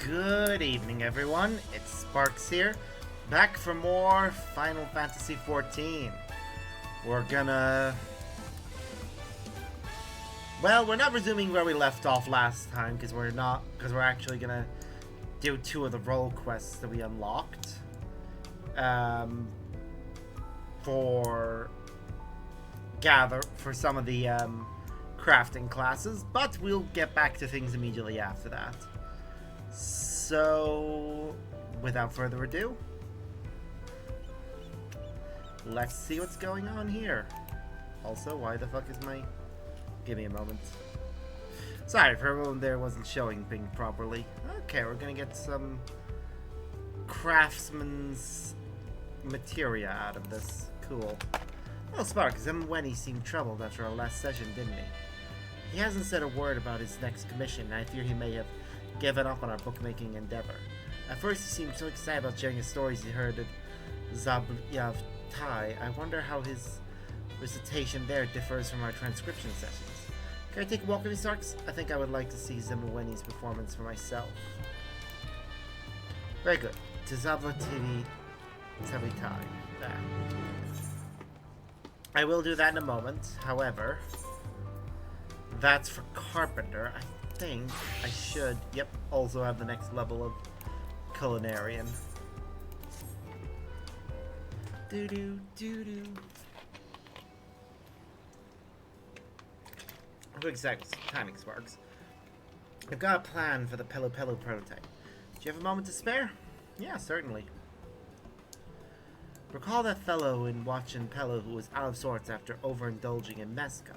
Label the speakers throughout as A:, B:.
A: Good evening, everyone. It's Sparks here, back for more Final Fantasy XIV. We're gonna... Well, we're not resuming where we left off last time, because we're actually gonna do two of the role quests that we unlocked. For some of the crafting classes, but we'll get back to things immediately after that. So, without further ado, let's see what's going on here. Also, why the fuck is my... Give me a moment. Sorry, for a moment there wasn't showing things properly. Okay, we're gonna get some craftsman's materia out of this. Cool. Well, Sparks, him when he seemed troubled after our last session, didn't he? He hasn't said a word about his next commission, and I fear he may have given up on our bookmaking endeavor. At first, he seemed so excited about sharing his stories he heard at XIV. I wonder how his recitation there differs from our transcription sessions. Can I take a walk with you, Starks? I think I would like to see Zimaweni's performance for myself. Very good. To XIV time. I will do that in a moment. However, that's for Carpenter. I think I should, also have the next level of Culinarian. Quick timing, Sparks. I've got a plan for the Pelo prototype. Do you have a moment to spare? Yeah, certainly. Recall that fellow in Watchin' Pelo who was out of sorts after overindulging in mezcal.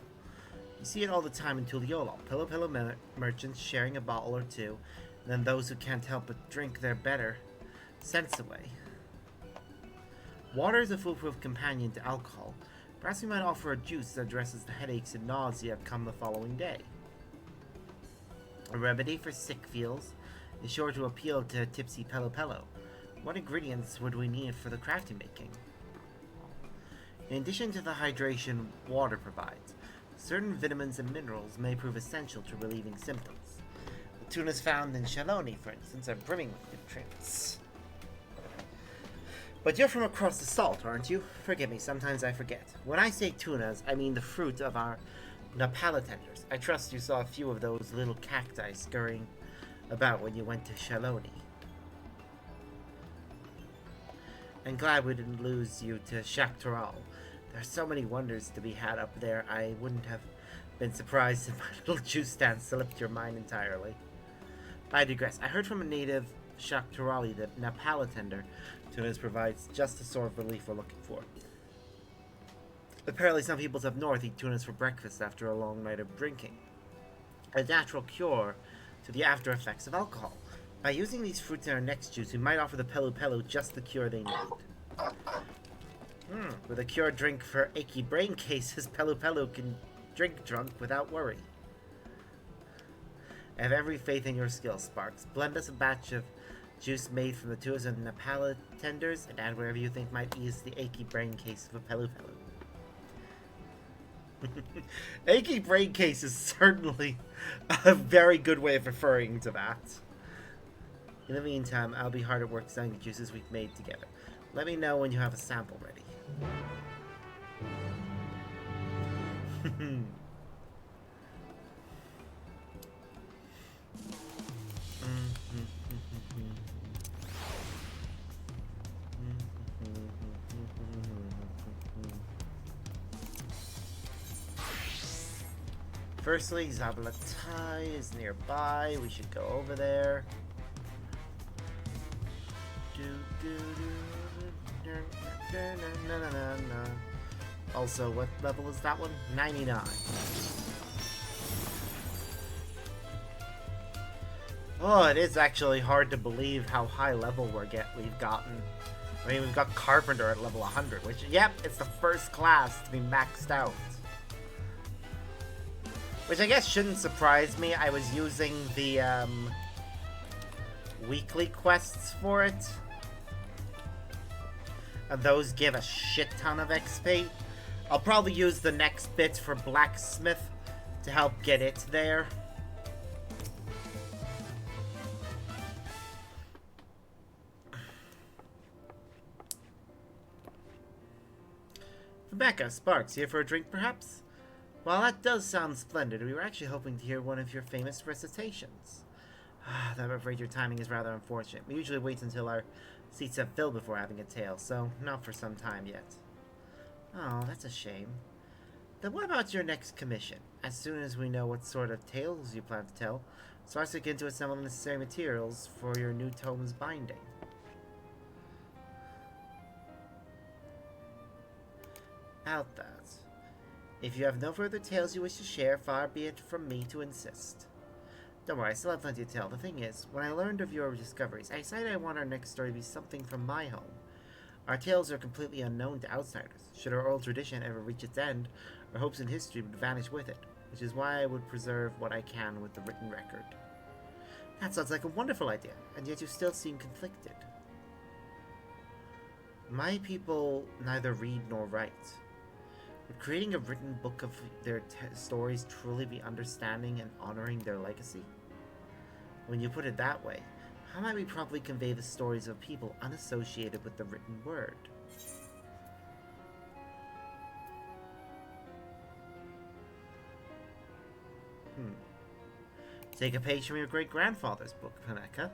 A: You see it all the time in Tuliolo. Pelo merchants sharing a bottle or two, and then those who can't help but drink their better sense away. Water is a foolproof companion to alcohol. Perhaps we might offer a juice that addresses the headaches and nausea that come the following day. A remedy for sick feels is sure to appeal to tipsy Pelo. What ingredients would we need for the crafty making? In addition to the hydration water provides, certain vitamins and minerals may prove essential to relieving symptoms. The tunas found in Shaloni, for instance, are brimming with nutrients. But you're from across the salt, aren't you? Forgive me, sometimes I forget. When I say tunas, I mean the fruit of our Napalatenders. I trust you saw a few of those little cacti scurrying about when you went to Shaloni. I'm glad we didn't lose you to Shaktaral. There are so many wonders to be had up there, I wouldn't have been surprised if my little juice stand slipped your mind entirely. I digress. I heard from a native Shaktarali that Napalatender tunas provides just the sort of relief we're looking for. Apparently some peoples up north eat tunas for breakfast after a long night of drinking. A natural cure to the after effects of alcohol. By using these fruits in our next juice, we might offer the Pelo just the cure they need. With a cure drink for achy brain cases, Pelo can drink drunk without worry. I have every faith in your skill, Sparks. Blend us a batch of juice made from the tunas and Napalatenders and add wherever you think might ease the achy brain case of a Pelo. Achy brain case is certainly a very good way of referring to that. In the meantime, I'll be hard at work selling the juices we've made together. Let me know when you have a sample ready. Firstly, Zabalatai is nearby. We should go over there. Also, what level is that one? 99. Oh, it is actually hard to believe how high level we've gotten. I mean, we've got Carpenter at level 100, which, yep, it's the first class to be maxed out. Which I guess shouldn't surprise me. I was using the weekly quests for it. And those give a shit ton of XP. I'll probably use the next bit for Blacksmith to help get it there. Rebecca, Sparks, here for a drink perhaps? Well, that does sound splendid. We were actually hoping to hear one of your famous recitations. I'm afraid your timing is rather unfortunate. We usually wait until our seats have filled before having a tale, so not for some time yet. Oh, that's a shame. Then what about your next commission? As soon as we know what sort of tales you plan to tell, so I begin to assemble the necessary materials for your new tome's binding. Out that. If you have no further tales you wish to share, far be it from me to insist. Don't worry, I still have plenty to tell. The thing is, when I learned of your discoveries, I decided I want our next story to be something from my home. Our tales are completely unknown to outsiders. Should our oral tradition ever reach its end, our hopes and history would vanish with it, which is why I would preserve what I can with the written record. That sounds like a wonderful idea, and yet you still seem conflicted. My people neither read nor write. Would creating a written book of their stories truly be understanding and honoring their legacy? When you put it that way, how might we properly convey the stories of people unassociated with the written word? Take a page from your great-grandfather's book, Haneka.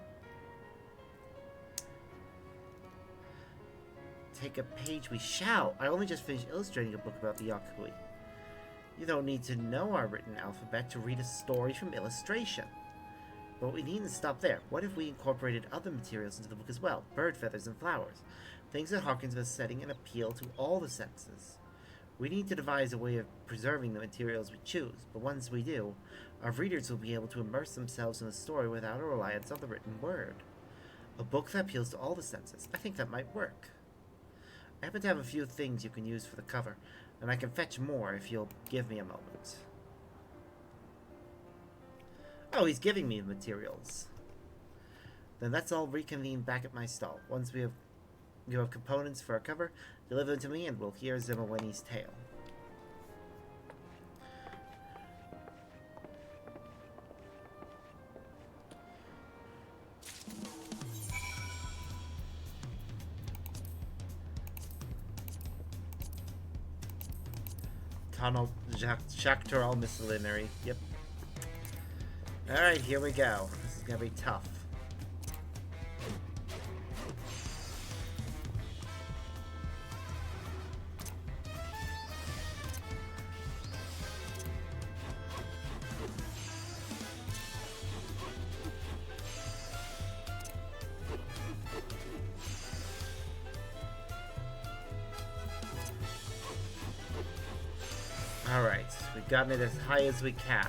A: Take a page we shall. I only just finished illustrating a book about the Yakui. You don't need to know our written alphabet to read a story from illustration. But we needn't stop there. What if we incorporated other materials into the book as well? Bird feathers and flowers. Things that harken to a setting and appeal to all the senses. We need to devise a way of preserving the materials we choose, but once we do, our readers will be able to immerse themselves in the story without a reliance on the written word. A book that appeals to all the senses. I think that might work. I happen to have a few things you can use for the cover, and I can fetch more if you'll give me a moment. Oh, he's giving me the materials. Then let's all reconvene back at my stall. Once you have components for our cover, deliver them to me and we'll hear Zemaweni's tale. Tunnel Shaktoral Miscellaneary. Yep. Alright, here we go. This is gonna be tough. Alright, we've gotten it as high as we can.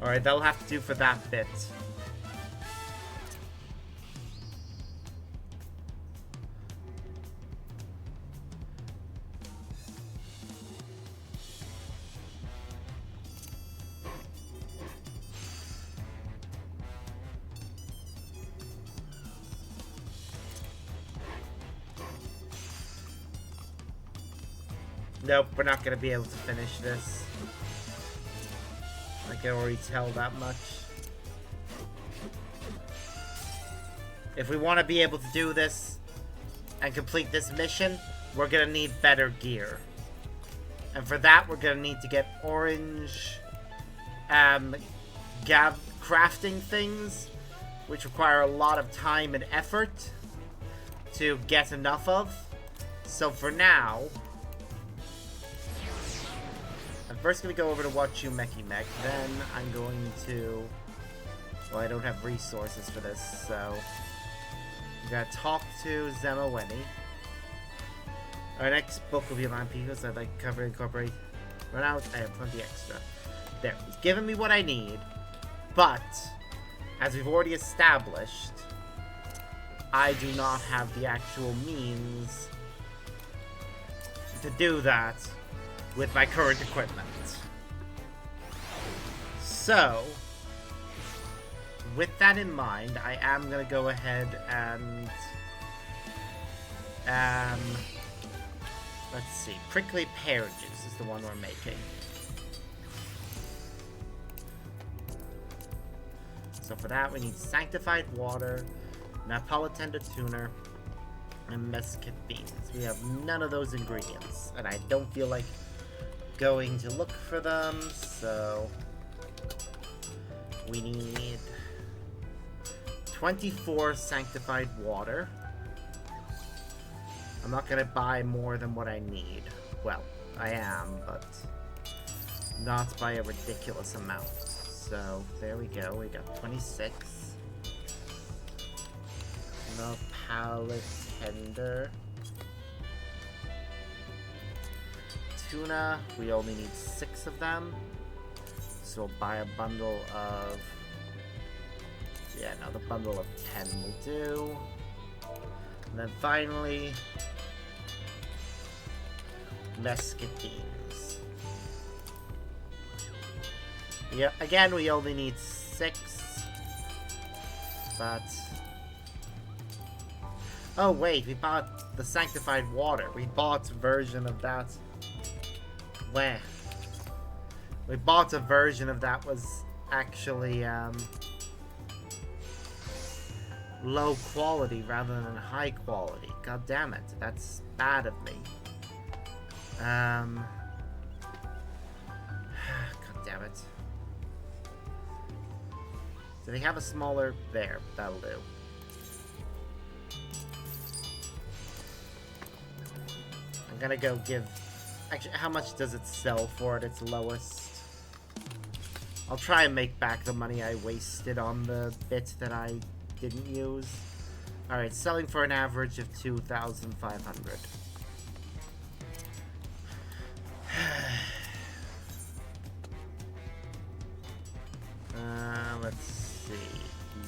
A: Alright, that'll have to do for that bit. Nope, we're not gonna be able to finish this. I can already tell that much. If we want to be able to do this and complete this mission, we're gonna need better gear. And for that, we're gonna need to get orange crafting things, which require a lot of time and effort to get enough of. So for now, I'm first going to go over to watch you Meki Mech, then I'm going to... Well, I don't have resources for this, so... I'm going to talk to Zemaweni. Our next book will be Line People, so I'd like to cover and incorporate... Run out, I have plenty extra. There, he's given me what I need, but... As we've already established, I do not have the actual means to do that with my current equipment. So, with that in mind, I am going to go ahead and Um, let's see. Prickly pear juice is the one we're making. So for that, we need sanctified water, Napolitan tuner, and mesquite beans. We have none of those ingredients, and I don't feel like going to look for them, so we need 24 sanctified water. I'm not gonna buy more than what I need. Well, I am, but not by a ridiculous amount. So there we go, we got 26. No palate tender. Tuna, we only need 6 of them. So we'll buy a bundle of... Yeah, no, the bundle of 10 will do. And then finally, mesquite beans. Yeah, again, we only need 6. But... Oh, wait, we bought the sanctified water. We bought a version of that. Where? We bought a version of that was actually, low quality rather than high quality. God damn it. That's bad of me. God damn it. Do they have a smaller... There, that'll do. I'm gonna go give... Actually, how much does it sell for at its lowest? I'll try and make back the money I wasted on the bit that I didn't use. Alright, selling for an average of 2,500. Let's see.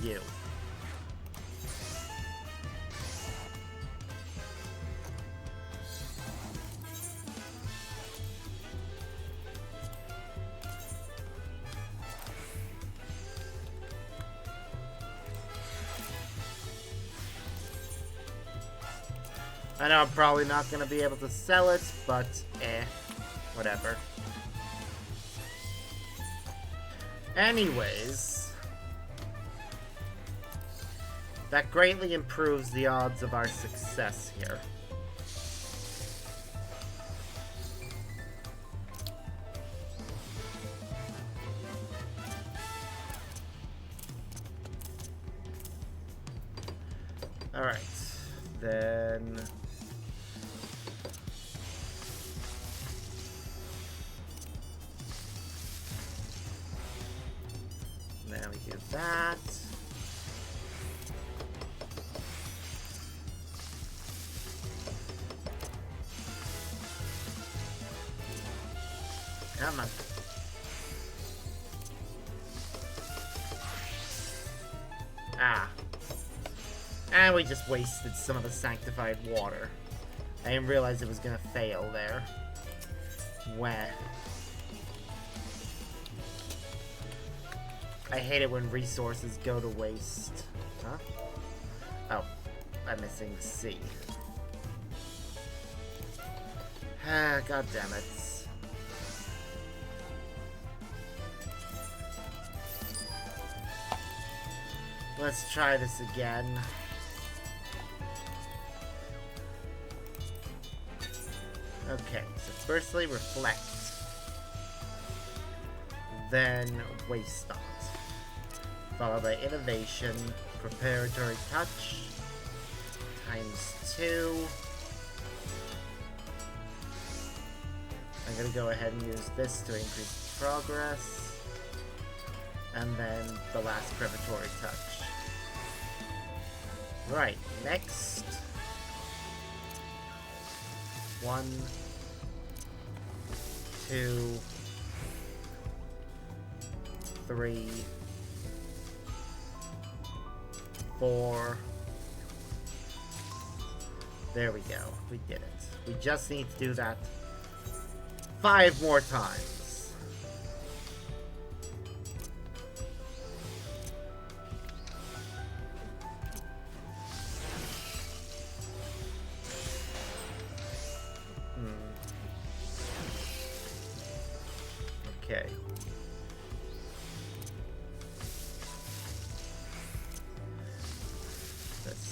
A: You. I know I'm probably not going to be able to sell it, but whatever. Anyways, that greatly improves the odds of our success here. Alright, then... Now we do that. Come on. Ah. And we just wasted some of the sanctified water. I didn't realize it was gonna fail there. Wah. I hate it when resources go to waste. Huh? Oh, I'm missing C. Ah, god damn it. Let's try this again. Okay, so firstly reflect. Then waste thought. Followed by innovation, preparatory touch, ×2. I'm gonna go ahead and use this to increase progress. And then the last preparatory touch. Right, next. 1, 2, 3, 4. There we go. We did it. We just need to do that 5 more times.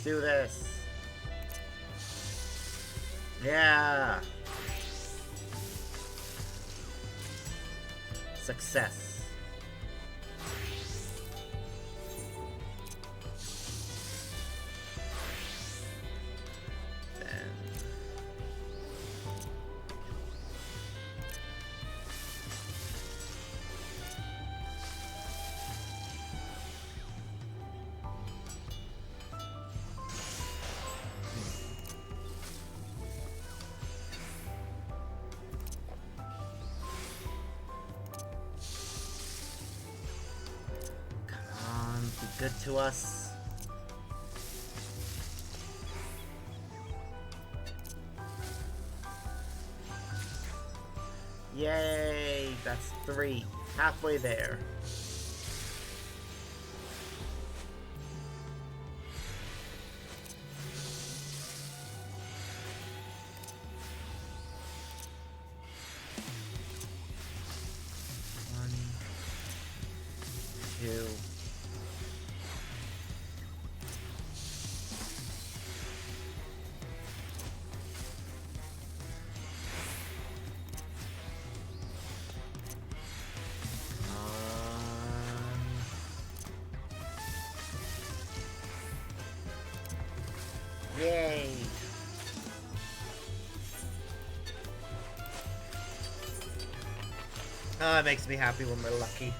A: Let's do this. Yeah. Success. Good to us. Yay! That's 3. Halfway there. One, 2. Yay! Oh, it makes me happy when we're lucky.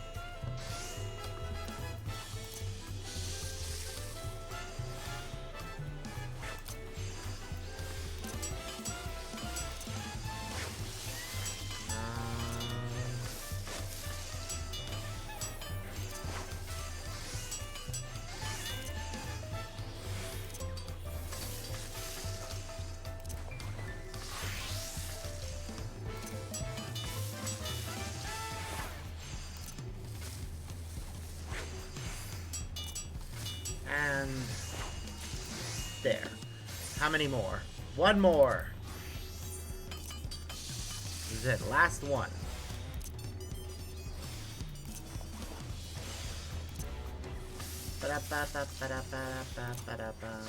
A: And there. How many more? One more. This is it. Last one. Ba-da-ba-ba-ba-da-ba-ba-ba-da-ba.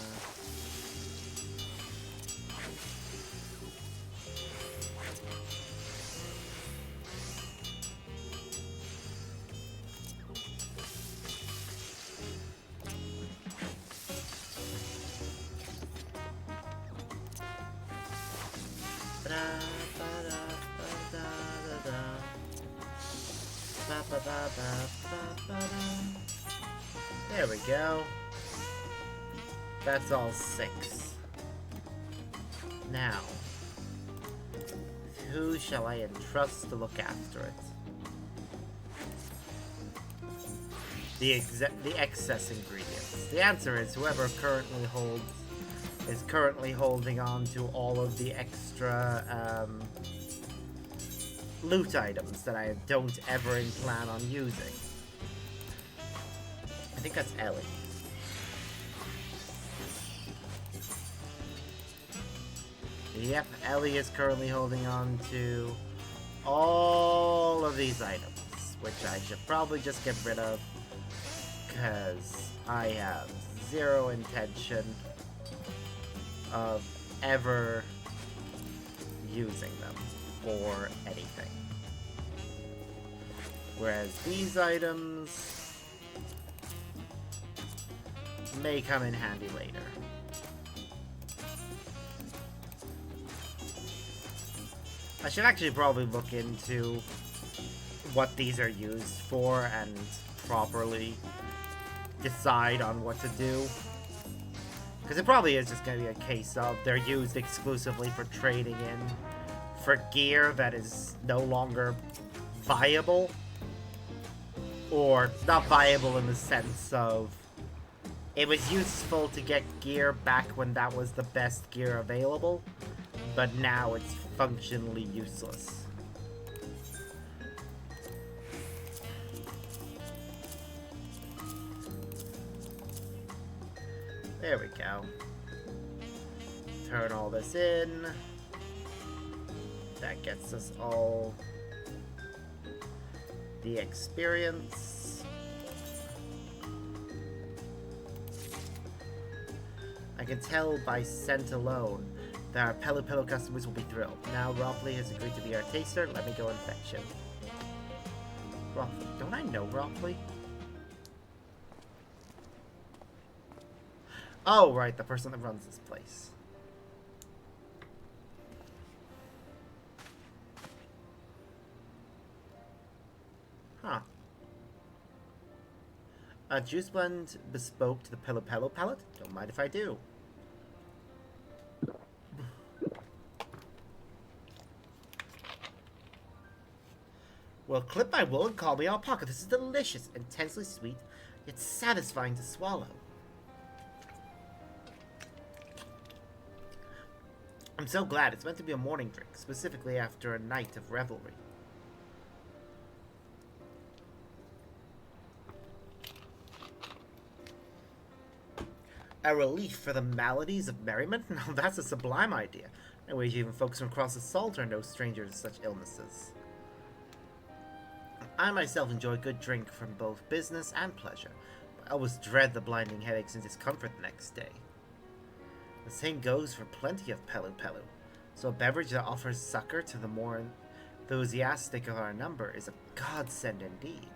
A: There we go. That's all 6. Now, who shall I entrust to look after it? The excess ingredients. The answer is whoever is currently holding on to all of the extra loot items that I don't ever plan on using. I think that's Ellie. Yep, Ellie is currently holding on to all of these items, which I should probably just get rid of, because I have zero intention of ever using them for anything. Whereas these items may come in handy later. I should actually probably look into what these are used for and properly decide on what to do. Because it probably is just going to be a case of they're used exclusively for trading in for gear that is no longer viable. Or not viable in the sense of it was useful to get gear back when that was the best gear available, but now it's functionally useless. There we go. Turn all this in. That gets us all the experience. I can tell by scent alone that our Pelu Pelu customers will be thrilled. Now Ropley has agreed to be our taster. Let me go and fetch him. Ropley. Don't I know Ropley? Oh, right. The person that runs this place. Huh. A juice blend bespoke to the Pelu Pelu palette? Don't mind if I do. Well, clip my wool and call me alpaca. This is delicious, intensely sweet, yet satisfying to swallow. I'm so glad. It's meant to be a morning drink, specifically after a night of revelry. A relief for the maladies of merriment? Now that's a sublime idea. No way even folks from across the salt are no strangers to such illnesses. I myself enjoy a good drink from both business and pleasure, but I always dread the blinding headaches and discomfort the next day. The same goes for plenty of Pelu Pelu, so a beverage that offers succor to the more enthusiastic of our number is a godsend indeed.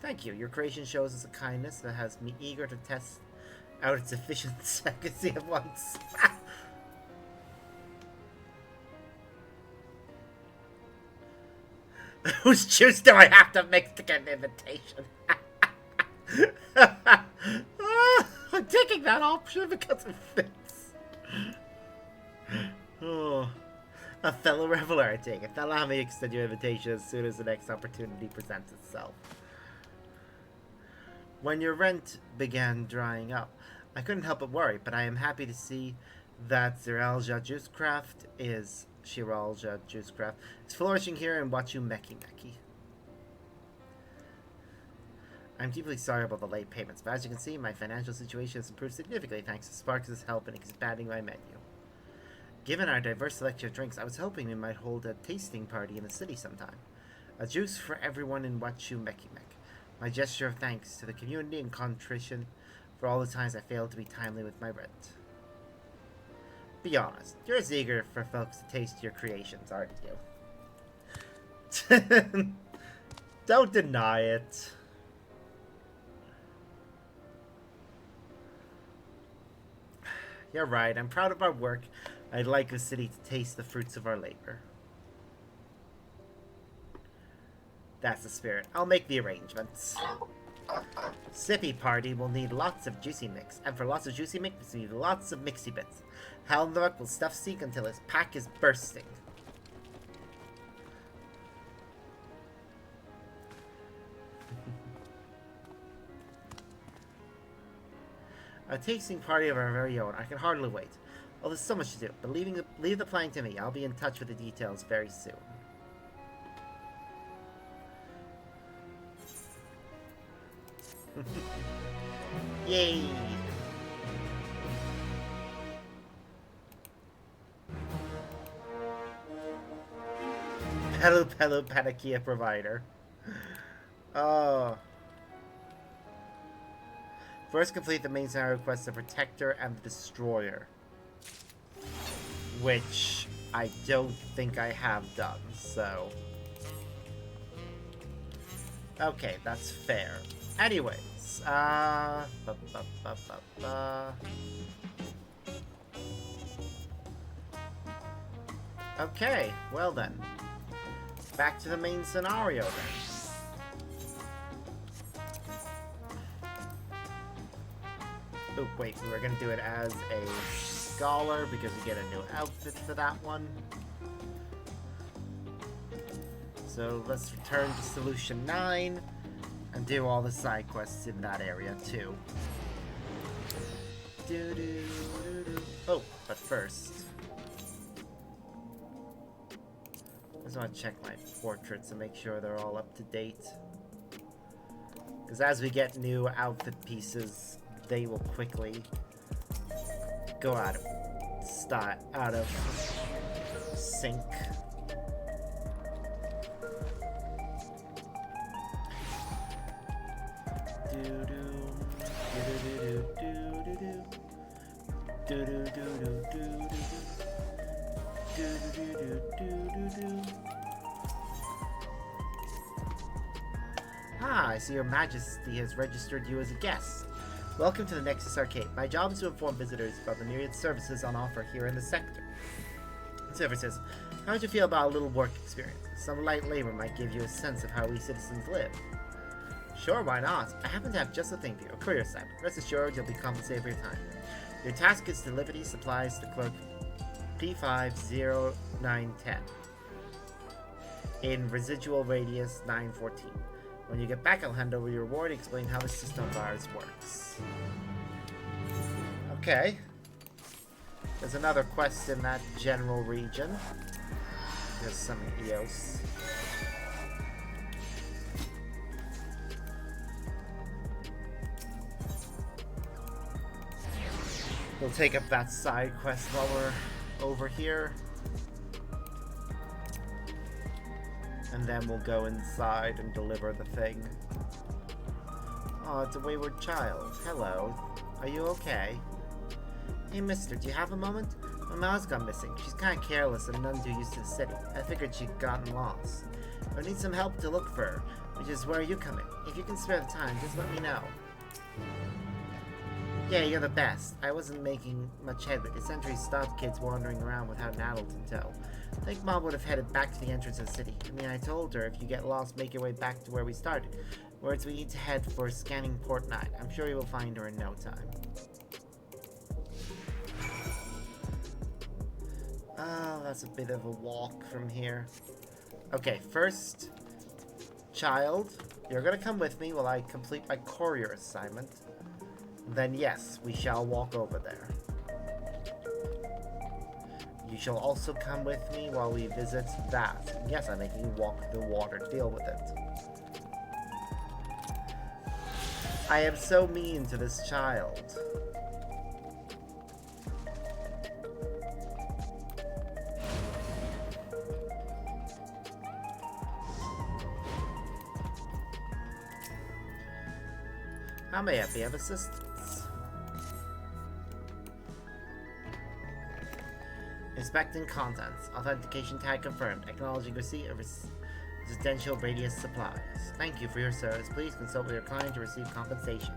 A: Thank you. Your creation shows us a kindness that has me eager to test out its efficiency at once. Whose juice do I have to mix to get an invitation? I'm taking that option because it fits. Oh, a fellow reveler, I take it. Allow me to extend your invitation as soon as the next opportunity presents itself. When your rent began drying up, I couldn't help but worry, but I am happy to see that Ziralja Juicecraft is flourishing here in Wachumeki Meki. I'm deeply sorry about the late payments, but as you can see, my financial situation has improved significantly thanks to Sparks' help in expanding my menu. Given our diverse selection of drinks, I was hoping we might hold a tasting party in the city sometime. A juice for everyone in Wachumeki Meki. My gesture of thanks to the community and contrition for all the times I failed to be timely with my rent. Be honest, you're as eager for folks to taste your creations, aren't you? Don't deny it. You're right, I'm proud of our work. I'd like the city to taste the fruits of our labor. That's the spirit. I'll make the arrangements. Sippy party will need lots of juicy mix, and for lots of juicy mix, we need lots of mixy bits. Halmdork will stuff Seek until his pack is bursting. A tasting party of our very own. I can hardly wait. Oh, there's so much to do, but leave the planning to me. I'll be in touch with the details very soon. Yay! Pelu Pelu Panakia provider. Oh. First complete the main scenario quest, the Protector and the Destroyer. Which I don't think I have done, so... Okay, that's fair. Anyways, okay, well then. Back to the main scenario then. Oh, wait, we were gonna do it as a scholar because we get a new outfit for that one. So let's return to Solution 9 and do all the side quests in that area too. Oh, but first, I just want to check my portraits and make sure they're all up to date. Because as we get new outfit pieces, they will quickly go out of sync. Do do do do do do do do do do do. Ah, I see Your Majesty has registered you as a guest. Welcome to the Nexus Arcade. My job is to inform visitors about the myriad services on offer here in the sector. Silver says, how would you feel about a little work experience? Some light labor might give you a sense of how we citizens live. Sure, why not? I happen to have just the thing for you, a courier assignment. Rest assured, you'll be compensated for your time. Your task is to deliver these supplies to clerk P50910 in residual radius 914. When you get back, I'll hand over your reward and explain how the system of ours works. Okay. There's another quest in that general region. There's some EOS. We'll take up that side quest while we're over here. And then we'll go inside and deliver the thing. Oh, it's a wayward child. Hello. Are you okay? Hey, mister, do you have a moment? My mom's gone missing. She's kind of careless and none too used to the city. I figured she'd gotten lost. I need some help to look for her, which is where you come in. If you can spare the time, just let me know. Yeah, you're the best. I wasn't making much headway. The sentries stopped kids wandering around without an adult in tow. I think Mom would have headed back to the entrance of the city. I mean, I told her if you get lost, make your way back to where we started. Words, we need to head for scanning Port 9. I'm sure you will find her in no time. Oh, that's a bit of a walk from here. Okay, first, child, you're gonna come with me while I complete my courier assignment. Then yes, we shall walk over there. You shall also come with me while we visit that. Yes, I'm making you walk the water to deal with it. I am so mean to this child. How may I be of assistance? Inspecting contents. Authentication tag confirmed. Acknowledging receipt of residential radius supplies. Thank you for your service. Please consult with your client to receive compensation.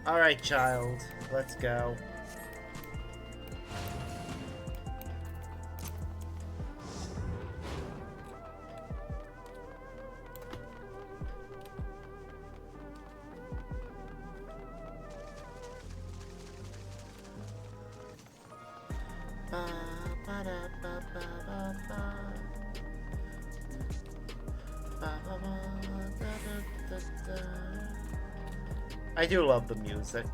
A: Alright, child. Let's go. I do love the music.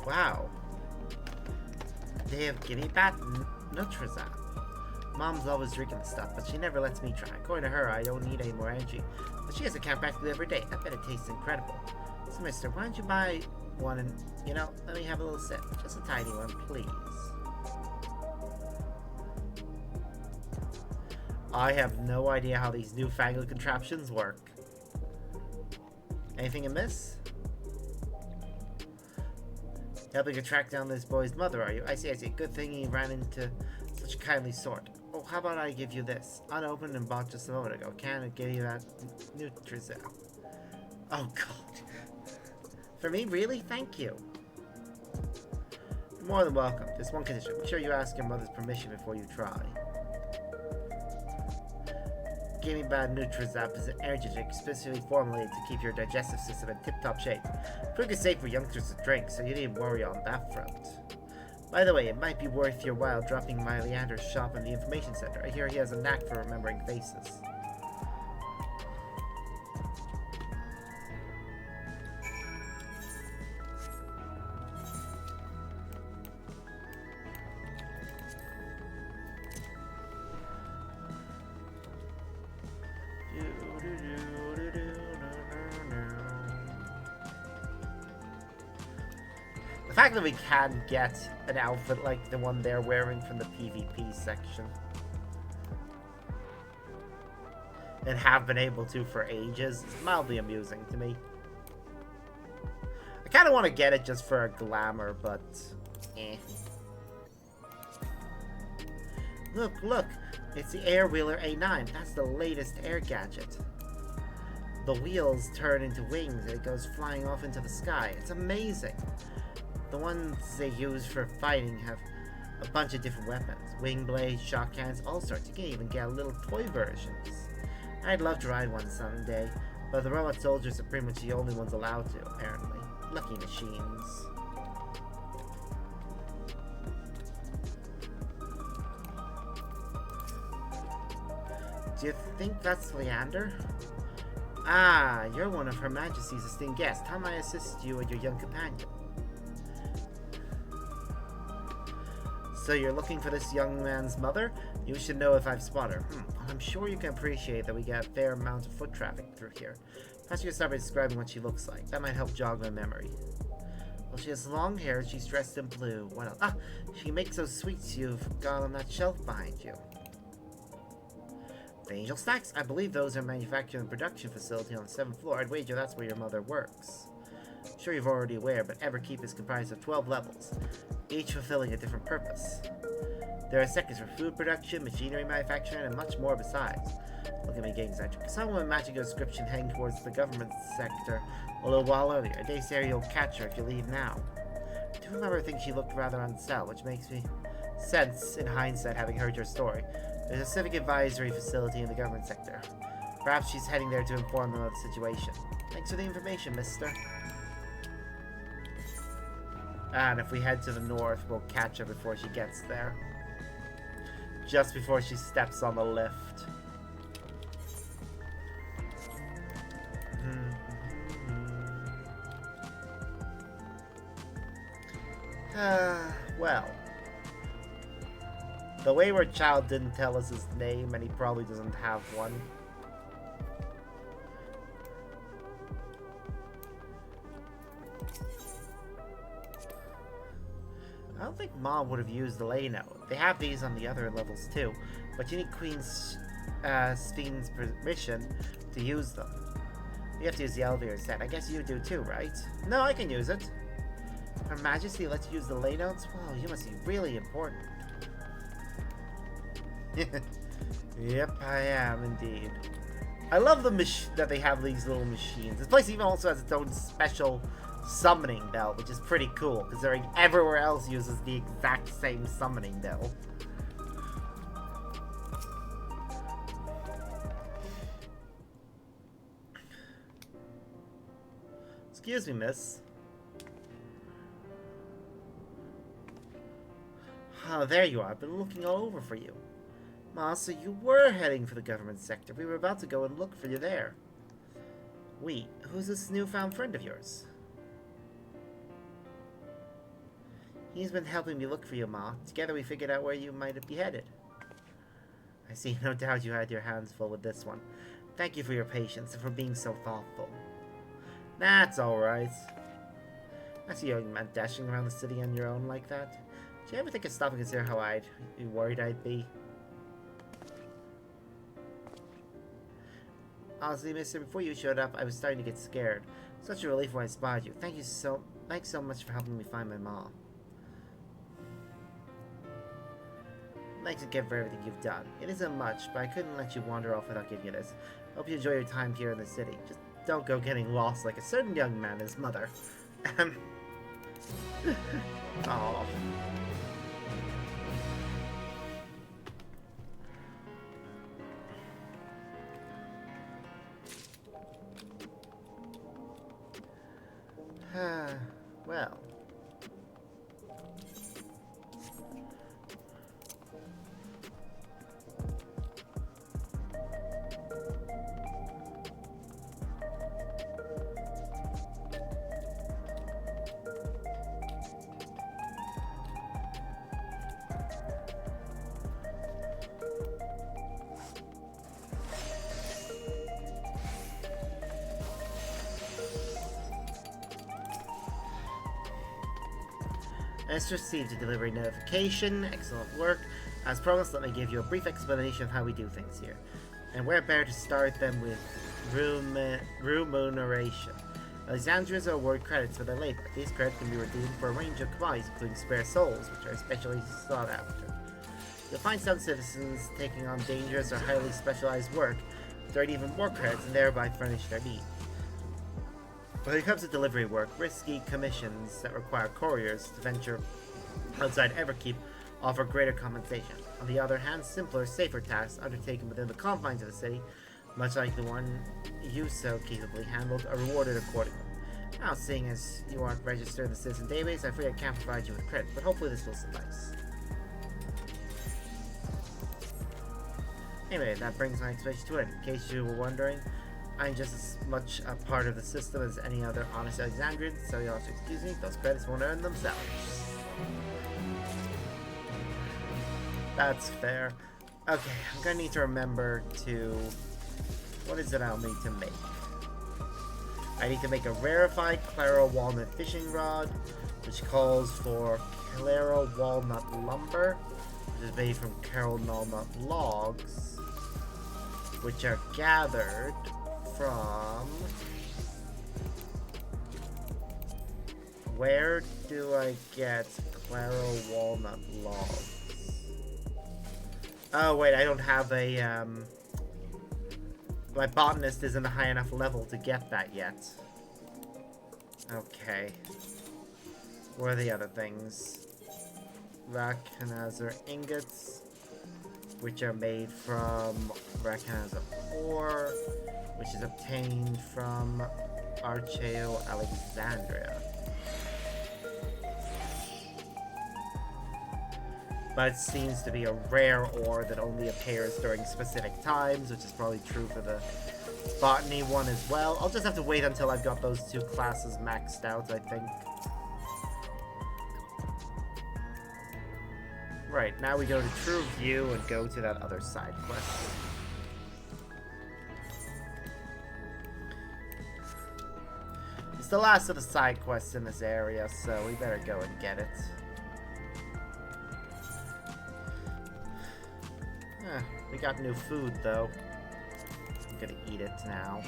A: Wow. They have gimme back Nutrizap. Mom's always drinking the stuff, but she never lets me try. According to her, I don't need any more energy. But she has a count practically every day. I bet it tastes incredible. So, mister, why don't you buy one and, let me have a little sip. Just a tiny one, please. I have no idea how these newfangled contraptions work. Anything amiss? Helping to track down this boy's mother, are you? I see. Good thing he ran into such a kindly sort. Oh, how about I give you this? Unopened and bought just a moment ago. Can I give you that Nutrizap? Oh, God. For me? Really? Thank you. You're more than welcome. There's one condition. Make sure you ask your mother's permission before you try. Give me bad Nutrizap is an energy drink specifically formulated to keep your digestive system in tip-top shape. Pretty safe for youngsters to drink, so you needn't worry on that front. By the way, it might be worth your while dropping by Leander's shop in the information center. I hear he has a knack for remembering faces. fact that we can get an outfit like the one they're wearing from the PvP section, and have been able to for ages, is mildly amusing to me. I kind of want to get it just for a glamour, but eh. Look, look! It's the Air Wheeler A9. That's the latest air gadget. The wheels turn into wings and it goes flying off into the sky. It's amazing. The ones they use for fighting have a bunch of different weapons. Wing blades, shock cannons, all sorts. You can even get little toy versions. I'd love to ride one someday, but the robot soldiers are pretty much the only ones allowed to, apparently. Lucky machines. Do you think that's Leander? Ah, you're one of Her Majesty's esteemed guests. How may I assist you and your young companion? So you're looking for this young man's mother? You should know if I've spotted her. I'm sure you can appreciate that we get a fair amount of foot traffic through here. Perhaps you can start by describing what she looks like. That might help jog my memory. Well, she has long hair and she's dressed in blue. What else? Ah, she makes those sweets you've got on that shelf behind you. The Angel Stacks? I believe those are manufactured in the production facility on the 7th floor. I'd wager that's where your mother works. I'm sure you're already aware, but Everkeep is comprised of 12 levels, each fulfilling a different purpose. There are sectors for food production, machinery manufacturing, and much more besides. Look at me getting exaggerated. Someone imagine your description heading towards the government sector a little while earlier. I dare say you'll catch her if you leave now. I do remember thinking she looked rather unsettled, which makes me sense in hindsight having heard your story. There's a civic advisory facility in the government sector. Perhaps she's heading there to inform them of the situation. Thanks for the information, mister. And if we head to the north, we'll catch her before she gets there. Just before she steps on the lift. Well. The wayward child didn't tell us his name, and he probably doesn't have one. I don't think Mom would have used the lay note. They have these on the other levels too, but you need Queen Sphne's permission to use them. You have to use the elevator instead. I guess you do too, right? No, I can use it. Her Majesty lets you use the lay notes? Wow, you must be really important. Yep, I am indeed. I love that they have these little machines. This place even also has its own special summoning bell, which is pretty cool, because everywhere else uses the exact same summoning bell. Excuse me, miss. Oh, there you are. I've been looking all over for you. Ma, so you were heading for the government sector. We were about to go and look for you there. Wait, who's this newfound friend of yours? He's been helping me look for you, Ma. Together we figured out where you might be headed. I see, no doubt you had your hands full with this one. Thank you for your patience and for being so thoughtful. That's alright. I see you young man dashing around the city on your own like that. Did you ever think of stopping and consider how worried I'd be? Honestly, mister, before you showed up, I was starting to get scared. Such a relief when I spotted you. Thanks so much for helping me find my mom. Thanks again for everything you've done. It isn't much, but I couldn't let you wander off without giving you this. Hope you enjoy your time here in the city. Just don't go getting lost like a certain young man and his mother. Aww. Well. I just received a delivery notification. Excellent work. As promised, let me give you a brief explanation of how we do things here. And we're better to start them with remuneration. Alexandrians award credits for their labor. These credits can be redeemed for a range of commodities, including spare souls, which are especially sought after. You'll find some citizens taking on dangerous or highly specialized work to earn even more credits and thereby furnish their needs. When it comes to delivery work, risky commissions that require couriers to venture outside Everkeep offer greater compensation. On the other hand, simpler, safer tasks undertaken within the confines of the city, much like the one you so capably handled, are rewarded accordingly. Now, seeing as you aren't registered in the citizen database, I fear I can't provide you with credit, but hopefully this will suffice. Anyway, that brings my explanation to it. In case you were wondering, I'm just as much a part of the system as any other honest Alexandrian, so you'll have to excuse me, those credits won't earn themselves. That's fair. Okay, I'm gonna need to remember to... What is it I'll need to make? I need to make a rarefied Claro Walnut fishing rod, which calls for Claro Walnut lumber, which is made from Claro Walnut logs, which are gathered from... Where do I get Claro Walnut logs? Oh wait, I don't have a, my botanist isn't a high enough level to get that yet. Okay. What are the other things? Rackanazar ingots, which are made from Rackanazar ore, which is obtained from Archeo Alexandria. But it seems to be a rare ore that only appears during specific times, which is probably true for the botany one as well. I'll just have to wait until I've got those two classes maxed out, I think. Right, now we go to True View and go to that other side quest. It's the last of the side quests in this area, so we better go and get it. We got new food, though. I'm gonna eat it now.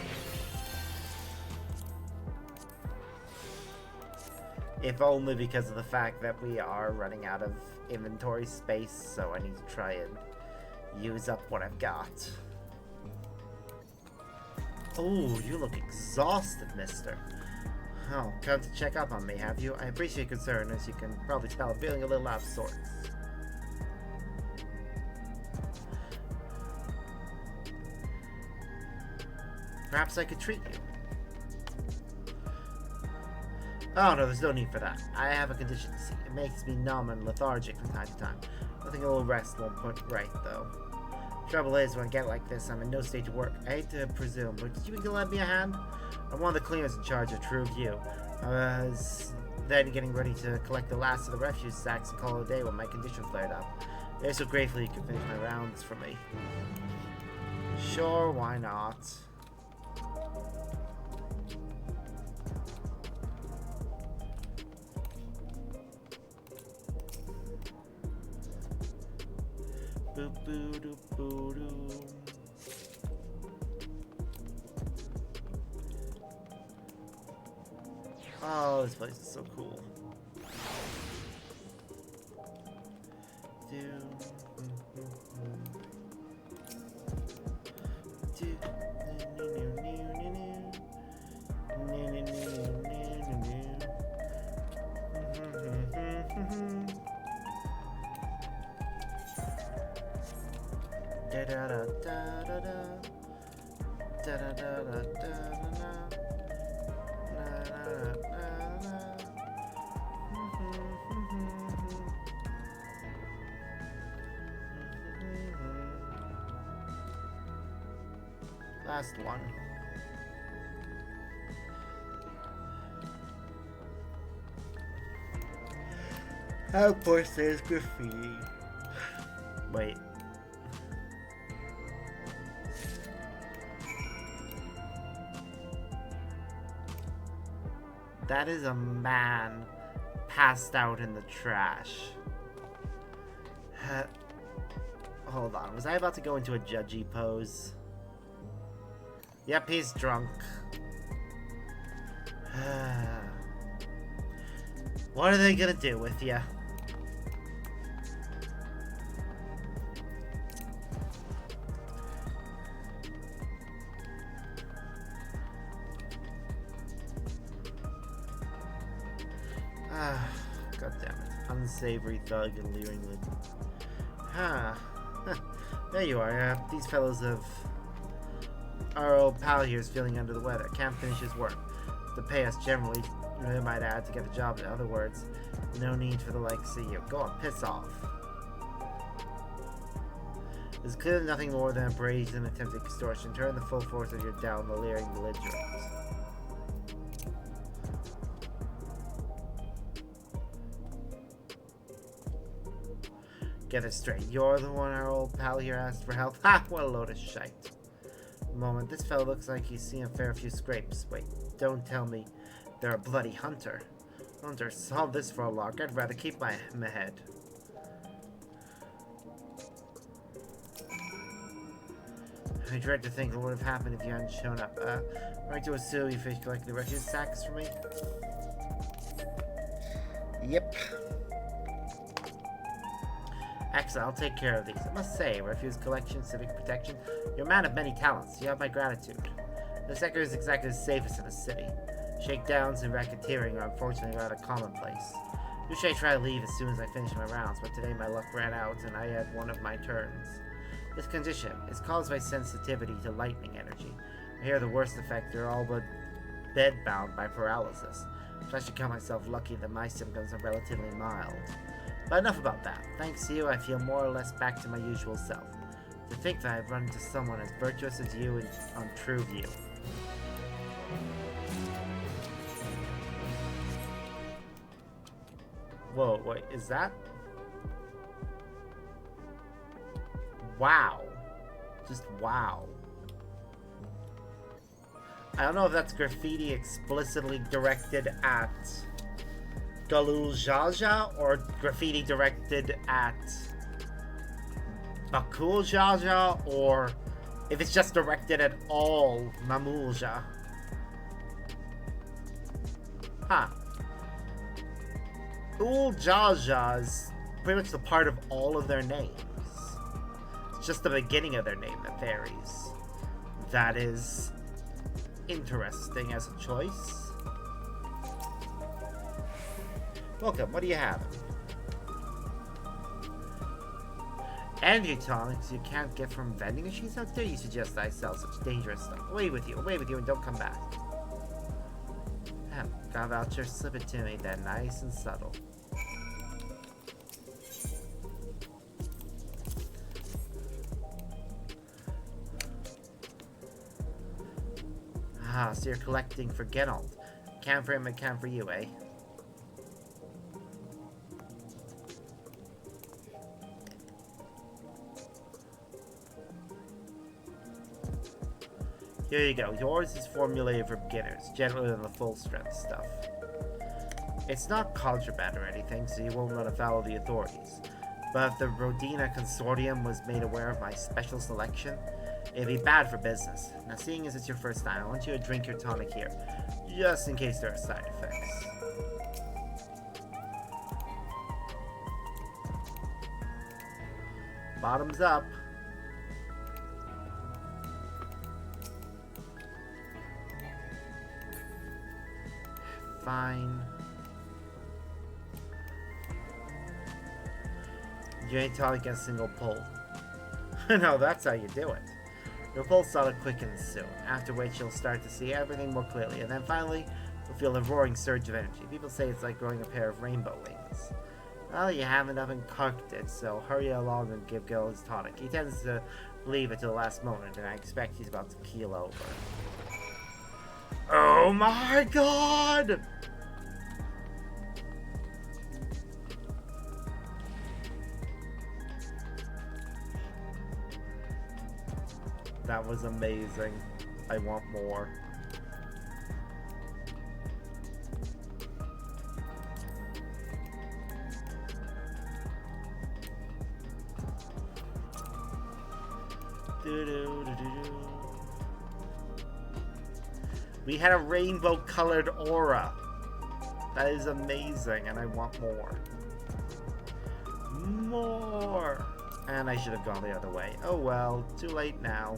A: If only because of the fact that we are running out of inventory space, so I need to try and use up what I've got. Oh, you look exhausted, mister. Oh, come to check up on me, have you? I appreciate your concern. As you can probably tell, I'm feeling a little out of sorts. Perhaps I could treat you. Oh no, there's no need for that. I have a condition to see. It makes me numb and lethargic from time to time. Nothing a little rest won't put right, though. Trouble is, when I get like this, I'm in no state to work. I hate to presume, but did you think you'd lend me a hand? I'm one of the cleaners in charge of True View. I was then getting ready to collect the last of the refuse sacks and call it a day when my condition flared up. They're so grateful you can finish my rounds for me. Sure, why not? Boop boo doo boo doo. Oh, this place is so cool. Last one. Of course, there's graffiti. Wait. That is a man passed out in the trash. Hold on, was I about to go into a judgy pose? Yep, he's drunk. What are they gonna do with you? God damn it. Unsavory thug and leering lid. There you are. These fellows of... Our old pal here is feeling under the weather. Can't finish his work. To pay us generally, they might add to get the job. In other words, no need for the likes of you. Go on, piss off. It's clearly nothing more than a brazen attempted extortion. Turn the full force of your down, the leering belligerent. Get it straight. You're the one our old pal here asked for help? Ha! What a load of shite. Moment. This fellow looks like he's seen a fair few scrapes. Wait, don't tell me they're a bloody hunter. Hunter, solve this for a lark. I'd rather keep my head. I dread to think what would have happened if you hadn't shown up. I'd like to assume you finished collecting the refuse sacks for me? Yep. Excellent, I'll take care of these. I must say, refuse collection, civic protection, you're a man of many talents. You have my gratitude. The sector is exactly the safest in the city. Shakedowns and racketeering are unfortunately rather commonplace. Usually I try to leave as soon as I finish my rounds, but today my luck ran out and I had one of my turns. This condition is caused by sensitivity to lightning energy. I hear the worst effect are all but bedbound by paralysis. So I should count myself lucky that my symptoms are relatively mild. But enough about that. Thanks to you, I feel more or less back to my usual self. To think that I've run into someone as virtuous as you on True View. Whoa, wait, is that? Wow. Just wow. I don't know if that's graffiti explicitly directed at Galul Jaja or graffiti directed at Bakul Jaja, or if it's just directed at all Mamulja. Huh. Ul Jaja is pretty much the part of all of their names. It's just the beginning of their name that varies. That is interesting as a choice. Welcome, what do you have? Energy tonics you can't get from vending machines? How dare you suggest I sell such dangerous stuff? Away with you, and don't come back. Got a voucher, slip it to me then, nice and subtle. Ah, so you're collecting for Geralt. Can for him and can for you, eh? Here you go. Yours is formulated for beginners, generally than the full-strength stuff. It's not contraband or anything, so you won't run afoul of the authorities. But if the Rodina Consortium was made aware of my special selection, it'd be bad for business. Now, seeing as it's your first time, I want you to drink your tonic here, just in case there are side effects. Bottoms up. Fine. You ain't tonic in a single pull. No, that's how you do it. Your pulse solid quick and soon, after which you'll start to see everything more clearly, and then finally, you'll feel a roaring surge of energy. People say it's like growing a pair of rainbow wings. Well, you haven't even cooked it, so hurry along and give Gil his tonic. He tends to leave it to the last moment, and I expect he's about to keel over. Oh my god! That was amazing. I want more. We had a rainbow-colored aura. That is amazing, and I want more. More! And I should have gone the other way. Oh well, too late now.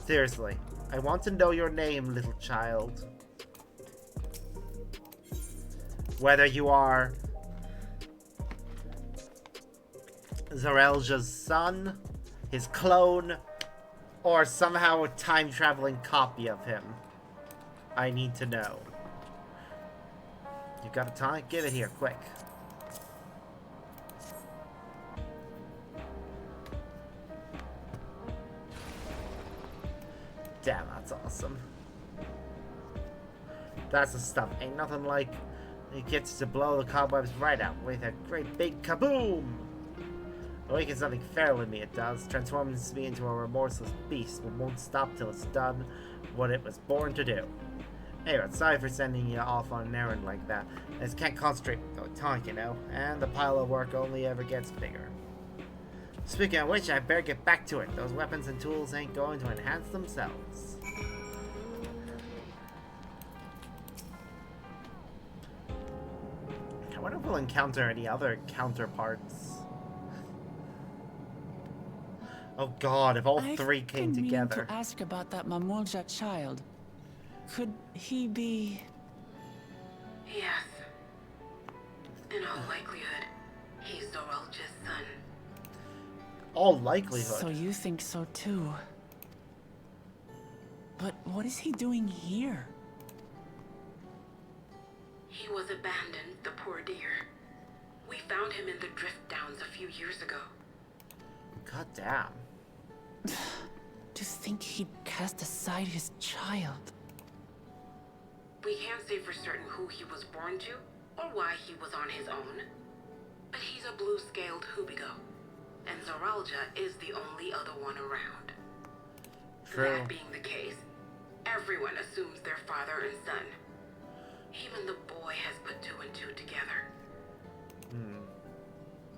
A: Seriously, I want to know your name, little child. Whether you are Zarelja's son, his clone, or somehow a time-traveling copy of him. I need to know. You got a tonic? Give it here, quick. Damn, that's awesome. That's the stuff. Ain't nothing like it gets to blow the cobwebs right out with a great big kaboom! Awakens something feral in me, it does. Transforms me into a remorseless beast, but won't stop till it's done what it was born to do. Anyway, sorry for sending you off on an errand like that. I just can't concentrate on tonic, you know, and the pile of work only ever gets bigger. Speaking of which, I better get back to it. Those weapons and tools ain't going to enhance themselves. I wonder if we'll encounter any other counterparts. Oh god, if all three came together.
B: I've been meaning to ask about that Mamulja child. Could he be...
C: Yes. In all likelihood, he's Zoralja's son.
A: All likelihood.
B: So you think so too. But what is he doing here?
C: He was abandoned, the poor dear. We found him in the drift downs a few years ago.
A: God damn.
B: To think he'd cast aside his child.
C: We can't say for certain who he was born to, or why he was on his own. But he's a blue-scaled Hubigo, and Zoralja is the only other one around.
A: True.
C: That being the case, everyone assumes they're father and son. Even the boy has put two and two together.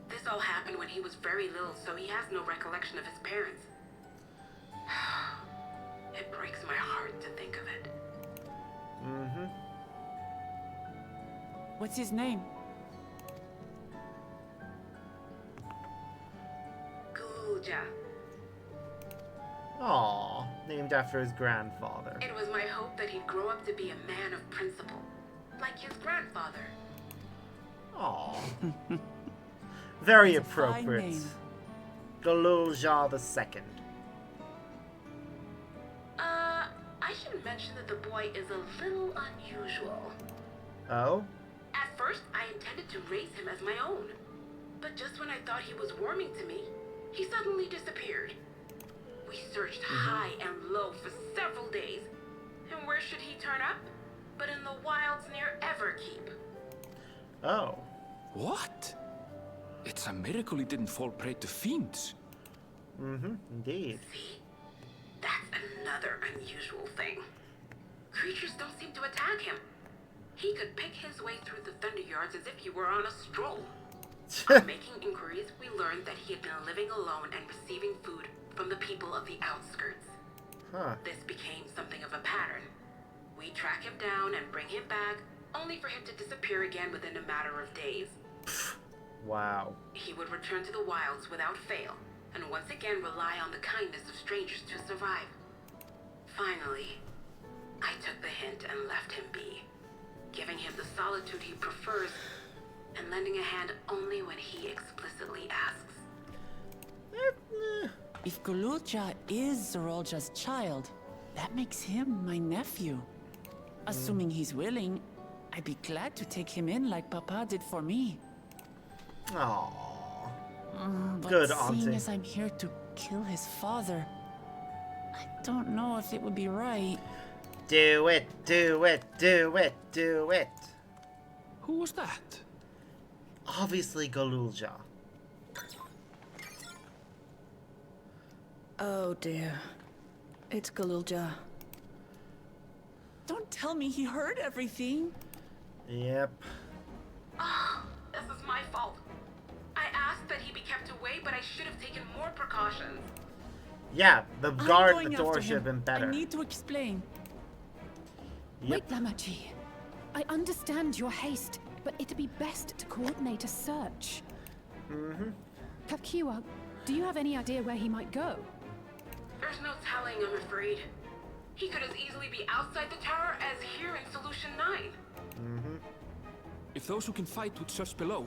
C: This all happened when he was very little, so he has no recollection of his parents. It breaks my heart to think of it.
B: What's his name?
C: Gulja.
A: Aww, named after his grandfather.
C: It was my hope that he'd grow up to be a man of principle, like his grandfather.
A: Aww. Very
B: That's a fine
A: appropriate.
B: name.
A: Galulja II.
C: I should mention that the boy is a little unusual.
A: Oh?
C: At first, I intended to raise him as my own. But just when I thought he was warming to me, he suddenly disappeared. We searched high and low for several days. And where should he turn up? But in the wilds near Everkeep.
A: Oh.
D: What? It's a miracle he didn't fall prey to fiends.
A: Indeed.
C: See? That's another unusual thing. Creatures don't seem to attack him. He could pick his way through the Thunder Yards as if he were on a stroll. On making inquiries, we learned that he had been living alone and receiving food from the people of the outskirts.
A: Huh.
C: This became something of a pattern. We track him down and bring him back, only for him to disappear again within a matter of days.
A: Wow.
C: He would return to the wilds without fail, and once again rely on the kindness of strangers to survive. Finally, I took the hint and left him be, giving him the solitude he prefers, and lending a hand only when he explicitly asks.
B: If Galulja is Zoralja's child, that makes him my nephew. Assuming he's willing, I'd be glad to take him in like Papa did for me.
A: Aww.
B: But
A: Good
B: seeing
A: auntie.
B: as I'm here to kill his father, I don't know if it would be right.
A: Do it, do it, do it, do it.
D: Who was that?
A: Obviously Galulja.
E: Oh dear. It's Galulja.
B: Don't tell me he heard everything.
A: Yep.
C: Oh, this is my fault. I asked that he be kept away, but I should have taken more precautions.
A: Yeah, the
B: I'm
A: guard at
B: going
A: the door
B: after
A: should have
B: him.
A: been better.
B: I need to explain.
A: Yep.
F: Wait, Lamachi. I understand your haste, but it'd be best to coordinate a search.
A: Mm-hmm.
F: Kakiwa, do you have any idea where he might go?
C: There's no telling, I'm afraid. He could as easily be outside the tower as here in Solution 9.
A: Mm-hmm.
D: If those who can fight would search below,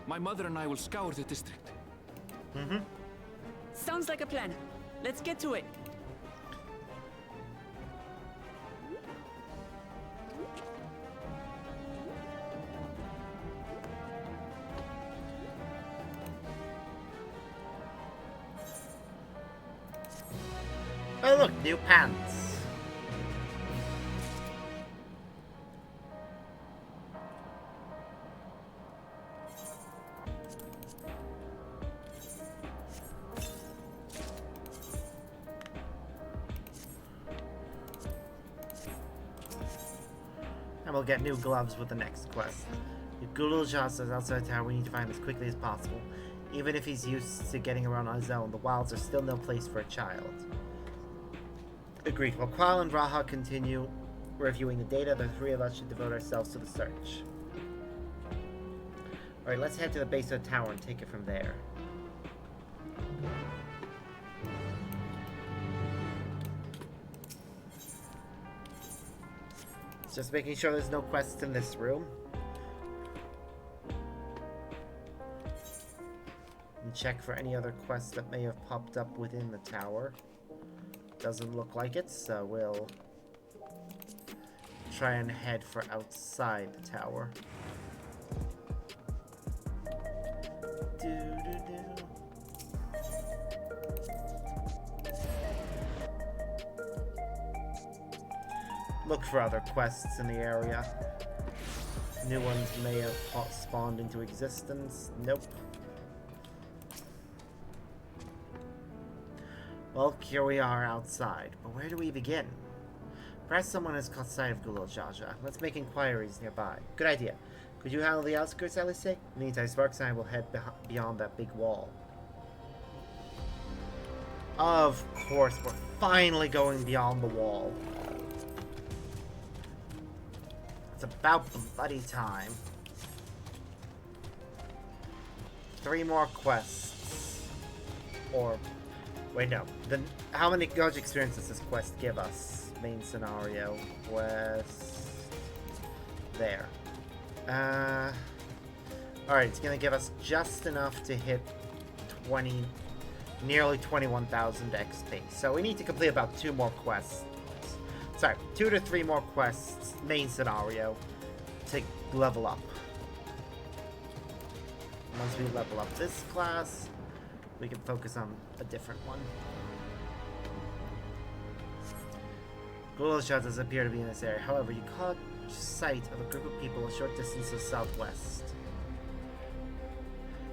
D: my mother and I will scour the district.
A: Mm-hmm.
B: Sounds like a plan. Let's get to it.
A: Oh look, new pants. And we'll get new gloves with the next quest. If Gululja is outside the tower, we need to find him as quickly as possible. Even if he's used to getting around on his own, the wilds are still no place for a child. Agreed. While Qual and Raha continue reviewing the data, the three of us should devote ourselves to the search. Alright, let's head to the base of the tower and take it from there. Just making sure there's no quests in this room. And check for any other quests that may have popped up within the tower. Doesn't look like it, so we'll try and head for outside the tower. Look for other quests in the area. New ones may have spawned into existence. Nope. Well, here we are outside, but where do we begin? Perhaps someone has caught sight of Gululjaja. Let's make inquiries nearby. Good idea. Could you handle the outskirts, Alice? In the meantime, Sparks and I will head beyond that big wall. Of course, we're finally going beyond the wall. It's about bloody time. 3 more quests. Or... wait, no. How many Gulch experience does this quest give us? Main scenario. Quest... there. Alright, it's gonna give us just enough to hit nearly 21,000 XP. So we need to complete about 2 more quests. Sorry, 2 to 3 more quests, main scenario, to level up. Once we level up this class, we can focus on a different one. Gululja does appear to be in this area. However, you caught sight of a group of people a short distance to the southwest.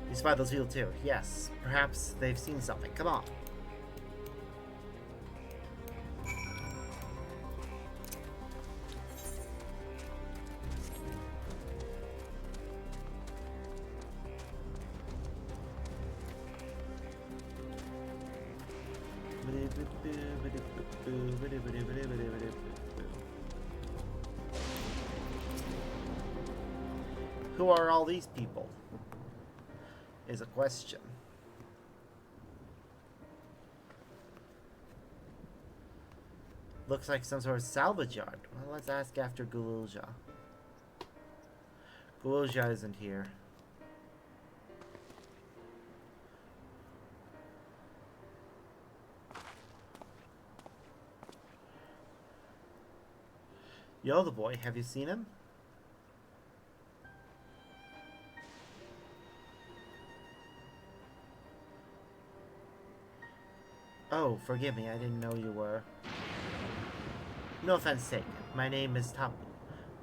A: You spy those people too? Yes. Perhaps they've seen something. Come on. Who are all these people? Is a question. Looks like some sort of salvage yard. Well, let's ask after Gululja. Gululja isn't here. Yo, the boy, have you seen him? Oh, forgive me, I didn't know you were. No offense taken. My name is Tommorow.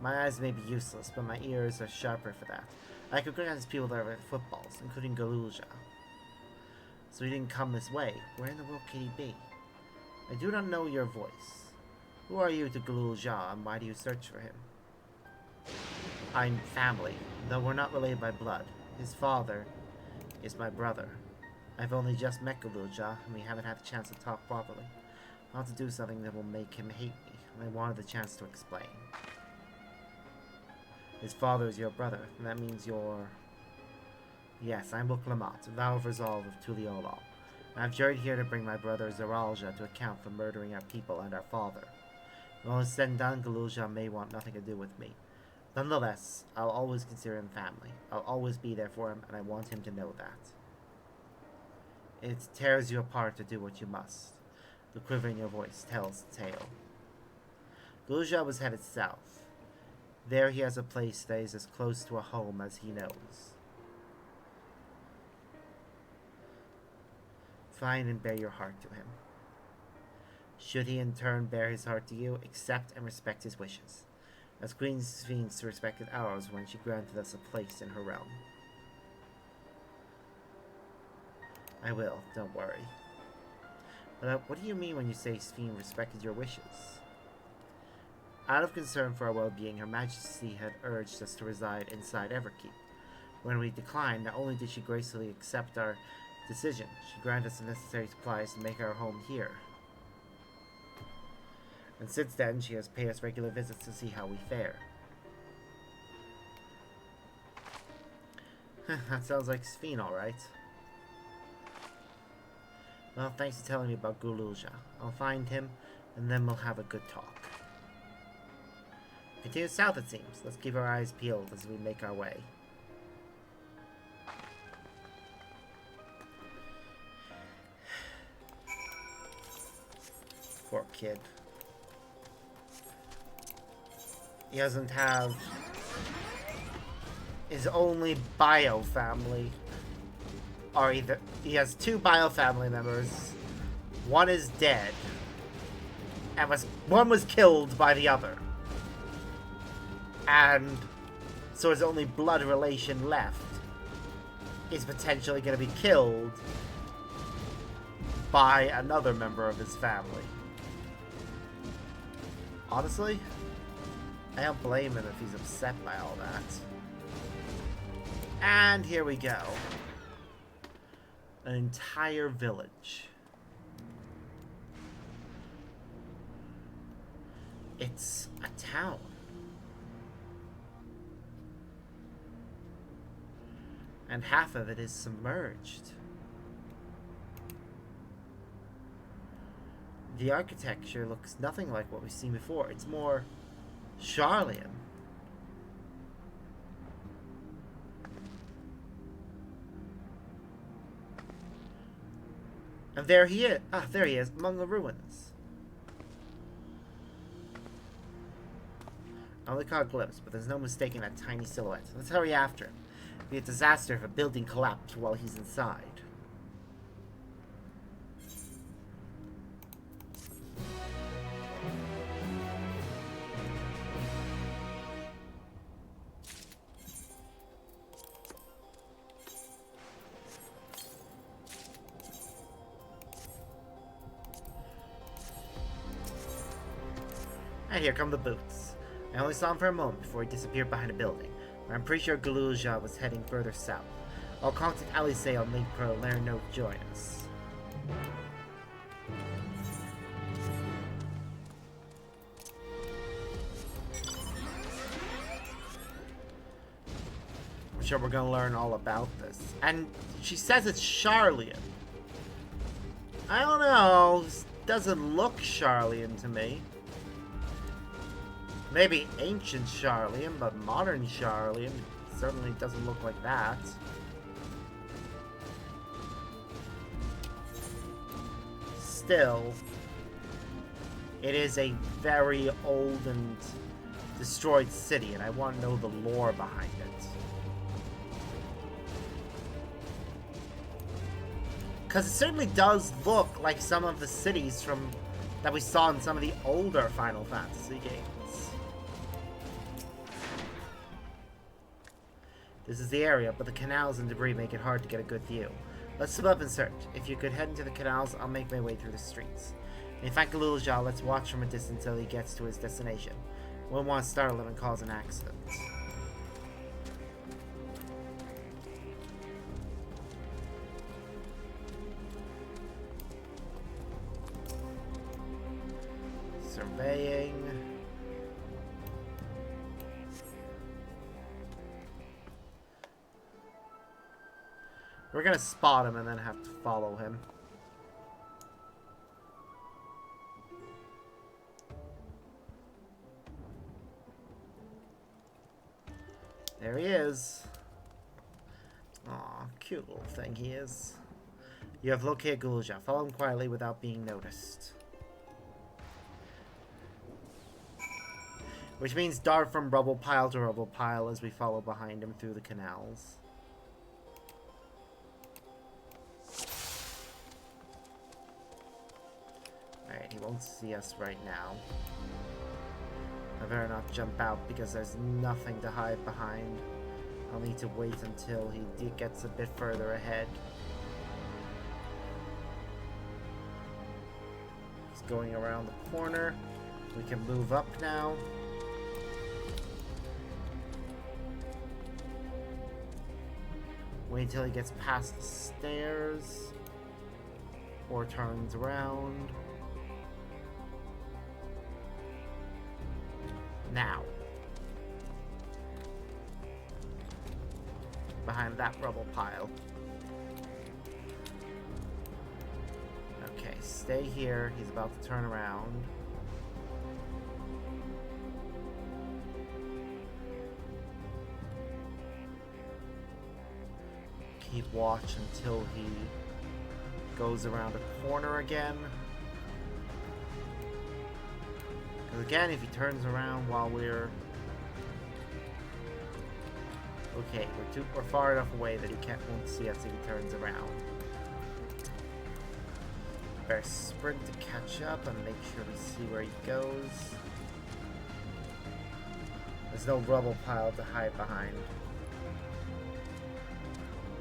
A: My eyes may be useless, but my ears are sharper for that. I could recognize people that are at footballs, including Gululja. So he didn't come this way. Where in the world can he be? I do not know your voice. Who are you to Gululja, and why do you search for him? I'm family, though we're not related by blood. His father is my brother. I've only just met Galulja, and we haven't had the chance to talk properly. I want to do something that will make him hate me, and I wanted the chance to explain. His father is your brother, and that means you're... Yes, I'm Buklamat, Vow of Resolve of Tuliolal. I've journeyed here to bring my brother Zeralja to account for murdering our people and our father. When all is said and done, Galulja may want nothing to do with me. Nonetheless, I'll always consider him family. I'll always be there for him, and I want him to know that. It tears you apart to do what you must. The quiver in your voice tells the tale. Galulja was headed south. There he has a place that is as close to a home as he knows. Find and bear your heart to him. Should he in turn bear his heart to you, accept and respect his wishes, as Queen Sphinx respected ours when she granted us a place in her realm. I will, don't worry. But what do you mean when you say Sphinx respected your wishes? Out of concern for our well-being, Her Majesty had urged us to reside inside Everkeep. When we declined, not only did she gracefully accept our decision, she granted us the necessary supplies to make our home here. And since then, she has paid us regular visits to see how we fare. That sounds like Sphene, alright. Well, thanks for telling me about Galulja. I'll find him, and then we'll have a good talk. Continue south, it seems. Let's keep our eyes peeled as we make our way. Poor kid. He doesn't have his only bio family. Or either he has two bio family members. One is dead. And one was killed by the other. And so his only blood relation left is potentially going to be killed by another member of his family. Honestly, I don't blame him if he's upset by all that. And here we go. An entire village. It's a town. And half of it is submerged. The architecture looks nothing like what we've seen before. It's more Charlian. And there he is. Ah, there he is, among the ruins. I only caught a glimpse, but there's no mistaking that tiny silhouette. Let's hurry after him. It'd be a disaster if a building collapsed while he's inside. And here come the boots. I only saw him for a moment before he disappeared behind a building. But I'm pretty sure Galulja was heading further south. I'll contact Alice on Link Pro and let her know to join us. I'm sure we're gonna learn all about this. And she says it's Charlian. I don't know. This doesn't look Charlian to me. Maybe ancient Charlian, but modern Charlian certainly doesn't look like that. Still, it is a very old and destroyed city, and I want to know the lore behind it. Because it certainly does look like some of the cities that we saw in some of the older Final Fantasy games. This is the area, but the canals and debris make it hard to get a good view. Let's split up and search. If you could head into the canals, I'll make my way through the streets. And if I can Galulja, let's watch from a distance until he gets to his destination. We won't want to startle him and cause an accident. Surveying. We're gonna spot him and then have to follow him. There he is. Aw, cute little thing he is. You have located Gulja. Follow him quietly without being noticed. Which means dart from rubble pile to rubble pile as we follow behind him through the canals. Alright, he won't see us right now. I better not jump out because there's nothing to hide behind. I'll need to wait until he gets a bit further ahead. He's going around the corner. We can move up now. Wait until he gets past the stairs. Or turns around. Now. Behind that rubble pile. Okay, stay here. He's about to turn around. Keep watch until he goes around a corner again. Because again, if he turns around while we're... Okay, we're far enough away that he won't see us if he turns around. Better sprint to catch up and make sure we see where he goes. There's no rubble pile to hide behind.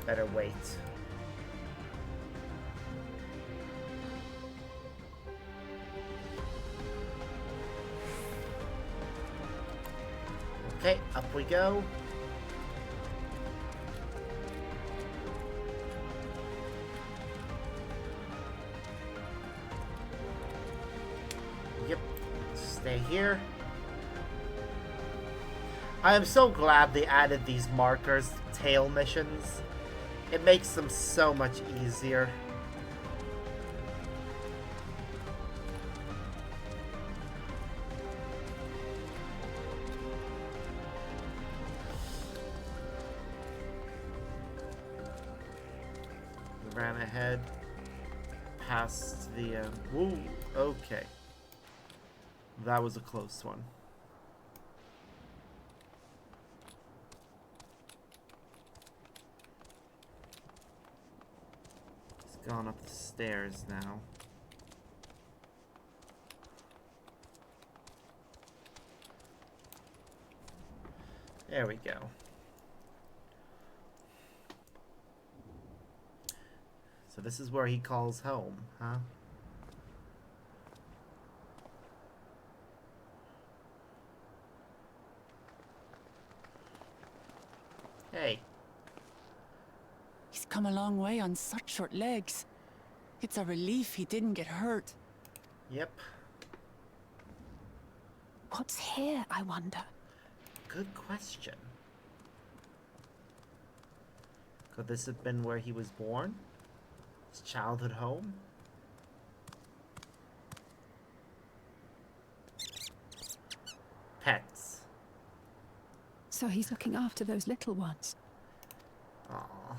A: Better wait. Okay, up we go. Yep, stay here. I am so glad they added these markers, tail missions. It makes them so much easier. We ran ahead past the... Woo, okay. That was a close one. Gone up the stairs now. There we go. So this is where he calls home, huh? Hey.
B: He's come a long way on such short legs. It's a relief he didn't get hurt.
A: Yep.
F: What's here, I wonder?
A: Good question. Could this have been where he was born? His childhood home? Pets.
F: So he's looking after those little ones.
A: Aww.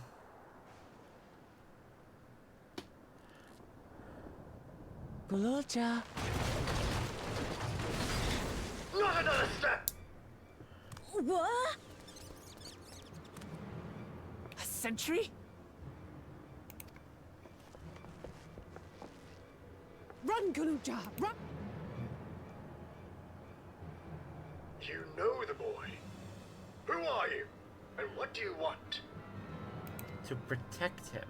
B: Gulja.
G: Not another step!
E: What?
B: A sentry?
F: Run, Gulja, run!
G: You know the boy. Who are you? And what do you want?
A: To protect him.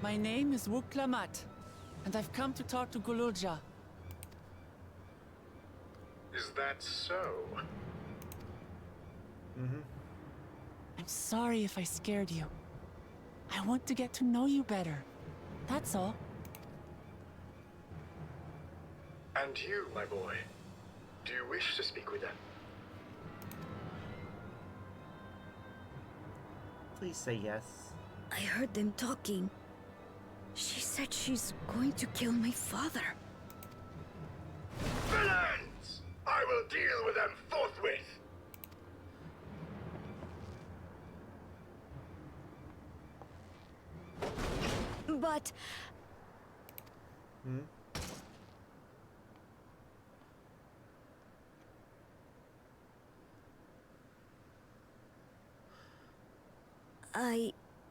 B: My name is Wuklamat, and I've come to talk to Gulja.
G: Is that so?
B: I'm sorry if I scared you. I want to get to know you better. That's all.
G: And you, my boy, do you wish to speak with them?
A: Please say yes.
E: I heard them talking. She said she's going to kill my father.
G: Villains! I will deal with them forthwith!
E: But
A: Hmm?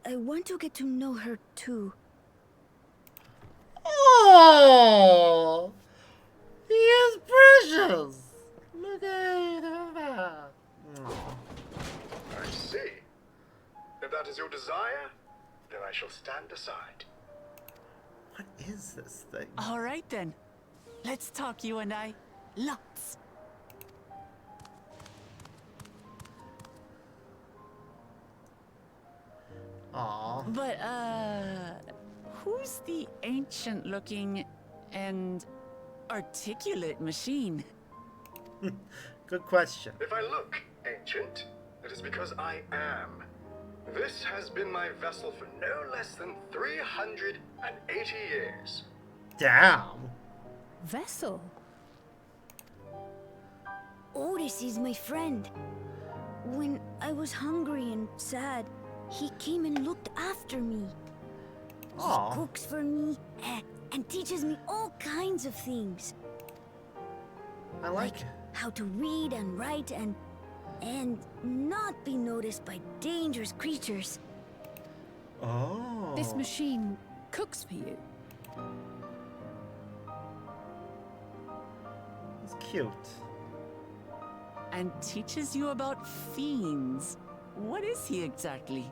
E: I want to get to know her too.
A: Oh! He is precious! Look at that. Oh.
G: I see. If that is your desire, then I shall stand aside.
A: What is this thing?
B: All right then. Let's talk, you and I. Lots.
A: Aw.
B: But, who's the ancient-looking and articulate machine?
A: Good question.
G: If I look ancient, it is because I am. This has been my vessel for no less than 380 years.
A: Damn.
F: Vessel?
E: Otis is my friend. When I was hungry and sad, he came and looked after me.
A: Aw.
E: He cooks for me and teaches me all kinds of things.
A: I like it.
E: How to read and write and not be noticed by dangerous creatures.
A: Oh.
F: This machine cooks for you.
A: It's cute.
B: And teaches you about fiends. What is he exactly?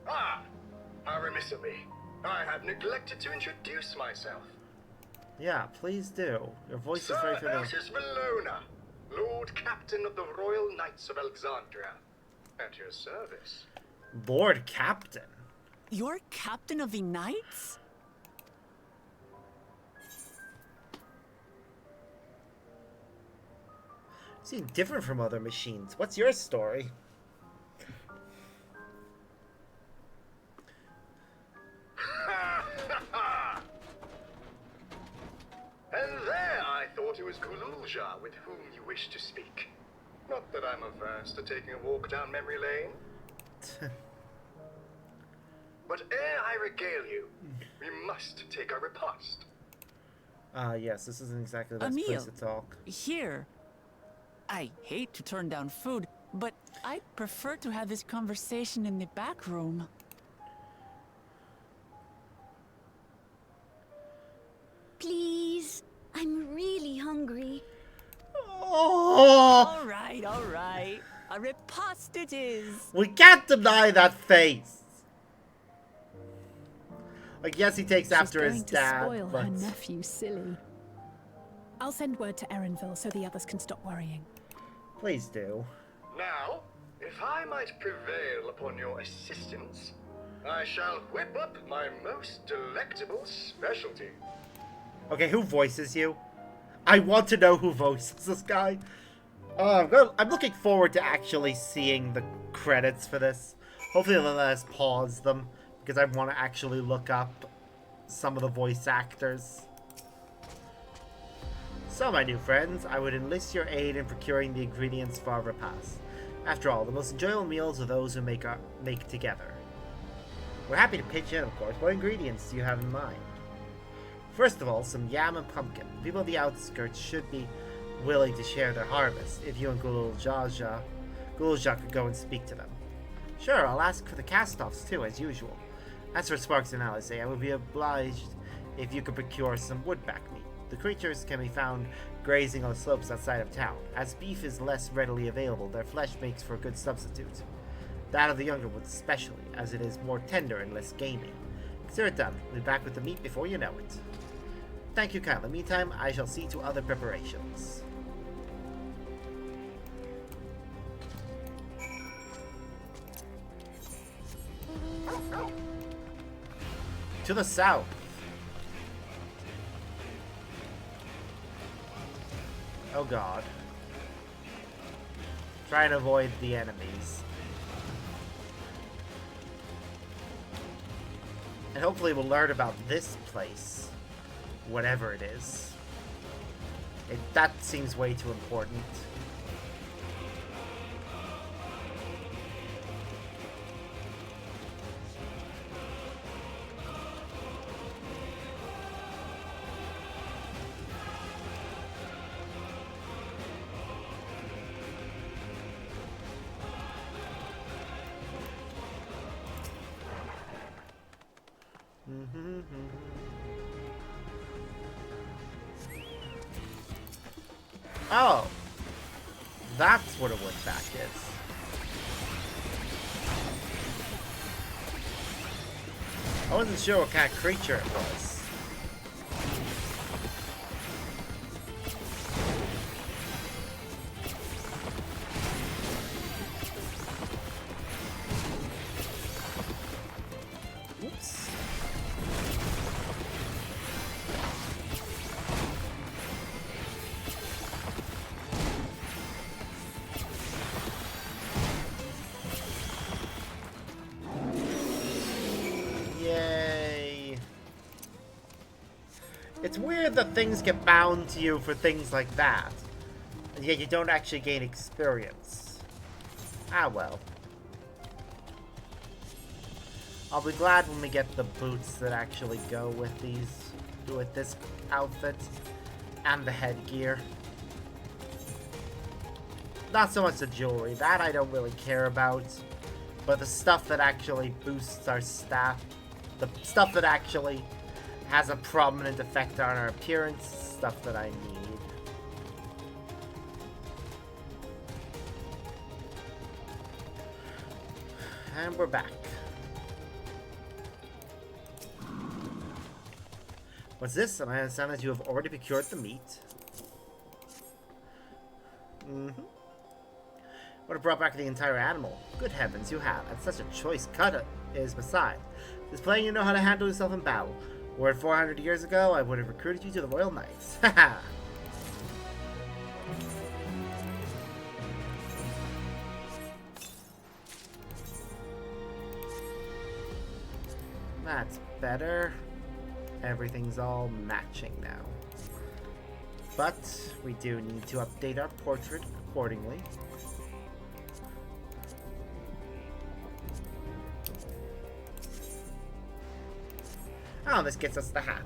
G: Ah! How remiss of me. I have neglected to introduce myself.
A: Yeah, please do. Your voice is
G: Sir
A: very familiar.
G: Otis Valona, Lord Captain of the Royal Knights of Alexandria. At your service.
A: Lord Captain.
B: You're captain of the knights?
A: Seem different from other machines. What's your story?
G: And there I thought it was Kululja with whom you wished to speak. Not that I'm averse to taking a walk down memory lane. But ere I regale you, we must take our repast.
A: Yes, this isn't exactly the
B: A
A: best
B: meal.
A: place to talk.
B: Here. I hate to turn down food, but I'd prefer to have this conversation in the back room.
E: Please, I'm really hungry.
A: Oh!
B: All right. A repast it is.
A: We can't deny that face! Like, yes, he takes after
F: She's
A: his
F: going
A: dad,
F: to spoil
A: but...
F: her nephew silly. I'll send word to Erenville so the others can stop worrying.
A: Please do.
G: Now, if I might prevail upon your assistance, I shall whip up my most delectable specialty.
A: Okay, who voices you? I want to know who voices this guy. I'm looking forward to actually seeing the credits for this. Hopefully they'll let us pause them, because I want to actually look up some of the voice actors. So, my new friends, I would enlist your aid in procuring the ingredients for our repast. After all, the most enjoyable meals are those who make together. We're happy to pitch in, of course. What ingredients do you have in mind? First of all, some yam and pumpkin. People of the outskirts should be willing to share their harvest. If you and Gululja could go and speak to them. Sure, I'll ask for the cast-offs too, as usual. As for Sparks and Alizé, I would be obliged if you could procure some woodback meat. The creatures can be found grazing on the slopes outside of town. As beef is less readily available, their flesh makes for a good substitute. That of the younger ones especially, as it is more tender and less gamey. Consider it done. We'll be back with the meat before you know it. Thank you kindly. Meantime, I shall see to other preparations. To the south. Oh god. Try and avoid the enemies. And hopefully we'll learn about this place. Whatever it is. That seems way too important. Oh, that's what a woodback is. I wasn't sure what kind of creature it was. Oops. Yay. It's weird that things get bound to you for things like that, and yet you don't actually gain experience. Ah well. I'll be glad when we get the boots that actually go with this outfit and the headgear. Not so much the jewelry, that I don't really care about, but the stuff that actually boosts our stat, the stuff that actually has a prominent effect on our appearance, stuff that I need. And we're back. What's this? I understand that you have already procured the meat. Would have brought back the entire animal. Good heavens, you have. And such a choice cut it is beside. It's plain you know how to handle yourself in battle. Were it 400 years ago, I would have recruited you to the Royal Knights. Haha. That's better. Everything's all matching now. But we do need to update our portrait accordingly. Oh, this gets us the hat.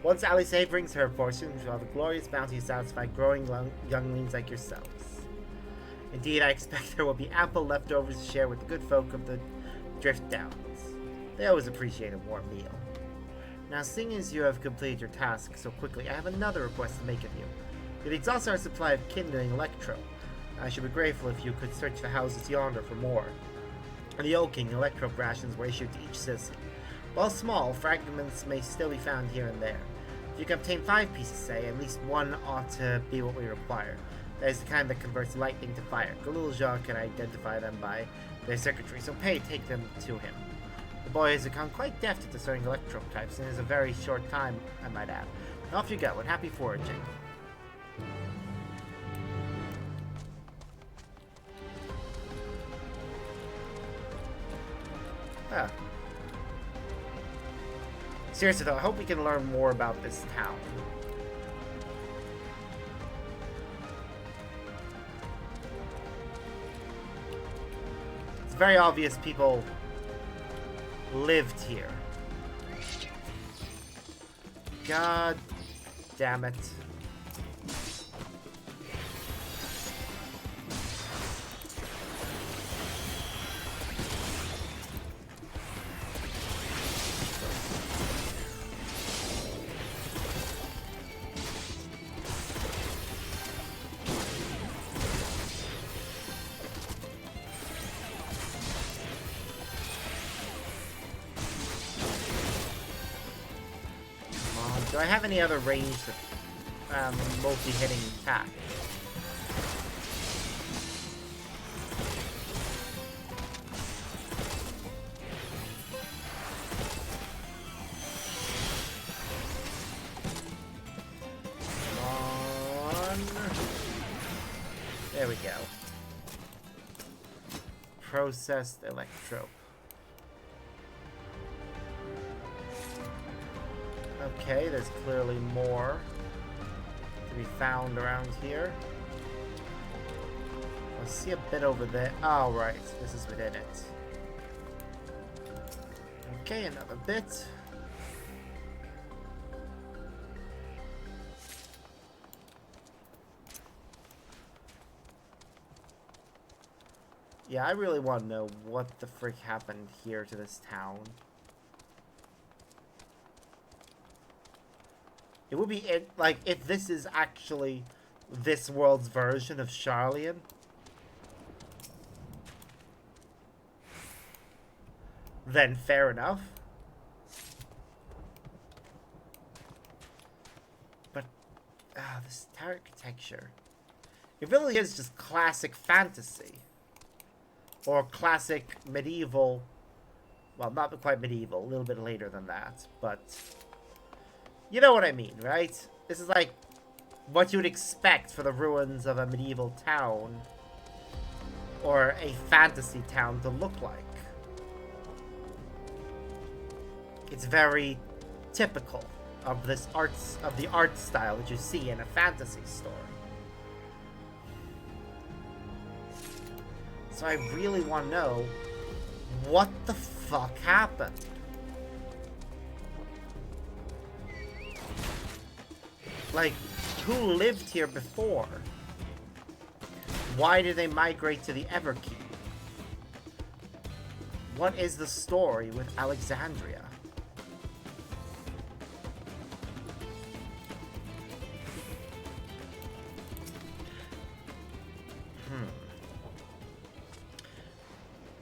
A: Once Alice brings her portion, we shall have a glorious bounty to satisfy growing younglings like yourselves. Indeed, I expect there will be ample leftovers to share with the good folk of the Drift Downs. They always appreciate a warm meal. Now, seeing as you have completed your task so quickly, I have another request to make of you. It exhausts our supply of kindling electro. I should be grateful if you could search the houses yonder for more. In the Old King, electro rations were issued to each citizen. While small, fragments may still be found here and there. If you can obtain 5 pieces, say, at least one ought to be what we require. That is the kind that converts lightning to fire. Galulja can identify them by their circuitry, so pay take them to him. The boy has become quite deft at discerning electro types in a very short time, I might add. And off you go, and happy foraging. Ah. Seriously though, I hope we can learn more about this town. It's very obvious people lived here. God damn it. Do I have any other ranged multi-hitting attack? on. There we go. Processed electrope. Okay, there's clearly more to be found around here. I see a bit over there. Oh, right. This is within it. Okay, another bit. Yeah, I really want to know what the frick happened here to this town. It would be, like, if this is actually this world's version of Charlian. Then fair enough. But, this architecture. It really is just classic fantasy. Or classic medieval. Well, not quite medieval, a little bit later than that. But, you know what I mean, right? This is like what you would expect for the ruins of a medieval town. Or a fantasy town to look like. It's very typical of this the art style that you see in a fantasy story. So I really want to know what the fuck happened. Like, who lived here before? Why did they migrate to the Everkeep? What is the story with Alexandria?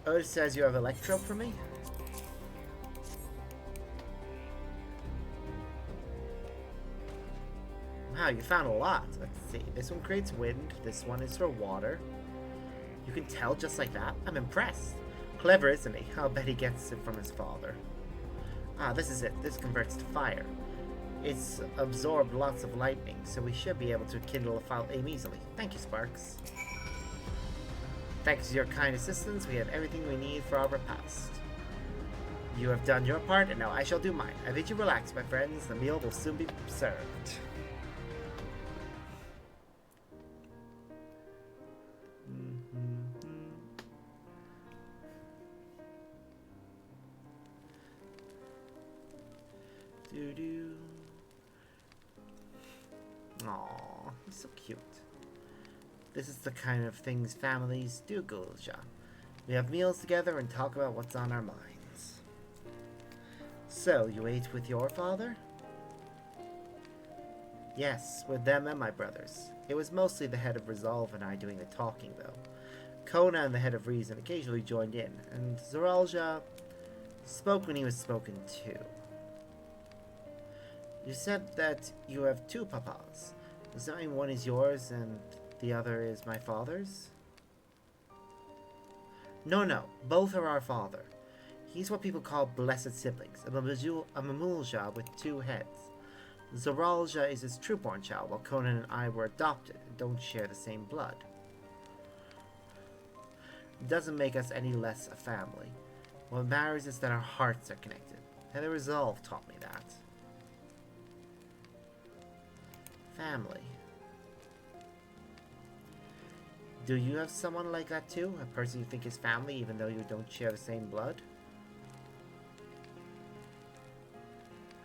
A: Oh, it says you have electrope for me? Wow, you found a lot. Let's see. This one creates wind. This one is for water. You can tell just like that? I'm impressed. Clever, isn't he? I'll bet he gets it from his father. Ah, this is it. This converts to fire. It's absorbed lots of lightning, so we should be able to kindle a flame easily. Thank you, Sparks. Thanks to your kind assistance, we have everything we need for our repast. You have done your part, and now I shall do mine. I bid you relax, my friends. The meal will soon be served. Doo-doo. Aww, he's so cute. This is the kind of things families do, Gulja. We have meals together and talk about what's on our minds. So, you ate with your father? Yes, with them and my brothers. It was mostly the head of Resolve and I doing the talking, though. Kona and the head of Reason occasionally joined in, and Zoralja spoke when he was spoken to. You said that you have two papas. Does that mean one is yours and the other is my father's? No, both are our father. He's what people call blessed siblings, a Mamulja with two heads. Zoralja is his true-born child, while Conan and I were adopted and don't share the same blood. It doesn't make us any less a family. What matters is that our hearts are connected, and the resolve taught me that. Family. Do you have someone like that too? A person you think is family even though you don't share the same blood?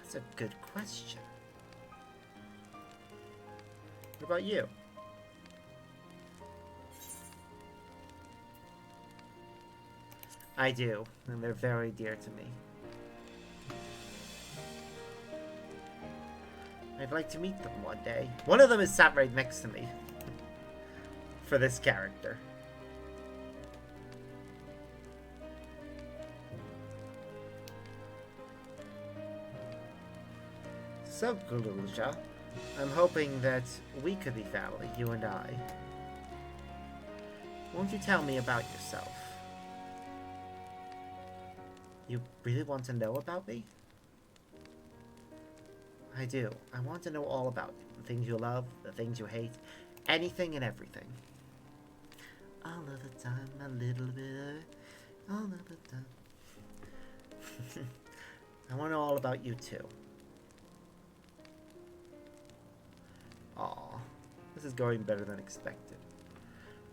A: That's a good question. What about you? I do, and they're very dear to me. I'd like to meet them one day. One of them is sat right next to me. For this character. So, Gululja, I'm hoping that we could be family, you and I. Won't you tell me about yourself? You really want to know about me? I do. I want to know all about you. The things you love, the things you hate, anything and everything. All of the time, a little bit of it. All of the time. I want to know all about you too. Aw, this is going better than expected.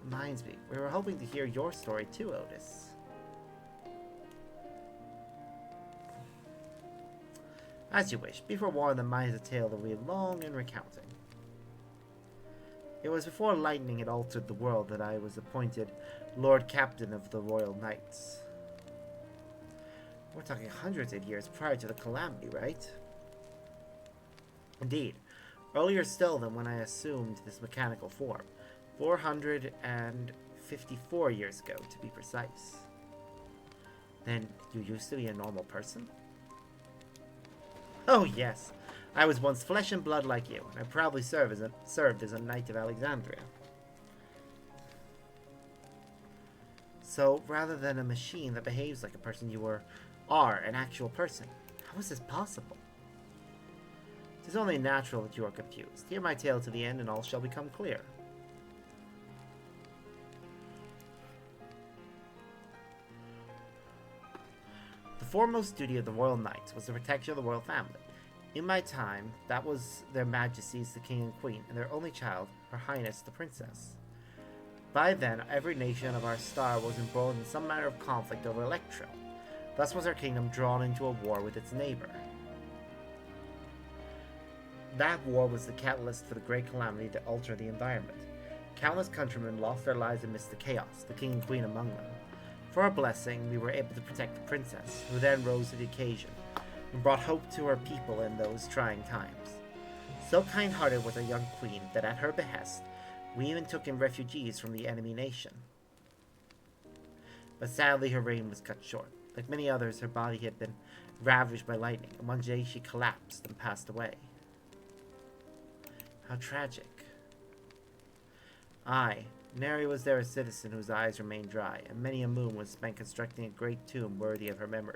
A: Reminds me, we were hoping to hear your story too, Otis. As you wish. Be forewarned that mine is a tale that will be long in recounting. It was before lightning had altered the world that I was appointed Lord Captain of the Royal Knights. We're talking hundreds of years prior to the calamity, right? Indeed. Earlier still than when I assumed this mechanical form. 454 years ago, to be precise. Then you used to be a normal person? Oh yes, I was once flesh and blood like you, and I proudly served as a knight of Alexandria. So, rather than a machine that behaves like a person, you are an actual person. How is this possible? It is only natural that you are confused. Hear my tale to the end, and all shall become clear. The foremost duty of the Royal Knights was the protection of the royal family. In my time, that was their Majesties the King and Queen, and their only child, Her Highness the Princess. By then, every nation of our star was embroiled in some manner of conflict over Electro. Thus was our kingdom drawn into a war with its neighbor. That war was the catalyst for the great calamity that altered the environment. Countless countrymen lost their lives amidst the chaos, the king and queen among them. For our blessing, we were able to protect the princess, who then rose to the occasion, and brought hope to her people in those trying times. So kind-hearted was our young queen that at her behest, we even took in refugees from the enemy nation. But sadly, her reign was cut short. Like many others, her body had been ravaged by lightning, and one day she collapsed and passed away. How tragic. Aye, nary was there a citizen whose eyes remained dry, and many a moon was spent constructing a great tomb worthy of her memory.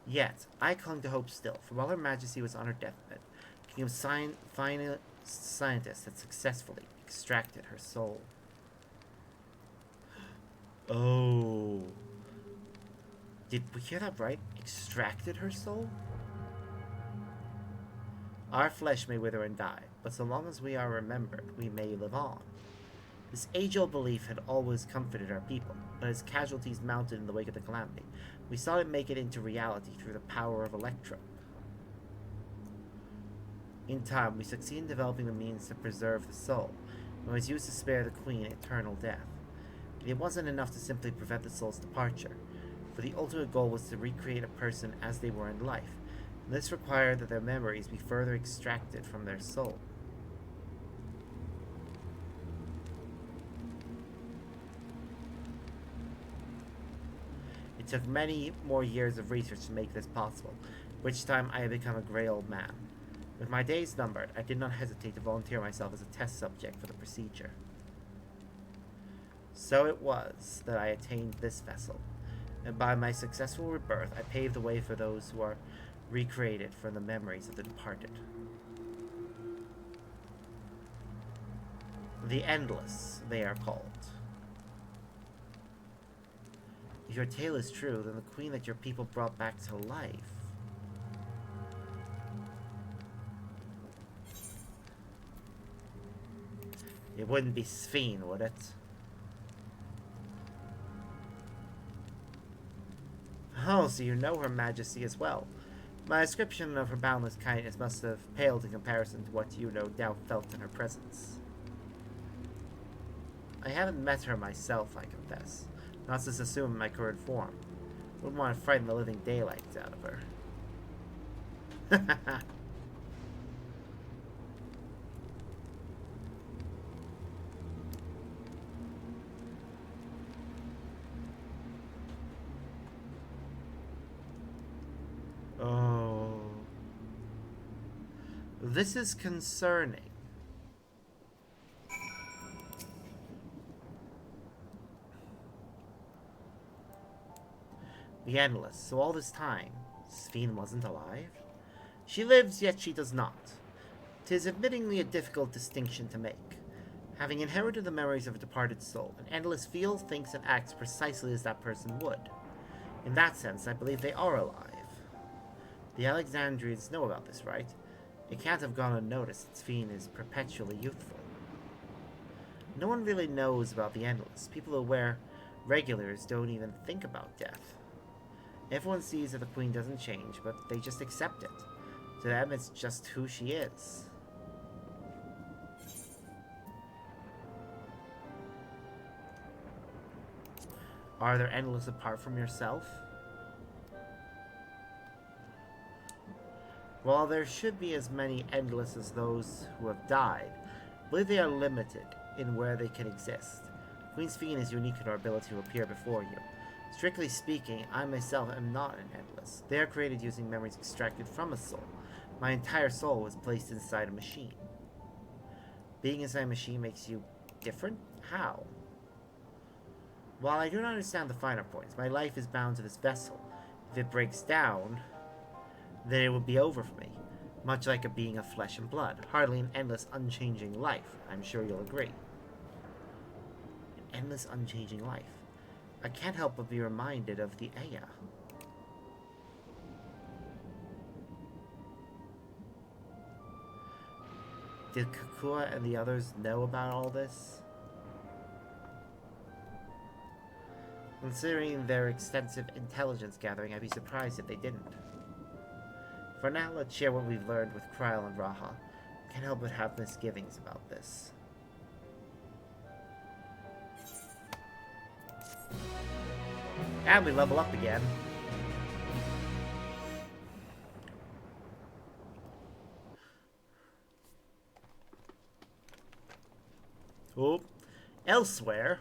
A: Yet, I clung to hope still, for while Her Majesty was on her deathbed, the kingdom's scientists had successfully extracted her soul. Oh. Did we hear that right? Extracted her soul? Our flesh may wither and die, but so long as we are remembered, we may live on. This age-old belief had always comforted our people, but as casualties mounted in the wake of the calamity, we saw it make it into reality through the power of Electro. In time, we succeeded in developing the means to preserve the soul, and was used to spare the Queen eternal death. But it wasn't enough to simply prevent the soul's departure, for the ultimate goal was to recreate a person as they were in life, and this required that their memories be further extracted from their soul. It took many more years of research to make this possible, which time I had become a grey old man. With my days numbered, I did not hesitate to volunteer myself as a test subject for the procedure. So it was that I attained this vessel, and by my successful rebirth, I paved the way for those who are recreated from the memories of the departed. The Endless, they are called. If your tale is true, then the queen that your people brought back to life... It wouldn't be Sphene, would it? Oh, so you know Her Majesty as well. My description of her boundless kindness must have paled in comparison to what you no doubt felt in her presence. I haven't met her myself, I confess. Not since assuming my current form. Wouldn't want to frighten the living daylights out of her. Oh. This is concerning. The Endless. So all this time, Sphene wasn't alive? She lives, yet she does not. 'Tis admittingly a difficult distinction to make. Having inherited the memories of a departed soul, an Endless feels, thinks, and acts precisely as that person would. In that sense, I believe they are alive. The Alexandrians know about this, right? It can't have gone unnoticed that Sphene is perpetually youthful. No one really knows about the Endless. People who wear regulars don't even think about death. Everyone sees that the Queen doesn't change, but they just accept it. To them, it's just who she is. Are there Endless apart from yourself? While there should be as many Endless as those who have died, I believe they are limited in where they can exist. Queen Sphene is unique in her ability to appear before you. Strictly speaking, I myself am not an Endless. They are created using memories extracted from a soul. My entire soul was placed inside a machine. Being inside a machine makes you different? How? While I do not understand the finer points, my life is bound to this vessel. If it breaks down, then it would be over for me. Much like a being of flesh and blood. Hardly an endless, unchanging life. I'm sure you'll agree. An endless, unchanging life. I can't help but be reminded of the Aya. Did Kukua and the others know about all this? Considering their extensive intelligence gathering, I'd be surprised if they didn't. For now, let's share what we've learned with Kryl and Raha. Can't help but have misgivings about this. And we level up again. Oh, elsewhere.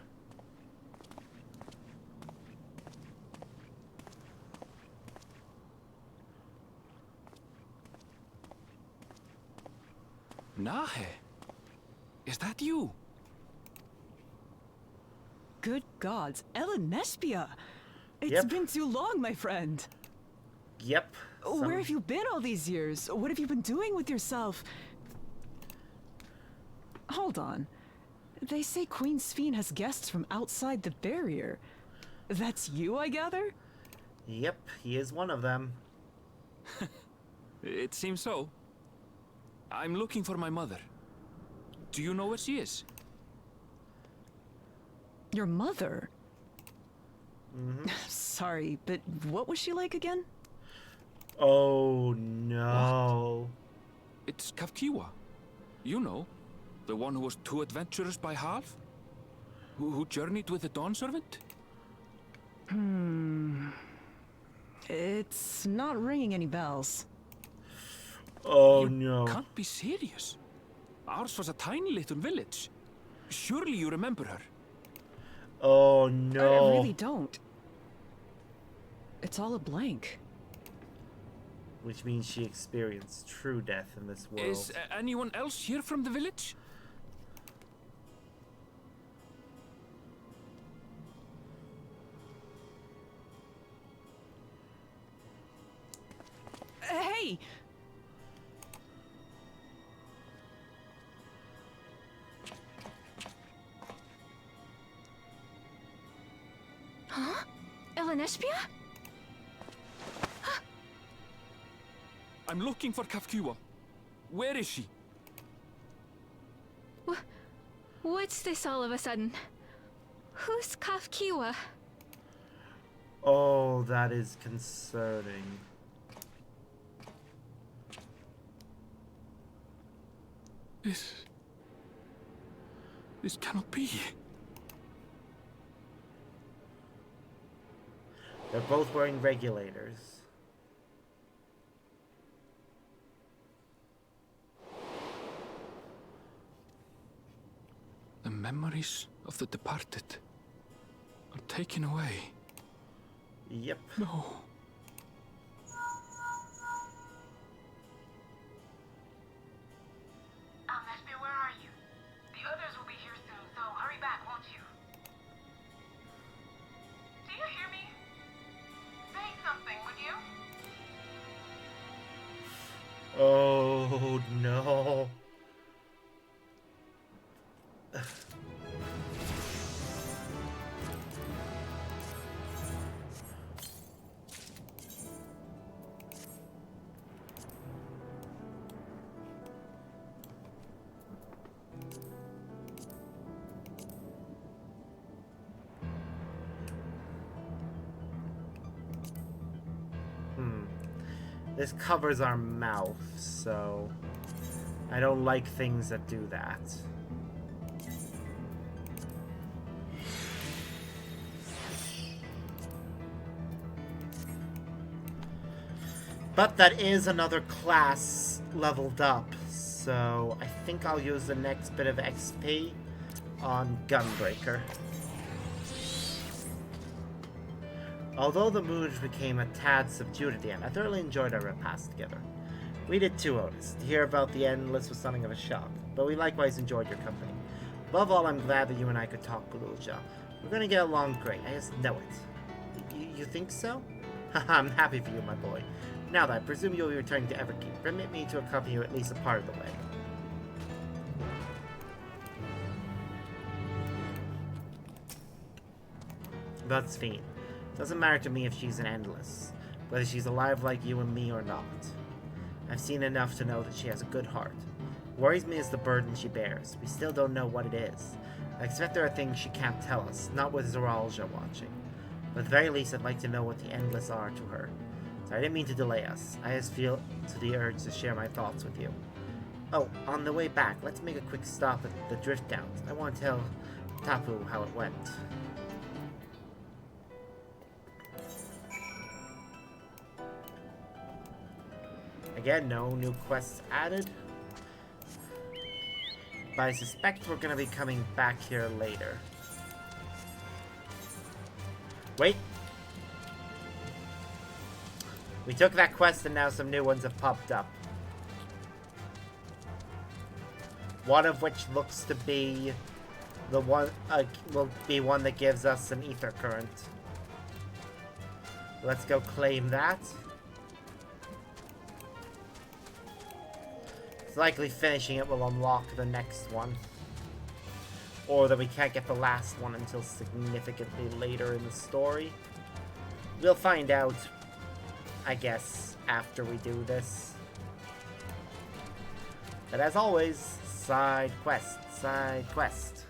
D: Nahe, is that you?
H: Good gods, Ellen Nespia! It's
A: Yep.
H: been too long, my friend.
A: Yep.
H: Where have you been all these years? What have you been doing with yourself? Hold on. They say Queen Sphene has guests from outside the barrier. That's you, I gather?
A: Yep, he is one of them.
D: It seems so. I'm looking for my mother. Do you know where she is?
H: Your mother?
A: Mm-hmm.
H: Sorry, but what was she like again?
A: Oh no.
D: It's Kafkiwa. You know, the one who was too adventurous by half? Who journeyed with the Dawn Servant?
H: It's not ringing any bells.
A: Oh
D: You
A: no.
D: can't be serious. Ours was a tiny little village. Surely you remember her.
A: Oh no.
H: I really don't. It's all a blank.
A: Which means she experienced true death in this world.
D: Is anyone else here from the village?
H: Hey!
F: Huh? Ellen Espia?
D: I'm looking for Kafkiwa. Where is she?
F: What's this all of a sudden? Who's Kafkiwa?
A: Oh, that is concerning.
D: This cannot be.
A: They're both wearing regulators.
D: The memories of the departed are taken away.
A: Yep.
D: No.
C: Nespia, where are you? The others will be here soon, so hurry back, won't you? Do you hear me? Say something, would you?
A: Oh no. This covers our mouth, so I don't like things that do that. But that is another class leveled up, so I think I'll use the next bit of XP on Gunbreaker. Although the mood became a tad subdued at the end, I thoroughly enjoyed our repast together. We did too, Otis. To hear about the endless was something of a shock, but we likewise enjoyed your company. Above all, I'm glad that you and I could talk, Gululja. We're gonna get along great, I just know it. You think so? Haha, I'm happy for you, my boy. Now that I presume you'll be returning to Everkeep, permit me to accompany you at least a part of the way. That's Fiend. Doesn't matter to me if she's an endless, whether she's alive like you and me or not. I've seen enough to know that she has a good heart. What worries me is the burden she bears. We still don't know what it is. I expect there are things she can't tell us, not with Zoralja watching. But at the very least, I'd like to know what the endless are to her. So I didn't mean to delay us. I just feel to the urge to share my thoughts with you. Oh, on the way back, let's make a quick stop at the Drift Downs. I want to tell Tapu how it went. Again, no new quests added. But I suspect we're going to be coming back here later. Wait. We took that quest and now some new ones have popped up. One of which looks to be the one, will be one that gives us an ether current. Let's go claim that. It's likely finishing it will unlock the next one. Or that we can't get the last one until significantly later in the story. We'll find out, I guess, after we do this. But as always, side quest, side quest.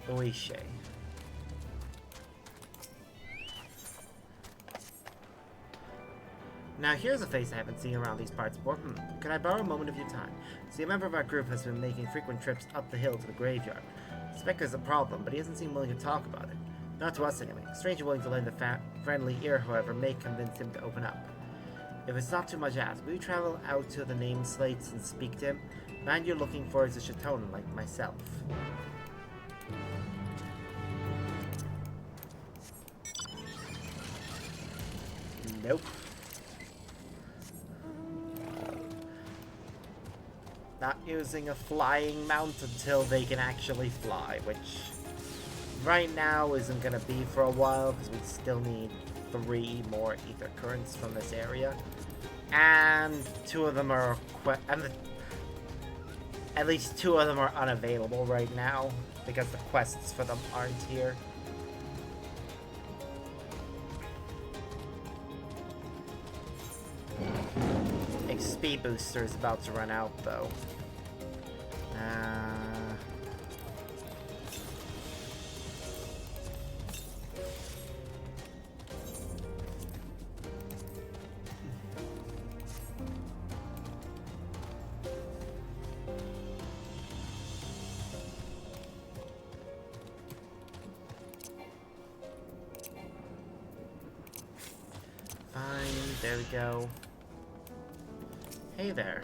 A: Oishe. Now here's a face I haven't seen around these parts before. Could I borrow a moment of your time? See, a member of our group has been making frequent trips up the hill to the graveyard. I suspect there's a problem, but he doesn't seem willing to talk about it. Not to us anyway. A stranger willing to lend a friendly ear, however, may convince him to open up. If it's not too much asked, will you travel out to the name slates and speak to him? The man you're looking for is a Shatonan like myself. Nope. Not using a flying mount until they can actually fly, which right now isn't going to be for a while because we still need 3 more ether currents from this area. And 2 of them are at least 2 of them are unavailable right now because the quests for them aren't here. XP booster is about to run out though. Fine, there we go. Hey there.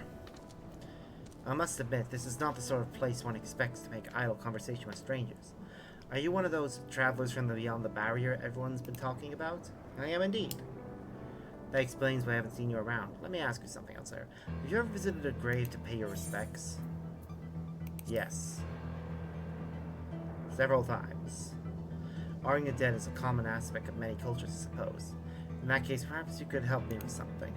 A: I must admit, this is not the sort of place one expects to make idle conversation with strangers. Are you one of those travelers from beyond the barrier everyone's been talking about? I am indeed. That explains why I haven't seen you around. Let me ask you something, outsider. Have you ever visited a grave to pay your respects? Yes. Several times. Honoring the dead is a common aspect of many cultures, I suppose. In that case, perhaps you could help me with something.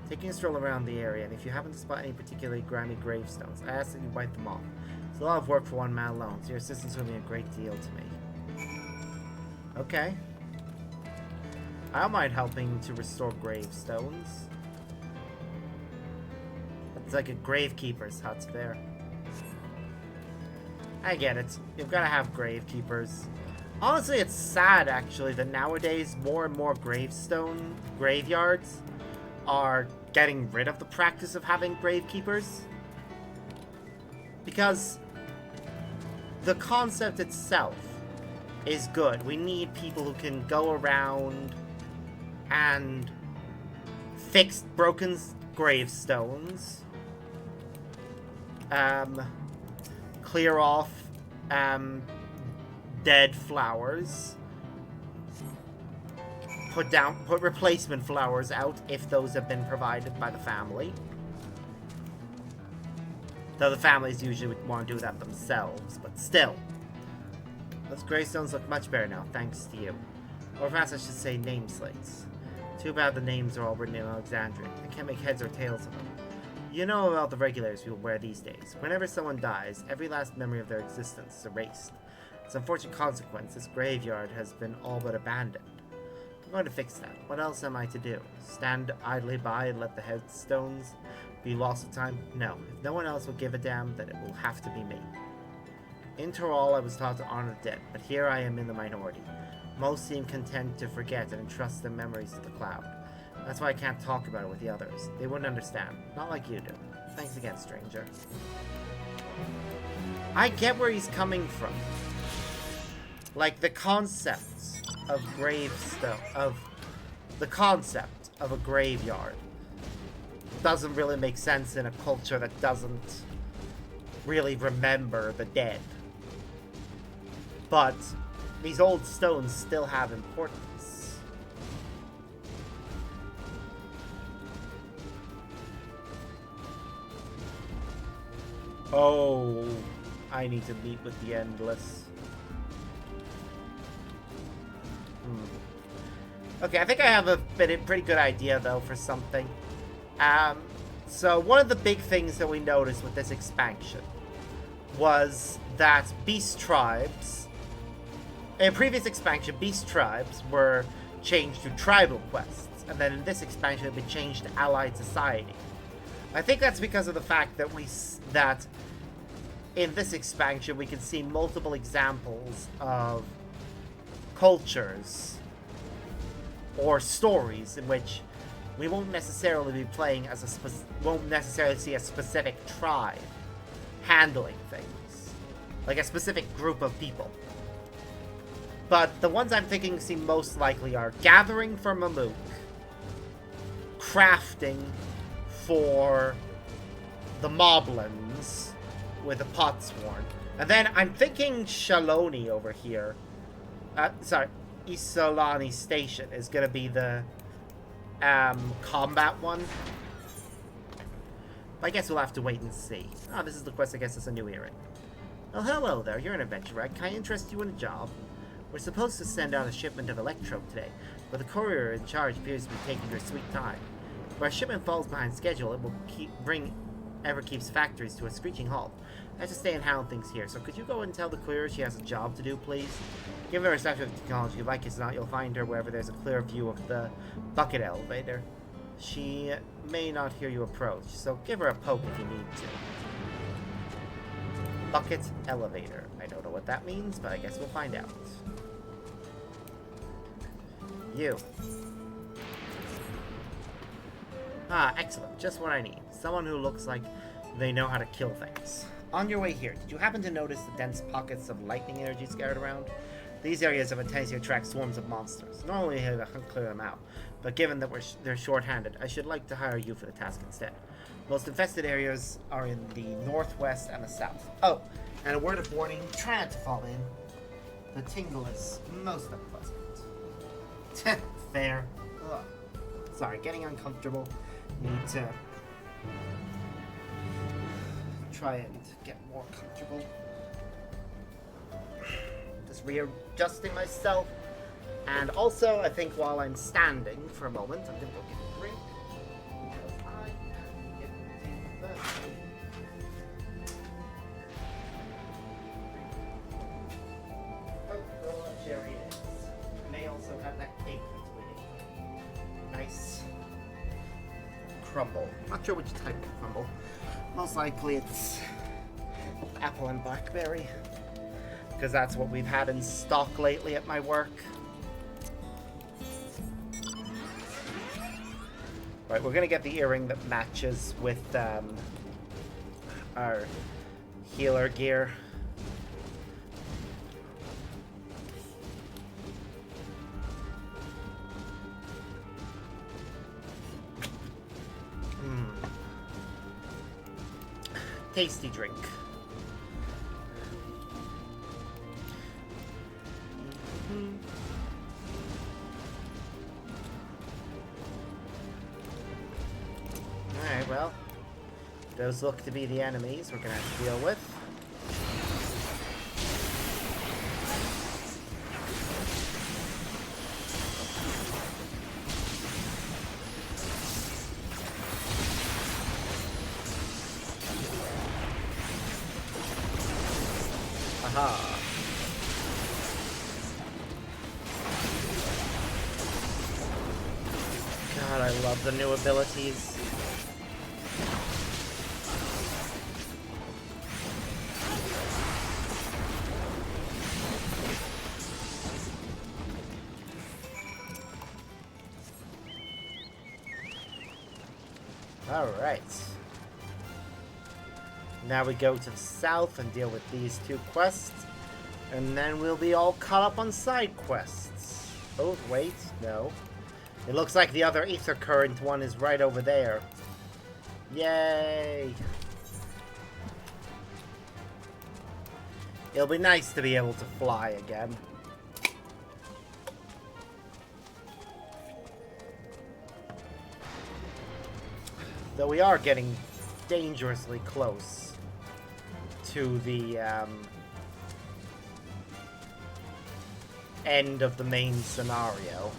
A: Taking a stroll around the area, and if you happen to spot any particularly grimy gravestones, I ask that you wipe them off. It's a lot of work for one man alone, so your assistance will mean a great deal to me. Okay. I don't mind helping to restore gravestones. It's like a gravekeeper's hut there. I get it. You've got to have gravekeepers. Honestly, it's sad, actually, that nowadays more and more graveyards are getting rid of the practice of having gravekeepers. Because the concept itself is good. We need people who can go around and fix broken gravestones. Clear off dead flowers. Put replacement flowers out if those have been provided by the family. Though the families usually would want to do that themselves, but still. Those gravestones look much better now, thanks to you. Or perhaps I should say name slates. Too bad the names are all written in Alexandrian. I can't make heads or tails of them. You know about the regulators people wear these days. Whenever someone dies, every last memory of their existence is erased. As an unfortunate consequence, this graveyard has been all but abandoned. I'm going to fix that. What else am I to do? Stand idly by and let the headstones be lost of time? No. If no one else will give a damn, then it will have to be me. In Toral, I was taught to honor the dead, but here I am in the minority. Most seem content to forget and entrust their memories to the cloud. That's why I can't talk about it with the others. They wouldn't understand. Not like you do. Thanks again, stranger. I get where he's coming from. Like, the concept of the concept of a graveyard doesn't really make sense in a culture that doesn't really remember the dead. But these old stones still have importance. Oh, I need to meet with the Endless. Okay, I think I have a pretty good idea, though, for something. So one of the big things that we noticed with this expansion was that beast tribes... In a previous expansion, beast tribes were changed to tribal quests, and then in this expansion, they've been changed to allied society. I think that's because of the fact that that in this expansion, we can see multiple examples of cultures or stories in which we won't necessarily be playing as won't necessarily see a specific tribe handling things, like a specific group of people. But the ones I'm thinking seem most likely are gathering for Mamook, crafting for the Moblins with a Potsworn, and then I'm thinking Shaloni over here. Isolani Station is going to be the combat one. I guess we'll have to wait and see. Oh, this is the quest. I guess it's a new earring. Well, hello there. You're an adventurer. Can I interest you in a job? We're supposed to send out a shipment of electrope today, but the courier in charge appears to be taking her sweet time. If our shipment falls behind schedule, it will bring Everkeep's factories to a screeching halt. I have to stay and handle things here, so could you go and tell the courier she has a job to do, please? Given her reception of technology, like it or not, you'll find her wherever there's a clear view of the bucket elevator. She may not hear you approach, so give her a poke if you need to. Bucket elevator. I don't know what that means, but I guess we'll find out. You. Ah, excellent. Just what I need. Someone who looks like they know how to kill things. On your way here, did you happen to notice the dense pockets of lightning energy scattered around? These areas have a tendency to attract swarms of monsters. Normally we have to clear them out, but given that they're short-handed, I should like to hire you for the task instead. Most infested areas are in the northwest and the south. Oh, and a word of warning, try not to fall in. The tingle is most unpleasant. Fair. Ugh. Sorry, getting uncomfortable. Need to try and get more comfortable. This just readjusting myself. And also, I think while I'm standing for a moment, I'm going to go get a drink. Because I am getting thirsty. Oh, cherry it is. May also have that cake that's waiting. Nice crumble. Not sure which type of crumble. Most likely it's apple and blackberry, because that's what we've had in stock lately at my work. Right, we're gonna get the earring that matches with our healer gear. Tasty drink. Alright, well, those look to be the enemies we're gonna have to deal with. Aha. God, I love the new abilities. Alright. Now we go to the south and deal with these two quests. And then we'll be all caught up on side quests. Oh, wait, no. It looks like the other ether current one is right over there. Yay! It'll be nice to be able to fly again. Though we are getting dangerously close to the end of the main scenario.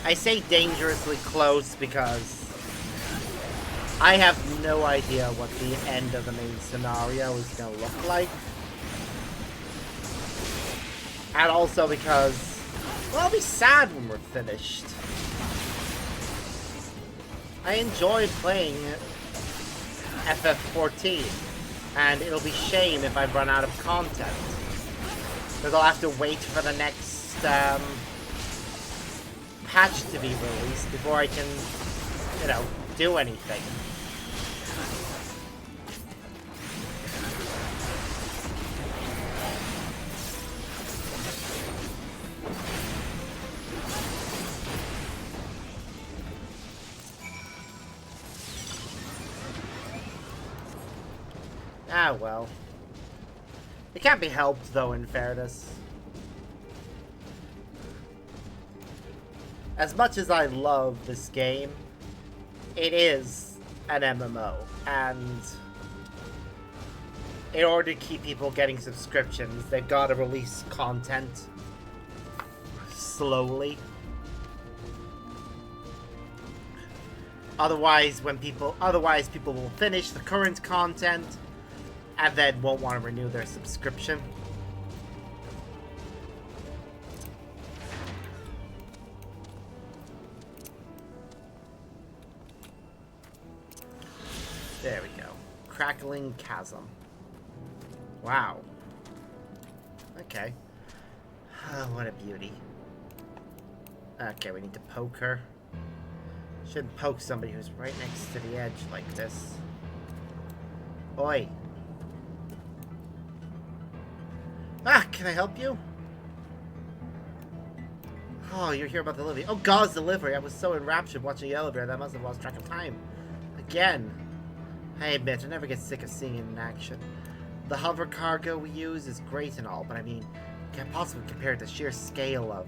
A: I say dangerously close because I have no idea what the end of the main scenario is going to look like. And also because, well, I'll be sad when we're finished. I enjoyed playing FF14, and it'll be shame if I run out of content. Because I'll have to wait for the next patch to be released before I can, you know, do anything. Ah, well. It can't be helped, though, in fairness. As much as I love this game, it is an MMO, and in order to keep people getting subscriptions, they've got to release content slowly. Otherwise, people will finish the current content and then won't want to renew their subscription. There we go. Crackling Chasm. Wow. Okay. Oh, what a beauty. Okay, we need to poke her. Shouldn't poke somebody who's right next to the edge like this. Oi. Ah, can I help you? Oh, you're here about the delivery. Oh, God's delivery. I was so enraptured watching the elevator that I must have lost track of time. Again. I admit, I never get sick of seeing it in action. The hover cargo we use is great and all, but I mean, can't possibly compare the sheer scale of...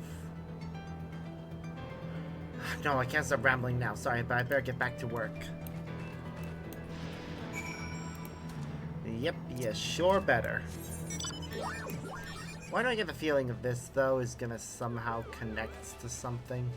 A: No, I can't stop rambling now. Sorry, but I better get back to work. Yep, yeah, sure better. Why do I get the feeling of this, though, is gonna somehow connect to something?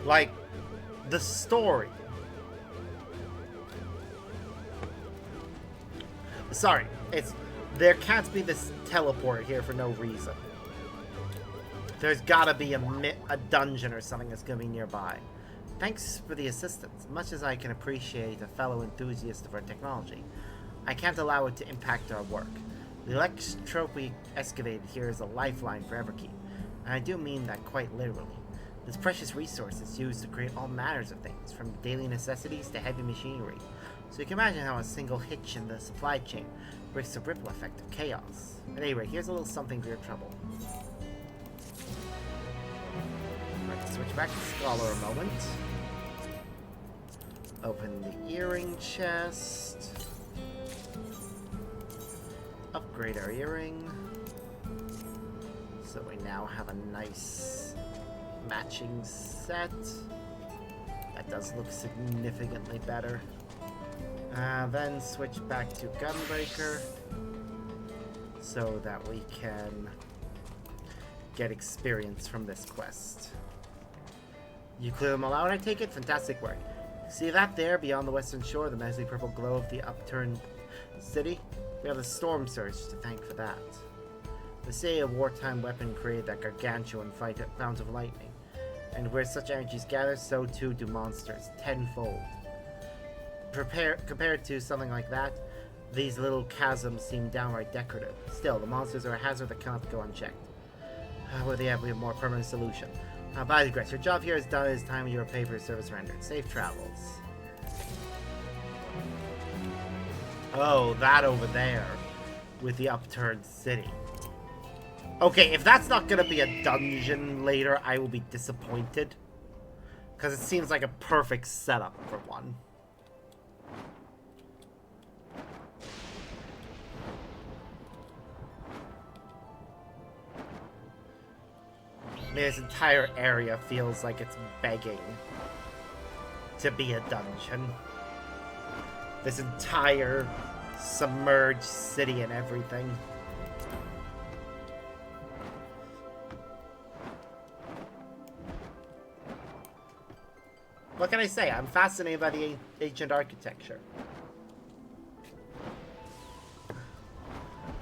A: Like, the story. Sorry, there can't be this teleport here for no reason. There's gotta be a dungeon or something that's gonna be nearby. Thanks for the assistance. Much as I can appreciate a fellow enthusiast of our technology, I can't allow it to impact our work. The electrope we excavated here is a lifeline for Everkeep, and I do mean that quite literally. This precious resource is used to create all manners of things, from daily necessities to heavy machinery. So you can imagine how a single hitch in the supply chain breaks the ripple effect of chaos. At any rate, here's a little something for your trouble. Let's switch back to Scholar a moment. Open the earring chest. Upgrade our earring. So we now have a nice matching set. That does look significantly better. Then switch back to Gunbreaker so that we can get experience from this quest. You clear them all out, I take it? Fantastic work. See that there beyond the western shore, the magically purple glow of the upturned city? We have the Storm Surge to thank for that. The city, a wartime weapon, created that gargantuan fount of lightning. And where such energies gather, so too do monsters, tenfold. Compared to something like that, these little chasms seem downright decorative. Still, the monsters are a hazard that cannot go unchecked. With the we have a more permanent solution. By the grace, your job here is done. It is time you repay for your service rendered. Safe travels. Oh, that over there with the upturned city. Okay, if that's not gonna be a dungeon later, I will be disappointed. Because it seems like a perfect setup for one. I mean, this entire area feels like it's begging to be a dungeon. This entire submerged city and everything. What can I say? I'm fascinated by the ancient architecture.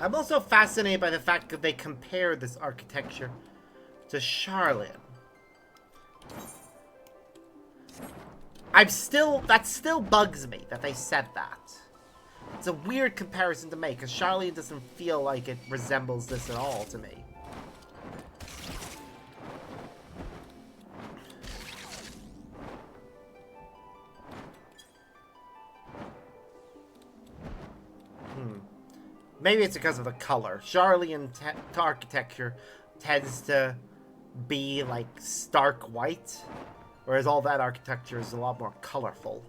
A: I'm also fascinated by the fact that they compare this architecture to Charlene. That still bugs me that they said that. It's a weird comparison to make, because Charlene doesn't feel like it resembles this at all to me. Maybe it's because of the color. Charlene architecture tends to be like stark white, whereas all that architecture is a lot more colorful.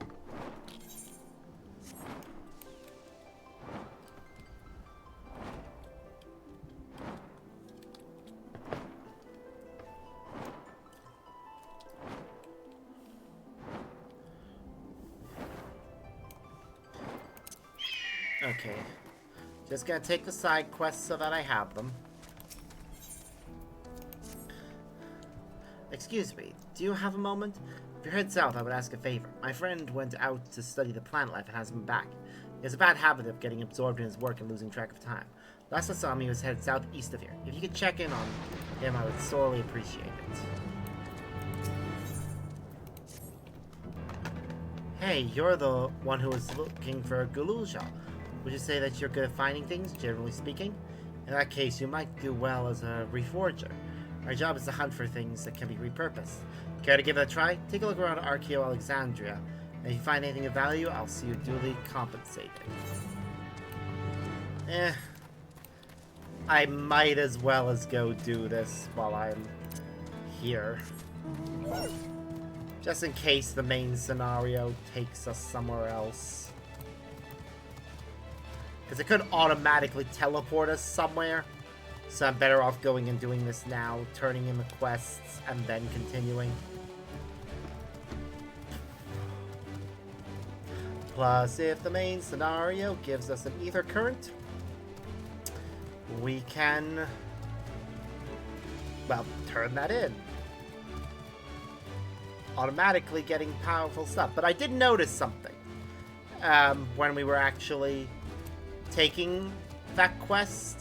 A: Okay. Just gonna take the side quests so that I have them. Excuse me, do you have a moment? If you're headed south, I would ask a favor. My friend went out to study the plant life and hasn't been back. He has a bad habit of getting absorbed in his work and losing track of time. Last I saw him, he was headed southeast of here. If you could check in on him, I would sorely appreciate it. Hey, you're the one who was looking for Gululja. Would you say that you're good at finding things, generally speaking? In that case, you might do well as a reforger. Our job is to hunt for things that can be repurposed. Care to give it a try? Take a look around Archeo Alexandria, and if you find anything of value, I'll see you duly compensated. I might as well as go do this while I'm here. Just in case the main scenario takes us somewhere else. Because it could automatically teleport us somewhere. So I'm better off going and doing this now, turning in the quests, and then continuing. Plus, if the main scenario gives us an ether current, we can, well, turn that in. Automatically getting powerful stuff. But I did notice something when we were actually taking that quest.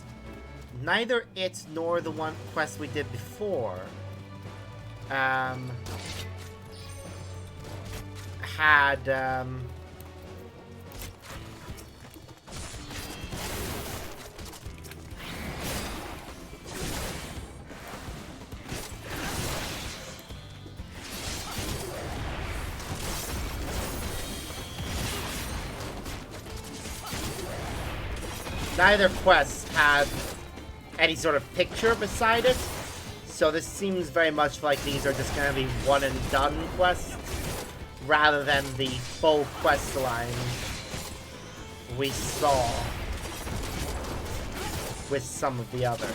A: Neither it nor the one quest we did before had neither quest had any sort of picture beside it, so this seems very much like these are just going to be one and done quests, rather than the full quest line we saw with some of the others.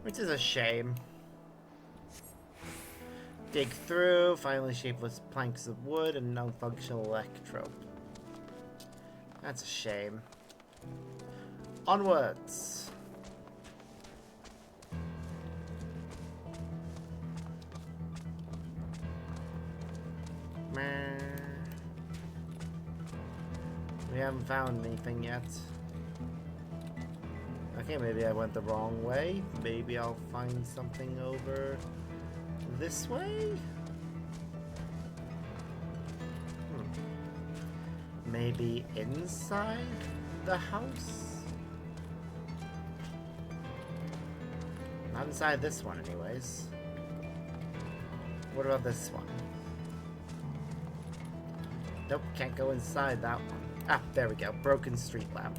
A: Which is a shame. Dig through, finally shapeless planks of wood and non-functional electrode. That's a shame. Onwards. Meh. We haven't found anything yet. Okay, maybe I went the wrong way. Maybe I'll find something over this way? Maybe inside the house? Not inside this one, anyways. What about this one? Nope, can't go inside that one. Ah, there we go. Broken street lamp.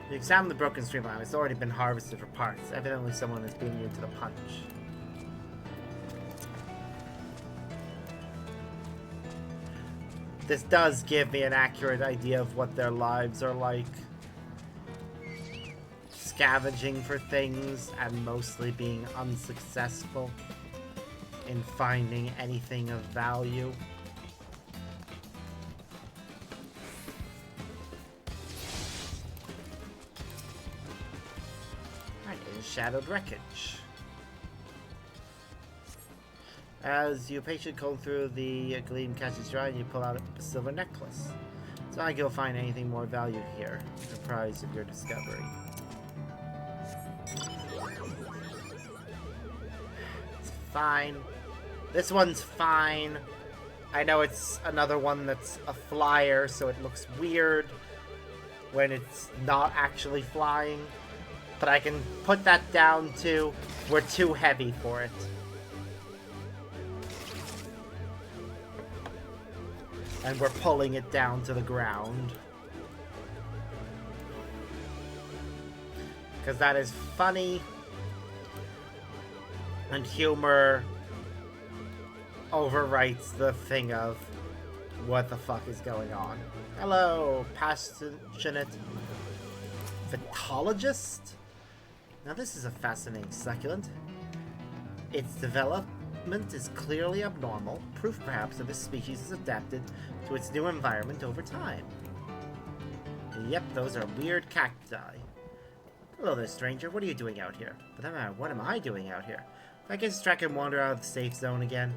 A: You examine the broken street lamp. It's already been harvested for parts. Evidently someone is beating you to the punch. This does give me an accurate idea of what their lives are like. Scavenging for things and mostly being unsuccessful in finding anything of value. Shadowed wreckage. As you patiently comb through, the gleam catches your eye and you pull out a silver necklace. It's not like you'll find anything more valued here. Surprised of your discovery. It's fine. This one's fine. I know it's another one that's a flyer, so it looks weird when it's not actually flying. But I can put that down to, we're too heavy for it. And we're pulling it down to the ground. Because that is funny. And humor overwrites the thing of, what the fuck is going on? Hello, passionate vitologist? Now this is a fascinating succulent. Its development is clearly abnormal, proof perhaps that this species is adapted to its new environment over time. Yep, those are weird cacti. Hello there, stranger. What are you doing out here? For that matter, what am I doing out here? If I get distracted and wander out of the safe zone again,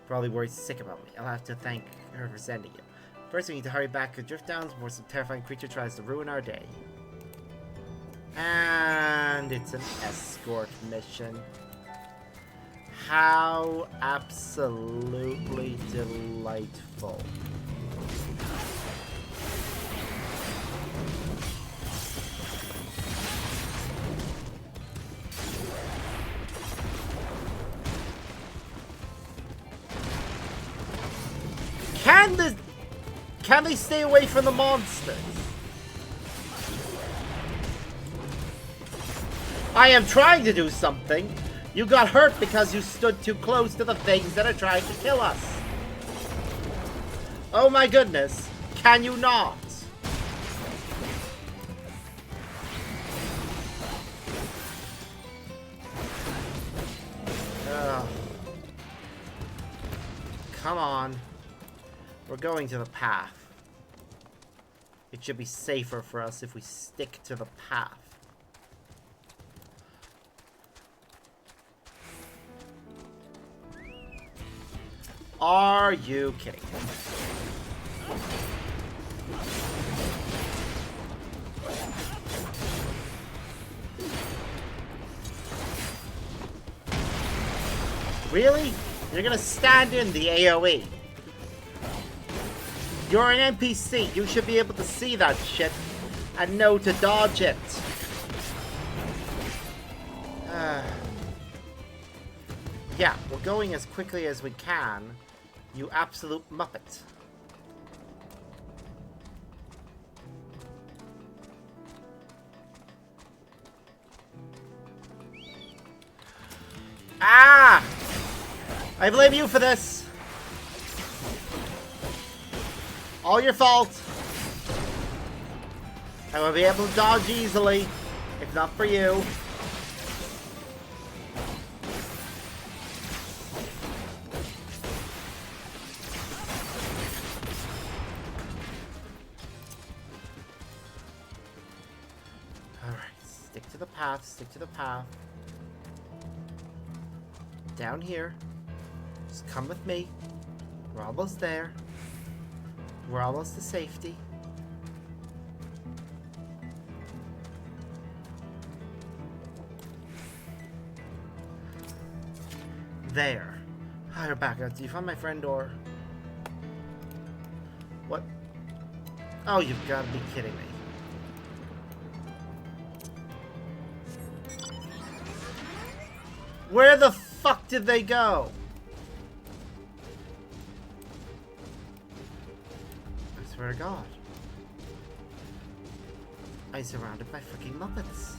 A: probably worried sick about me. I'll have to thank her for sending you. First, we need to hurry back to Drift Downs before some terrifying creature tries to ruin our day. And it's an escort mission. How absolutely delightful. Can they stay away from the monsters? I am trying to do something. You got hurt because you stood too close to the things that are trying to kill us. Oh my goodness. Can you not? Come on. We're going to the path. It should be safer for us if we stick to the path. Are you kidding? Really? You're gonna stand in the AoE. You're an NPC. You should be able to see that shit and know to dodge it. Yeah, we're going as quickly as we can. You absolute muppet. Ah! I blame you for this. All your fault. I will be able to dodge easily, if not for you. Alright, stick to the path, stick to the path. Down here. Just come with me. We're almost there. We're almost to safety. There. Hi, Rebecca. Do you find my friend or... What? Oh, you've got to be kidding me. Where the fuck did they go? I swear to God. I'm surrounded by freaking Muppets.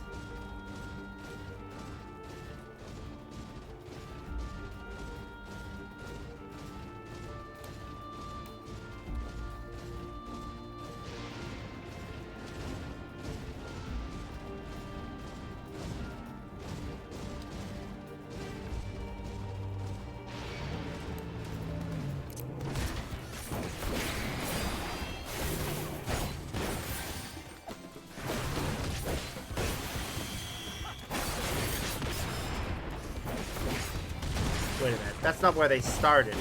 A: Wait a minute, that's not where they started.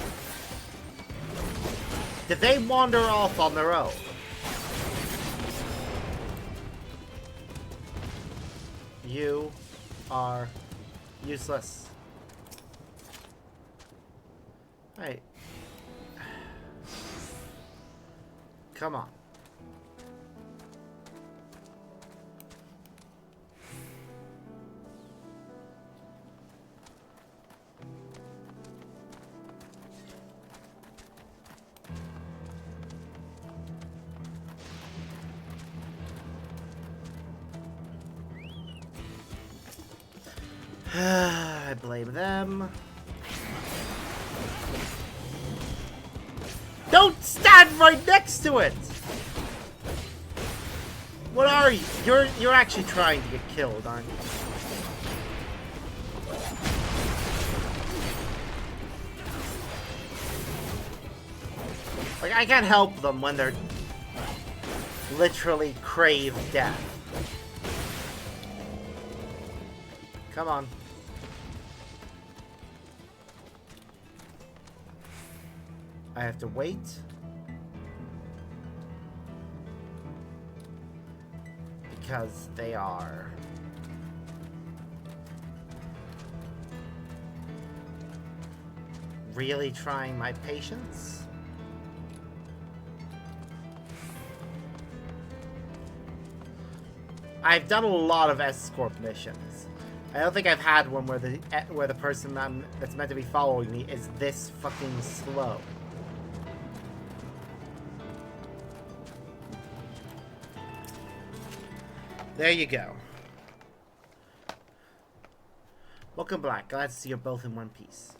A: Did they wander off on their own? You are useless. Right. Come on. I blame them. Don't stand right next to it! What are you? You're actually trying to get killed, aren't you? Like, I can't help them when they're literally crave death. Come on. I have to wait. Because they are really trying my patience. I've done a lot of escort missions. I don't think I've had one where the person that's meant to be following me is this fucking slow. There you go. Welcome back. Glad to see you're both in one piece.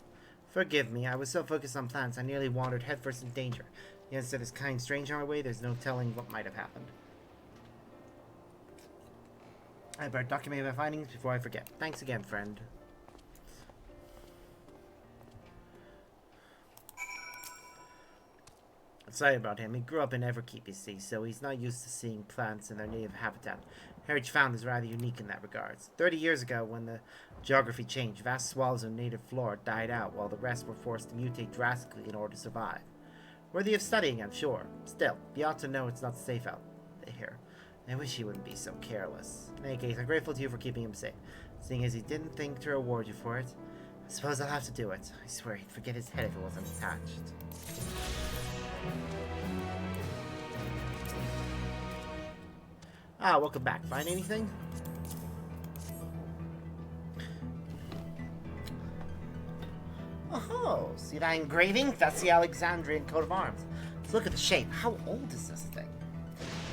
A: Forgive me, I was so focused on plans I nearly wandered headfirst in danger. Against this kind stranger on our way, there's no telling what might have happened. I better document my findings before I forget. Thanks again, friend. Sorry about him. He grew up in Everkeep, you see, so he's not used to seeing plants in their native habitat. Heritage found is rather unique in that regards. 30 years ago, when the geography changed, vast swaths of native flora died out, while the rest were forced to mutate drastically in order to survive. Worthy of studying, I'm sure. Still, you ought to know it's not safe out here. I wish he wouldn't be so careless. In any case, I'm grateful to you for keeping him safe. Seeing as he didn't think to reward you for it, I suppose I'll have to do it. I swear he'd forget his head if it wasn't attached. Ah, welcome back. Find anything? Oh, see that engraving? That's the Alexandrian coat of arms. Let's look at the shape. How old is this thing?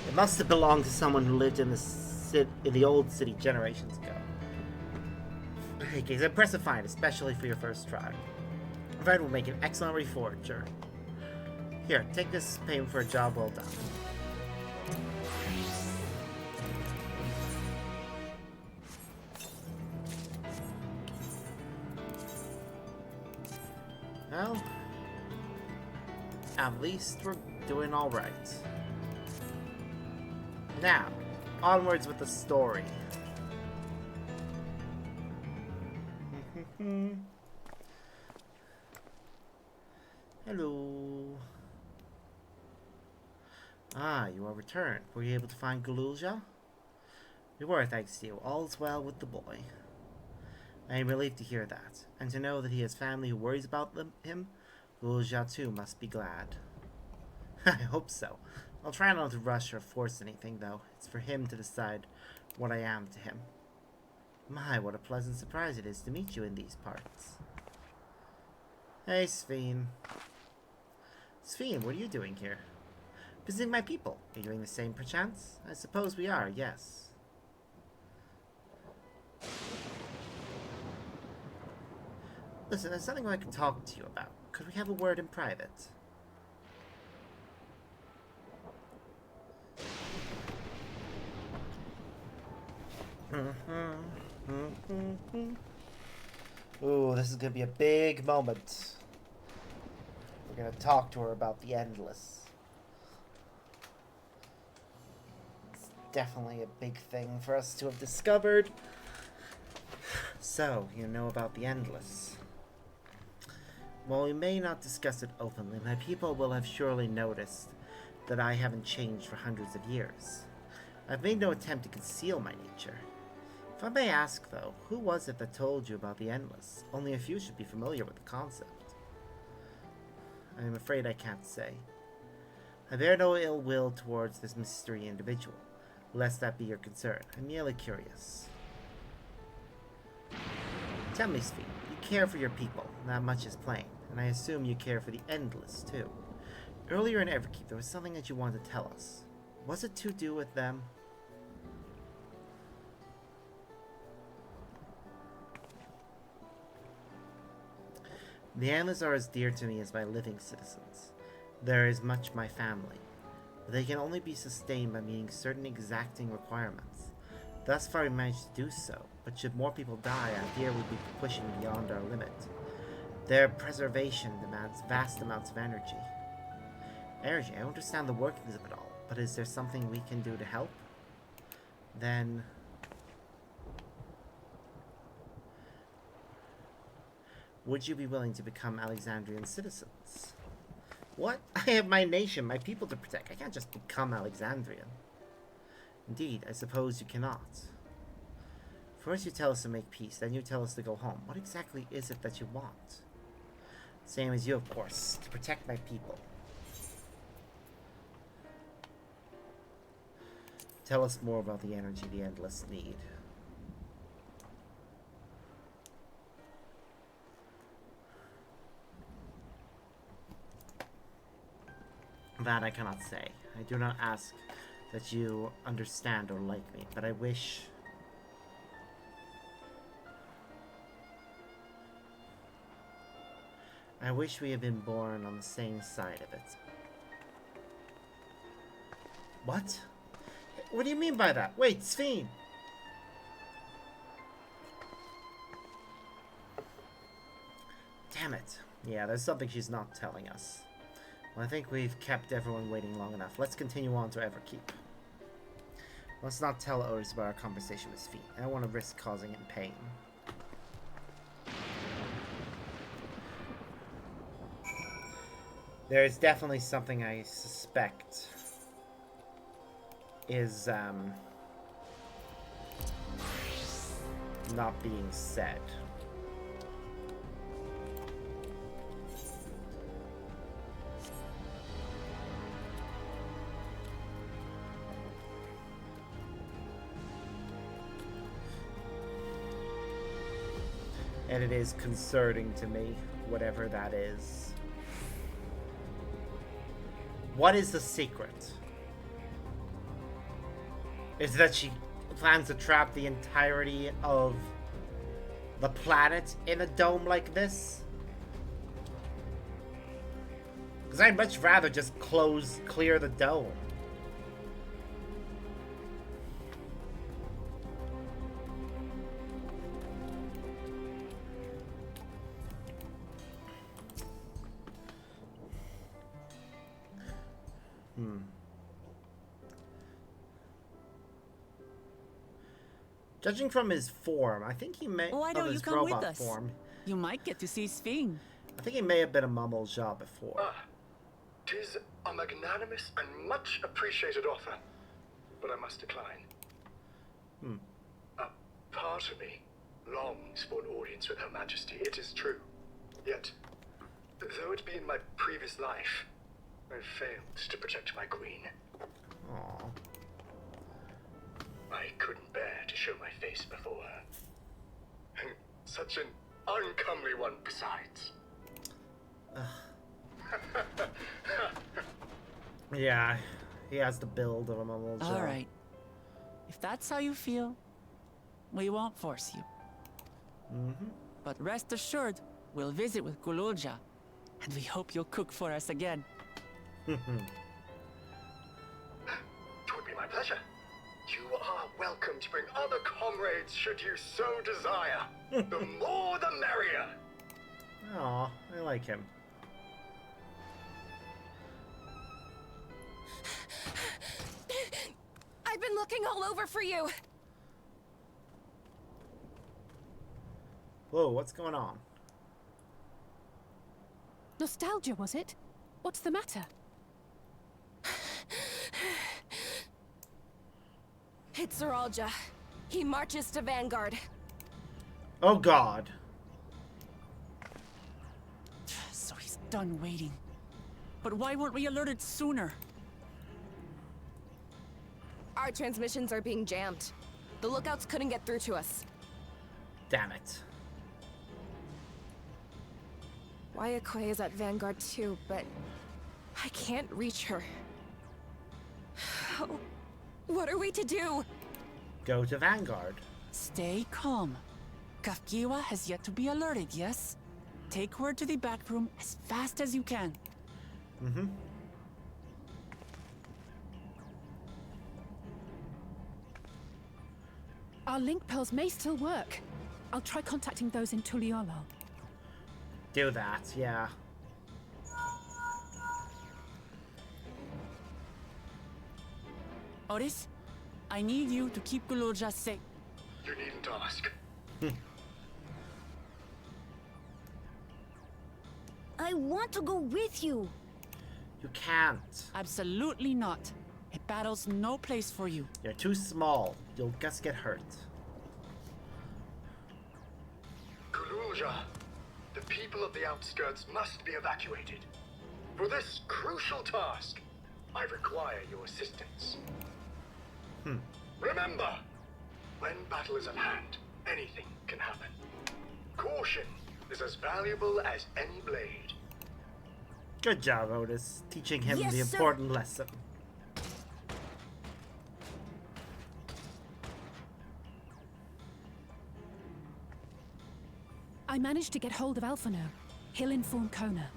A: It must have belonged to someone who lived in the old city generations ago. Okay, it's an impressive find, especially for your first try. Fred will make an excellent reforger. Here, take this payment for a job well done. Well, at least we're doing all right. Now, onwards with the story. Hello. Ah, you are returned. Were you able to find Gululja? We were, thanks to you. All's well with the boy. I am relieved to hear that, and to know that he has family who worries about him. Gululja too must be glad. I hope so. I'll try not to rush or force anything, though. It's for him to decide what I am to him. My, what a pleasant surprise it is to meet you in these parts. Hey, Sveen. Sveen, what are you doing here? Visiting my people. Are you doing the same, perchance? I suppose we are, yes. Listen, there's something I can talk to you about. Could we have a word in private? Ooh, this is gonna be a big moment. We're gonna talk to her about the Endless. It's definitely a big thing for us to have discovered. So, you know about the Endless. While we may not discuss it openly, my people will have surely noticed that I haven't changed for hundreds of years. I've made no attempt to conceal my nature. If I may ask, though, who was it that told you about the Endless? Only a few should be familiar with the concept. I am afraid I can't say. I bear no ill will towards this mystery individual, lest that be your concern. I'm merely curious. Tell me, Sveen, you care for your people, that much is plain, and I assume you care for the Endless, too. Earlier in Everkeep, there was something that you wanted to tell us. Was it to do with them? The Endless are as dear to me as my living citizens. There is much my family, but they can only be sustained by meeting certain exacting requirements. Thus far we managed to do so, but should more people die, I fear we'd be pushing beyond our limit. Their preservation demands vast amounts of energy. Energy, I understand the workings of it all, but is there something we can do to help? Then... would you be willing to become Alexandrian citizens? What? I have my nation, my people to protect. I can't just become Alexandrian. Indeed, I suppose you cannot. First you tell us to make peace, then you tell us to go home. What exactly is it that you want? Same as you, of course, to protect my people. Tell us more about the energy the Endless need. That I cannot say. I do not ask that you understand or like me, but I wish... I wish we had been born on the same side of it. What? What do you mean by that? Wait, Sphene! Damn it. Yeah, there's something she's not telling us. Well, I think we've kept everyone waiting long enough. Let's continue on to Everkeep. Let's not tell Otis about our conversation with Sphene. I don't want to risk causing him pain. There's definitely something I suspect is not being said. And it is concerning to me, whatever that is. What is the secret? Is it that she plans to trap the entirety of the planet in a dome like this? Because I'd much rather just clear the dome. Judging from his form, I think he may
B: Why don't you
A: his
B: come with
A: robot
B: us?
A: form.
B: You might get to see Sphene.
A: I think he may have been a Mummelsjaw before.
G: Tis a magnanimous and much appreciated offer, but I must decline. A part of me longs for an audience with Her Majesty, it is true. Yet, though it be in my previous life, I failed to protect my queen.
A: Aww.
G: I couldn't bear to show my face before her. And such an uncomely one besides.
A: Yeah, he has the build of a Mummelsjaw.
B: All right. If that's how you feel, we won't force you. But rest assured, we'll visit with Kululja, and we hope you'll cook for us again.
G: It would be my pleasure. You are welcome to bring other comrades should you so desire. The more the merrier.
A: Aw, I like him.
F: I've been looking all over for you.
A: Whoa, what's going on?
F: Nostalgia, was it? What's the matter?
I: It's Zeralja. He marches to Vanguard.
A: Oh god.
B: So he's done waiting. But why weren't we alerted sooner?
I: Our transmissions are being jammed. The lookouts couldn't get through to us.
A: Damn it.
I: Wayakwe is at Vanguard too, but I can't reach her. What are we to do?
A: Go to Vanguard.
B: Stay calm. Kafkiwa has yet to be alerted, yes? Take her to the back room as fast as you can.
F: Our link pearls may still work. I'll try contacting those in Tuliolo.
A: Do that, yeah.
B: Otis, I need you to keep Kululja safe.
G: You needn't ask.
E: I want to go with you.
A: You can't.
B: Absolutely not. A battle's no place for you.
A: You're too small. You'll just get hurt.
G: Kululja, the people of the outskirts must be evacuated. For this crucial task, I require your assistance. Remember, when battle is at hand, anything can happen. Caution is as valuable as any blade.
A: Good job, Otis. Teaching him
E: Yes,
A: the
E: sir.
A: important lesson.
F: I managed to get hold of Alphano. He'll inform Kona.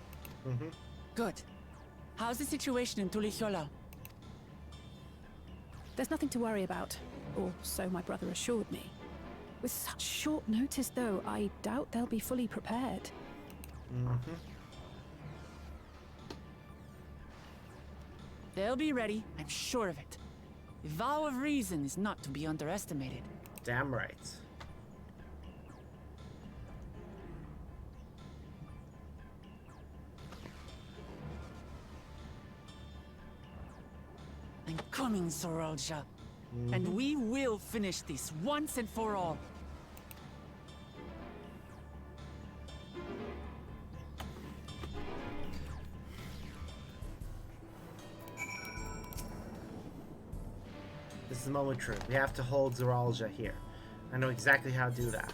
B: Good. How's the situation in Tulihiola?
F: There's nothing to worry about, or so my brother assured me. With such short notice, though, I doubt they'll be fully prepared.
B: They'll be ready, I'm sure of it. The vow of reason is not to be underestimated.
A: Damn right.
B: I'm coming, Zoralja. And we will finish this once and for all.
A: This is the moment of truth. We have to hold Zoralja here. I know exactly how to do that.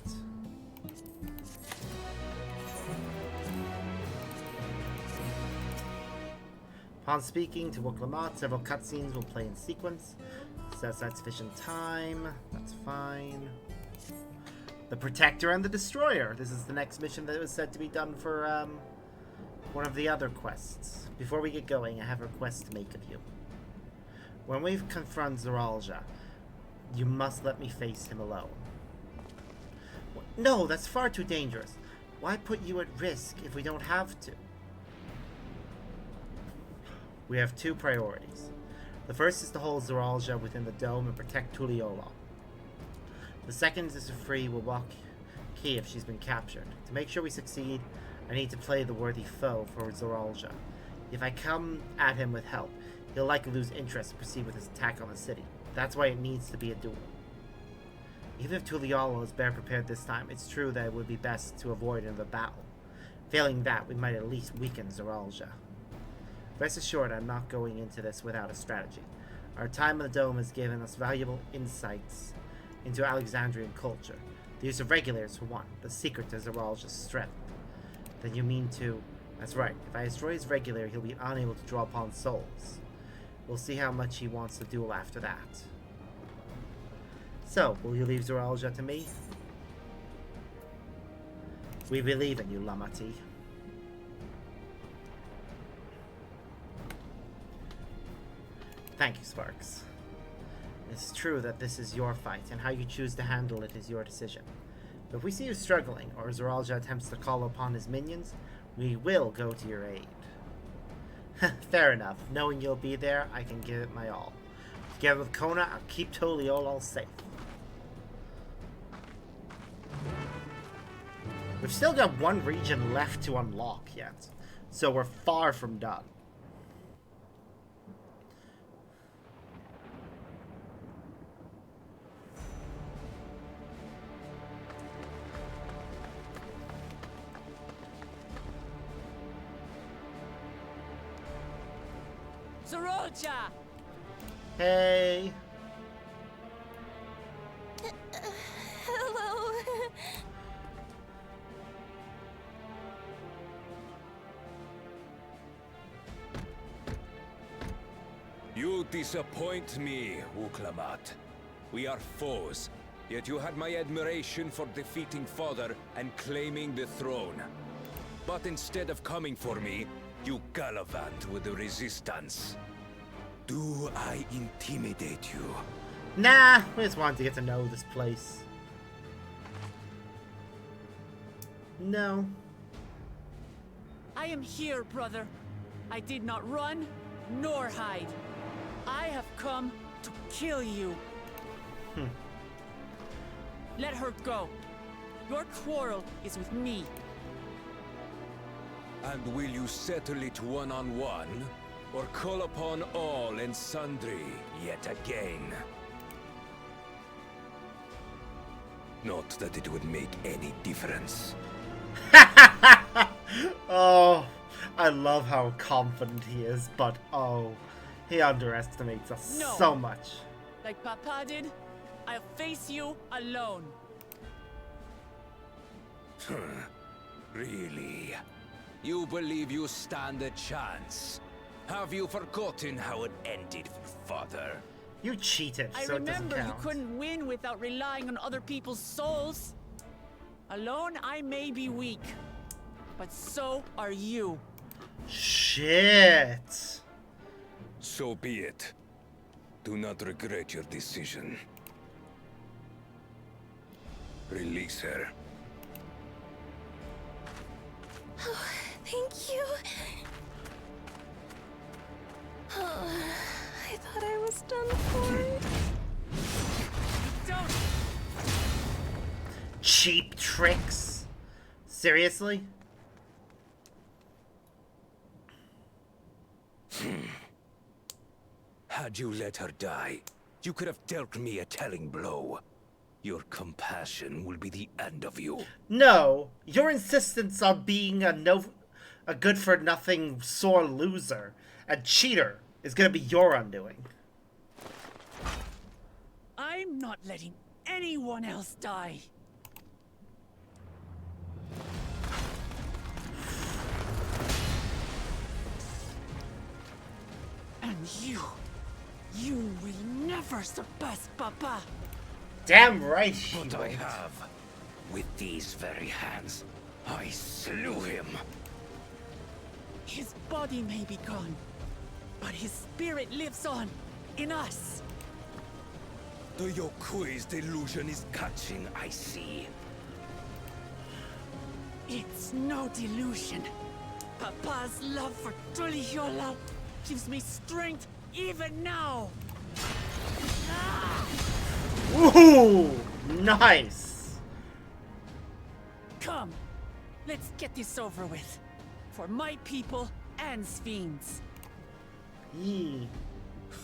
A: Upon speaking to Woklamat, several cutscenes will play in sequence. Says that's sufficient time. That's fine. The Protector and the Destroyer. This is the next mission that was said to be done for one of the other quests. Before we get going, I have a request to make of you. When we confront Zoralja, you must let me face him alone. No, that's far too dangerous. Why put you at risk if we don't have to? We have two priorities. The first is to hold Zoralja within the dome and protect Tulihiola. The second is to free Wawaki if she's been captured. To make sure we succeed, I need to play the worthy foe for Zoralja. If I come at him with help, he'll likely lose interest and proceed with his attack on the city. That's why it needs to be a duel. Even if Tulihiola is better prepared this time, it's true that it would be best to avoid another battle. Failing that, we might at least weaken Zoralja. Rest assured, I'm not going into this without a strategy. Our time in the dome has given us valuable insights into Alexandrian culture. The use of regulators, for one, the secret to Zoralja's strength. Then you mean to... That's right, if I destroy his regulator, he'll be unable to draw upon souls. We'll see how much he wants to duel after that. So, will you leave Zoralja to me? We believe in you, Lamati. Thank you, Sparks. It's true that this is your fight, and how you choose to handle it is your decision. But if we see you struggling, or Zoralja attempts to call upon his minions, we will go to your aid. Fair enough. Knowing you'll be there, I can give it my all. Together with Kona, I'll keep Tulihiola safe. We've still got one region left to unlock yet, so we're far from done.
B: Zoralja!
A: Hey!
E: Hello.
J: You disappoint me, Woklamat. We are foes, yet you had my admiration for defeating Father and claiming the throne. But instead of coming for me, you gallivant with the resistance. Do I intimidate you?
A: Nah, we just wanted to get to know this place. No.
B: I am here, brother. I did not run, nor hide. I have come to kill you. Let her go. Your quarrel is with me.
J: And will you settle it one-on-one, or call upon all and sundry yet again? Not that it would make any difference.
A: Oh, I love how confident he is, but oh, he underestimates us
B: No.
A: so much.
B: Like Papa did, I'll face you alone.
J: Really? You believe you stand a chance? Have you forgotten how it ended for Father?
A: You cheated,
B: I
A: so it doesn't
B: remember you
A: count.
B: couldn't win without relying on other people's souls. Alone, I may be weak, but so are you.
A: Shit.
J: So be it. Do not regret your decision. Release her.
I: Oh, thank you. Oh, I thought I was done for.
B: Don't.
A: Cheap tricks? Seriously?
J: Had you let her die, you could have dealt me a telling blow. Your compassion will be the end of you.
A: No, your insistence on being a good-for-nothing sore loser and cheater is gonna be your undoing.
B: I'm not letting anyone else die. And you will never surpass Papa.
A: Damn right she
J: But I
A: won't.
J: have. With these very hands, I slew him.
B: His body may be gone, but his spirit lives on in us.
J: The Yokui's delusion is catching, I see.
B: It's no delusion. Papa's love for Tulihiola gives me strength even now. Ah!
A: Ooh, nice.
B: Come, let's get this over with. For my people and Sven's.
A: Yee.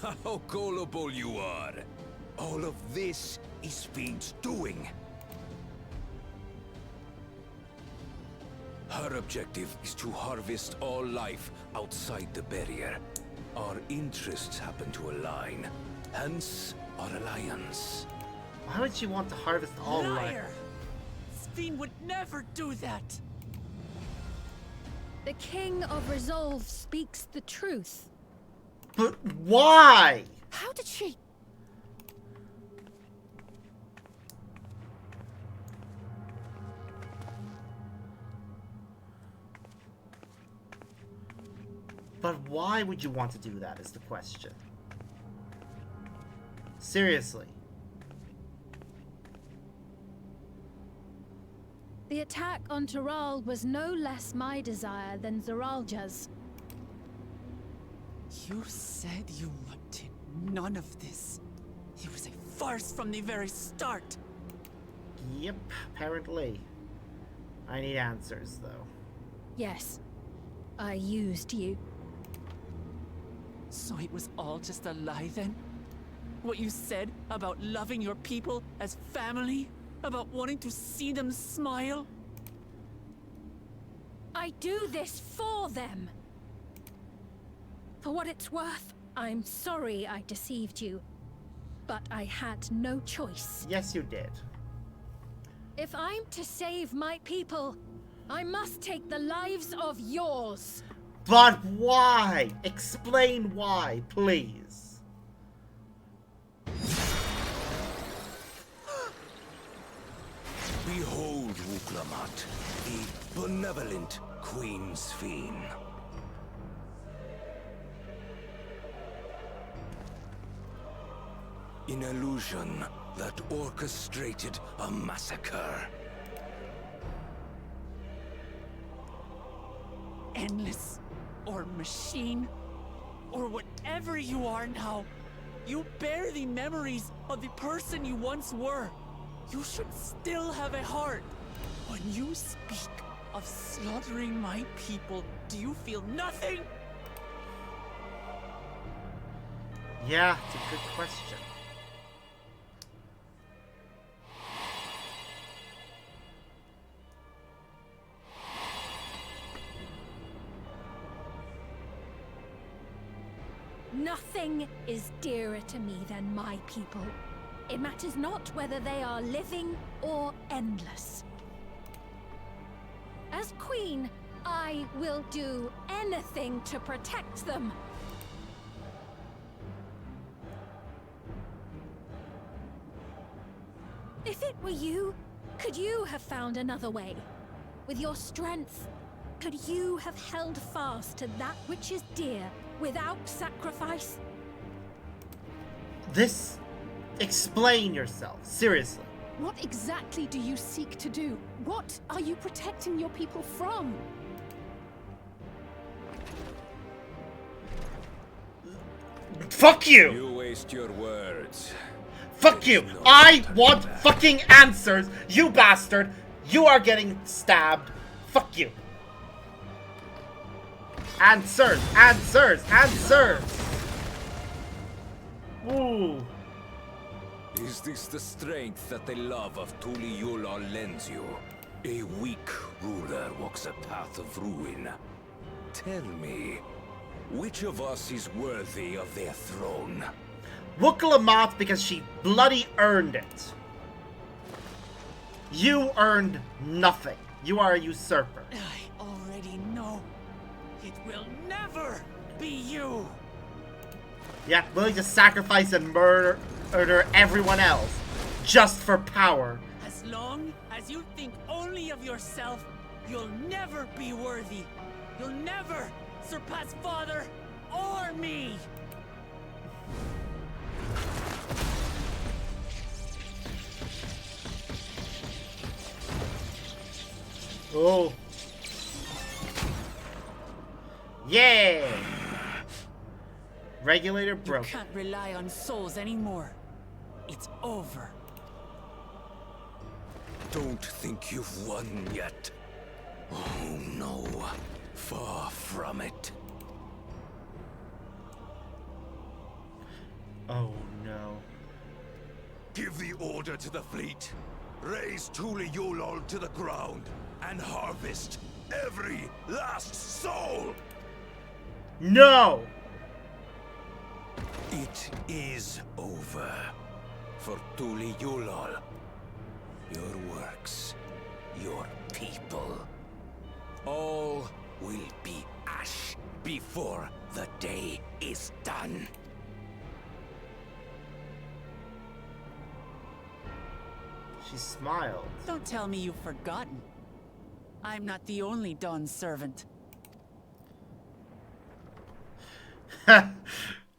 J: How gullible you are. All of this is Fiend's doing. Her objective is to harvest all life outside the barrier. Our interests happen to align, hence our alliance.
A: Why would she want to harvest all life?
B: Liar! Sven would never do that.
E: The King of Resolve speaks the truth.
A: But why?
B: How did she...
A: But why would you want to do that is the question. Seriously.
E: The attack on Toral was no less my desire than Zeralja's.
B: You said you wanted none of this. It was a farce from the very start.
A: Yep, apparently. I need answers, though.
E: Yes, I used you.
B: So it was all just a lie then? What you said about loving your people as family? About wanting to see them smile?
E: I do this for them. For what it's worth, I'm sorry I deceived you. But I had no choice.
A: Yes, you did.
E: If I'm to save my people, I must take the lives of yours.
A: But why? Explain why, please.
J: Behold, Wuklamat, the benevolent Queen Sven. An illusion that orchestrated a massacre.
B: Endless, or machine, or whatever you are now, you bear the memories of the person you once were. You should still have a heart. When you speak of slaughtering my people, do you feel nothing?
A: Yeah, it's a good question.
E: Nothing is dearer to me than my people. It matters not whether they are living or endless. As queen, I will do anything to protect them. If it were you, Could you have found another way? With your strength, could you have held fast to that which is dear without sacrifice?
A: This... Explain yourself, seriously.
F: What exactly do you seek to do? What are you protecting your people from?
A: Fuck you!
J: You waste your words.
A: Fuck you! I want fucking answers, you bastard! You are getting stabbed. Fuck you. Answers! Answers! Answers! Ooh.
J: Is this the strength that the love of Tuliyola lends you? A weak ruler walks a path of ruin. Tell me, which of us is worthy of their throne?
A: Wukalamoth because she bloody earned it. You earned nothing. You are a usurper.
B: I already know. It will never be you.
A: Yeah, willing to sacrifice and murder everyone else just for power.
B: As long as you think only of yourself, you'll never be worthy. You'll never surpass Father or me.
A: Oh. Yeah. Regulator broke.
B: You can't rely on souls anymore. It's over.
J: Don't think you've won yet. Oh no, far from it.
A: Oh no.
J: Give the order to the fleet. Raise Tuliyola to the ground and harvest every last soul.
A: No!
J: It is over for Tuliyola. Your works, your people, all will be ash before the day is done.
A: She smiled.
B: Don't tell me you've forgotten. I'm not the only Dawn's servant.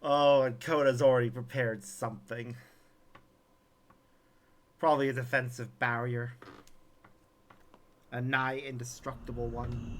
A: Oh, and Coda's already prepared something. Probably a defensive barrier. A nigh indestructible one.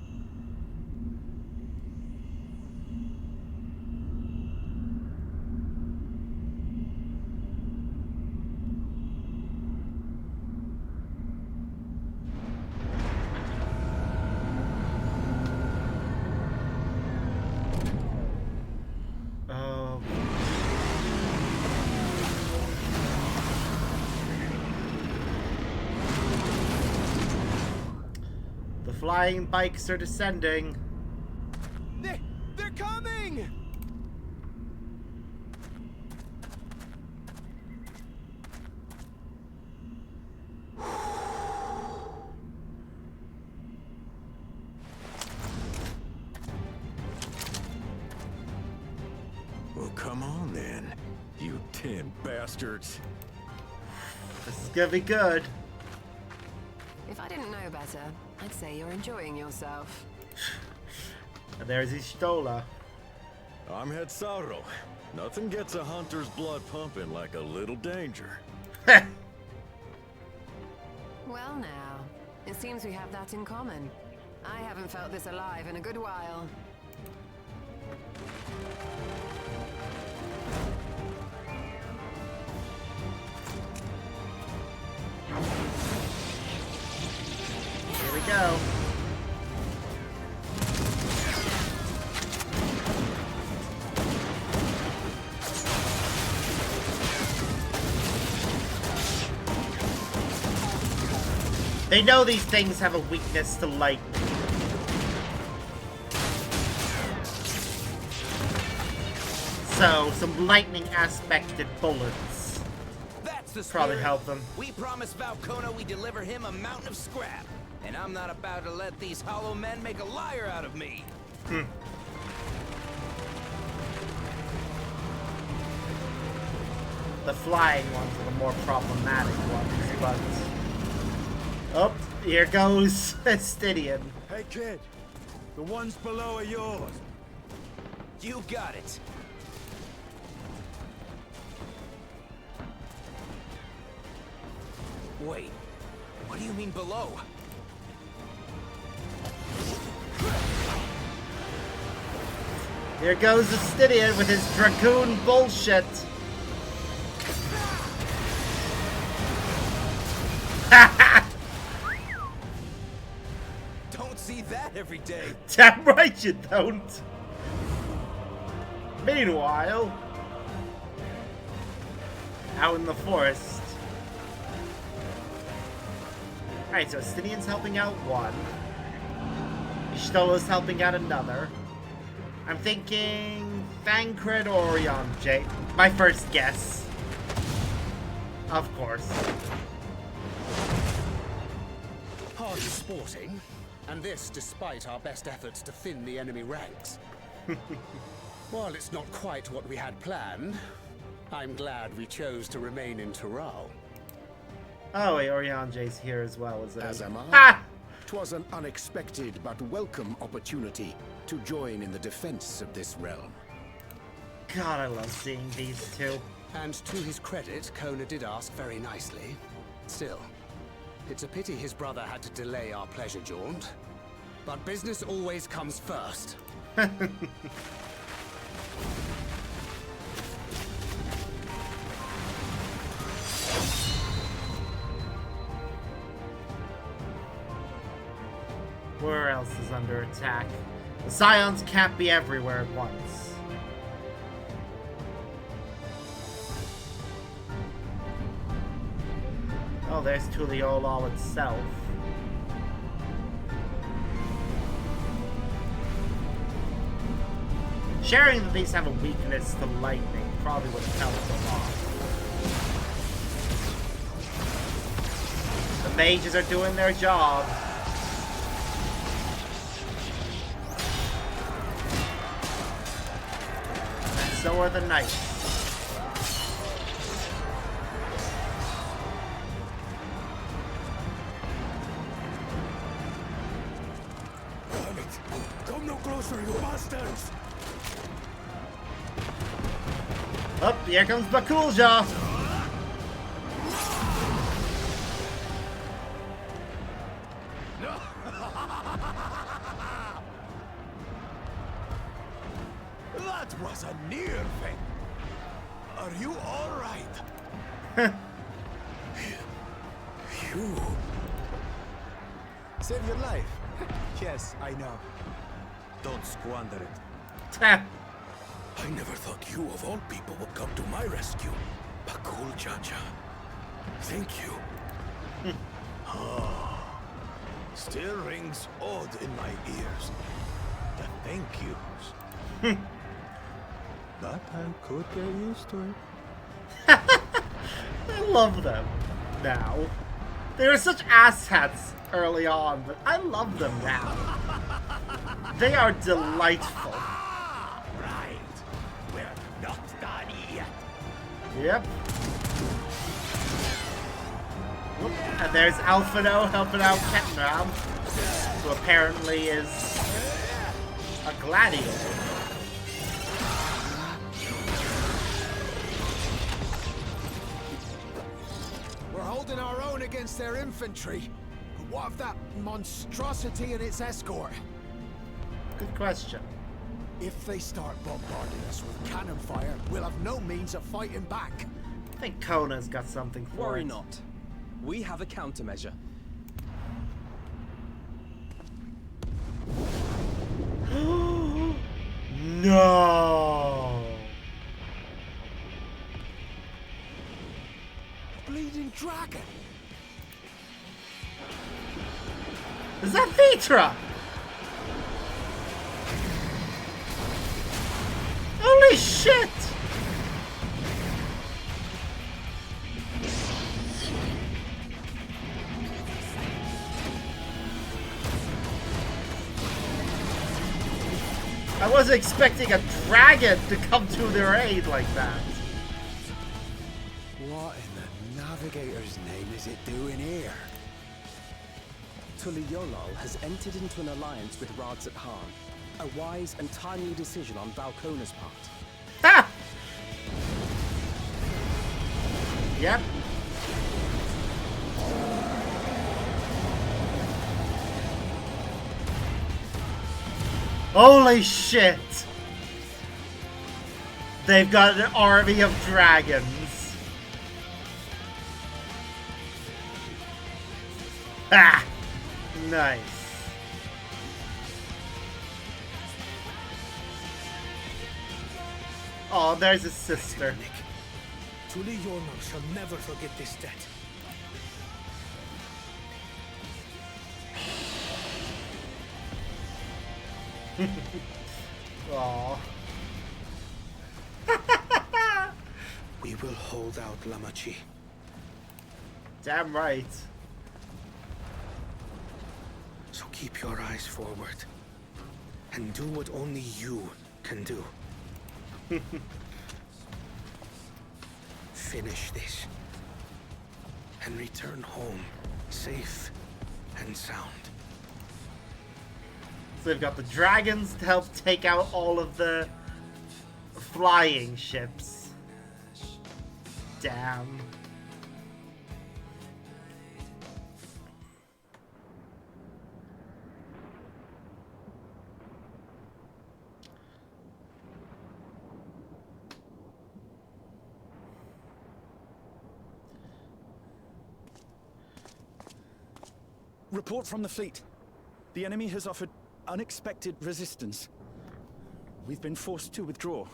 A: Flying bikes are descending.
J: They're coming! Well, come on then, you 10 bastards.
A: This is gonna be good.
I: If I didn't know better, I'd say you're enjoying yourself.
A: And there's Ishtola.
K: I'm Head Sauro. Nothing gets a hunter's blood pumping like a little danger.
I: Well now, it seems we have that in common. I haven't felt this alive in a good while.
A: Here we go. They know these things have a weakness to lightning. So, some lightning aspected bullets
L: That's the
A: probably
L: spirit.
A: help them.
L: We promised Valkona we'd deliver him a mountain of scrap. And I'm not about to let these hollow men make a liar out of me.
A: The flying ones are the more problematic ones, but Oh, here goes Stydian.
M: Hey kid, the ones below are yours.
L: You got it. Wait, what do you mean below?
A: Here goes Stydian with his dragoon bullshit.
L: Don't see that every day.
A: Damn right you don't. Meanwhile, out in the forest. Alright, so Stydian's helping out one. Ishtola's helping out another. I'm thinking Thancred or Orion, my first guess. Of course.
N: Hardly sporting, and this despite our best efforts to thin the enemy ranks. While it's not quite what we had planned, I'm glad we chose to remain in Tommorow.
A: Oh wait, Orion's here as well, is it?
N: As am I.
A: Ah!
N: 'Twas an unexpected but welcome opportunity to join in the defense of this realm.
A: God, I love seeing these two.
N: And to his credit, Kona did ask very nicely. Still, it's a pity his brother had to delay our pleasure jaunt. But business always comes first.
A: Where else is under attack? The Scions can't be everywhere at once. Oh, there's Tuliolol itself. Sharing that these have a weakness to lightning probably would have helped a lot. The mages are doing their job. So are the knights.
M: Damn it! Come no closer, you bastards!
A: Up, here comes Bakulja.
M: That was a near thing. Are you all right? You saved your life. Yes, I know. Don't squander it. I never thought you, of all people, would come to my rescue. Bakul Chacha. Thank you. Still rings odd in my ears. The thank yous. But I could get used to it.
A: I love them now. They were such asshats early on, but I love them now. They are delightful.
M: Right. We're not done yet.
A: Yep. Whoop. And there's Alphino helping out Ketnram, who apparently is a gladiator.
N: We're holding our own against their infantry. But what of that monstrosity and its escort?
A: Good question.
N: If they start bombarding us with cannon fire, we'll have no means of fighting back.
A: I think Kona's got something for
O: Worry
A: it.
O: not. We have a countermeasure.
A: No!
N: Bleeding dragon!
A: Is that Vitra? Holy shit! I wasn't expecting a dragon to come to their aid like that.
N: What in the navigator's name is it doing here?
O: Tuliolol has entered into an alliance with Radzat Khan. A wise and timely decision on Valkona's part.
A: Ha! Yep. Holy shit! They've got an army of dragons. Ah! Nice. Oh, there's his sister.
M: Tuliolol shall never forget this debt.
A: Aww.
M: We will hold out, Lamachi.
A: Damn right.
M: So keep your eyes forward. And do what only you can do. Finish this. And return home, safe and sound.
A: So they've got the dragons to help take out all of the flying ships. Damn.
P: Report from the fleet. The enemy has offered unexpected resistance. We've been forced to withdraw.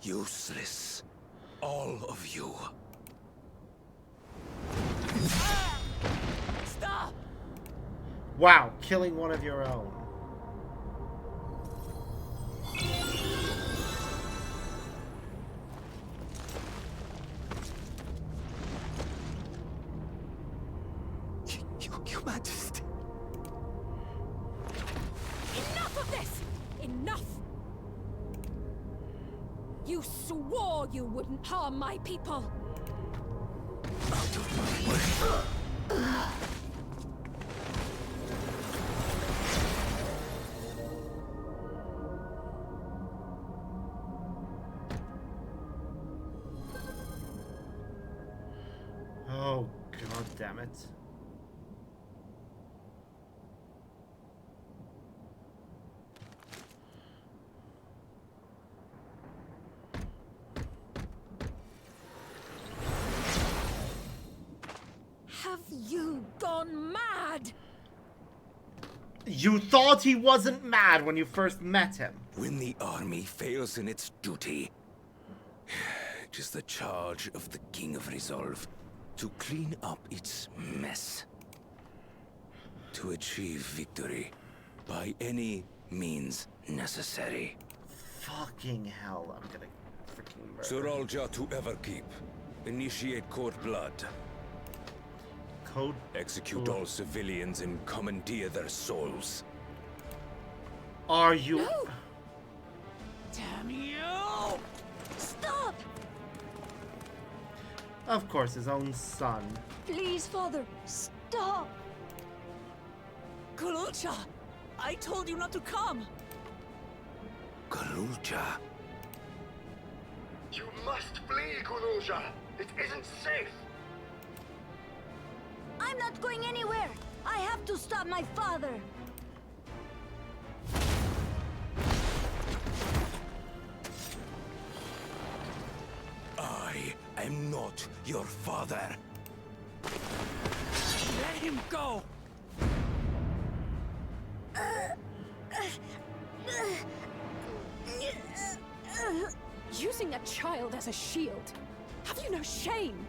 J: Useless. All of you.
B: Stop!
A: Wow, killing one of your own.
P: Your Majesty.
E: Enough of this! Enough! You swore you wouldn't harm my people!
J: Out of my way.
A: Oh, god damn it.
E: Have you gone mad?
A: You thought he wasn't mad when you first met him.
J: When the army fails in its duty, it is the charge of the King of Resolve to clean up its mess. To achieve victory by any means necessary.
A: Fucking hell, I'm gonna freaking murder.
J: Suralja to Everkeep. Initiate Court Blood.
A: Code?
J: Execute all civilians and commandeer their souls.
A: Are you?
E: No!
B: Damn you!
E: Stop!
A: Of course, his own son.
E: Please, Father, stop!
B: Kululcha! I told you not to come!
J: Kululcha.
G: You must flee, Kululja. It isn't safe.
E: I'm not going anywhere! I have to stop my father!
J: I am not your father.
B: Let him go!
F: Using a child as a shield. Have you no shame?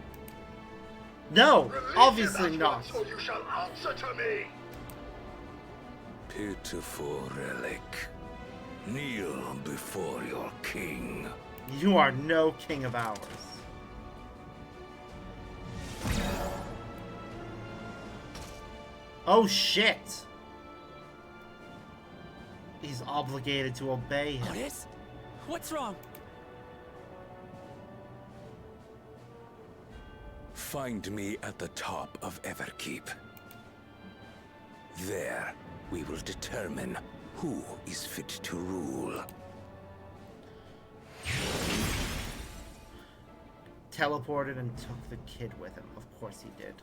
A: No,
G: Release
A: obviously
G: him at
A: not.
G: once, or you shall answer to me.
J: Pitiful relic. Kneel before your king.
A: You are no king of ours. Oh shit! He's obligated to obey him.
B: Otis? What's wrong?
J: find me at the top of Everkeep. There, we will determine who is fit to rule.
A: Teleported and took the kid with him. Of course he did.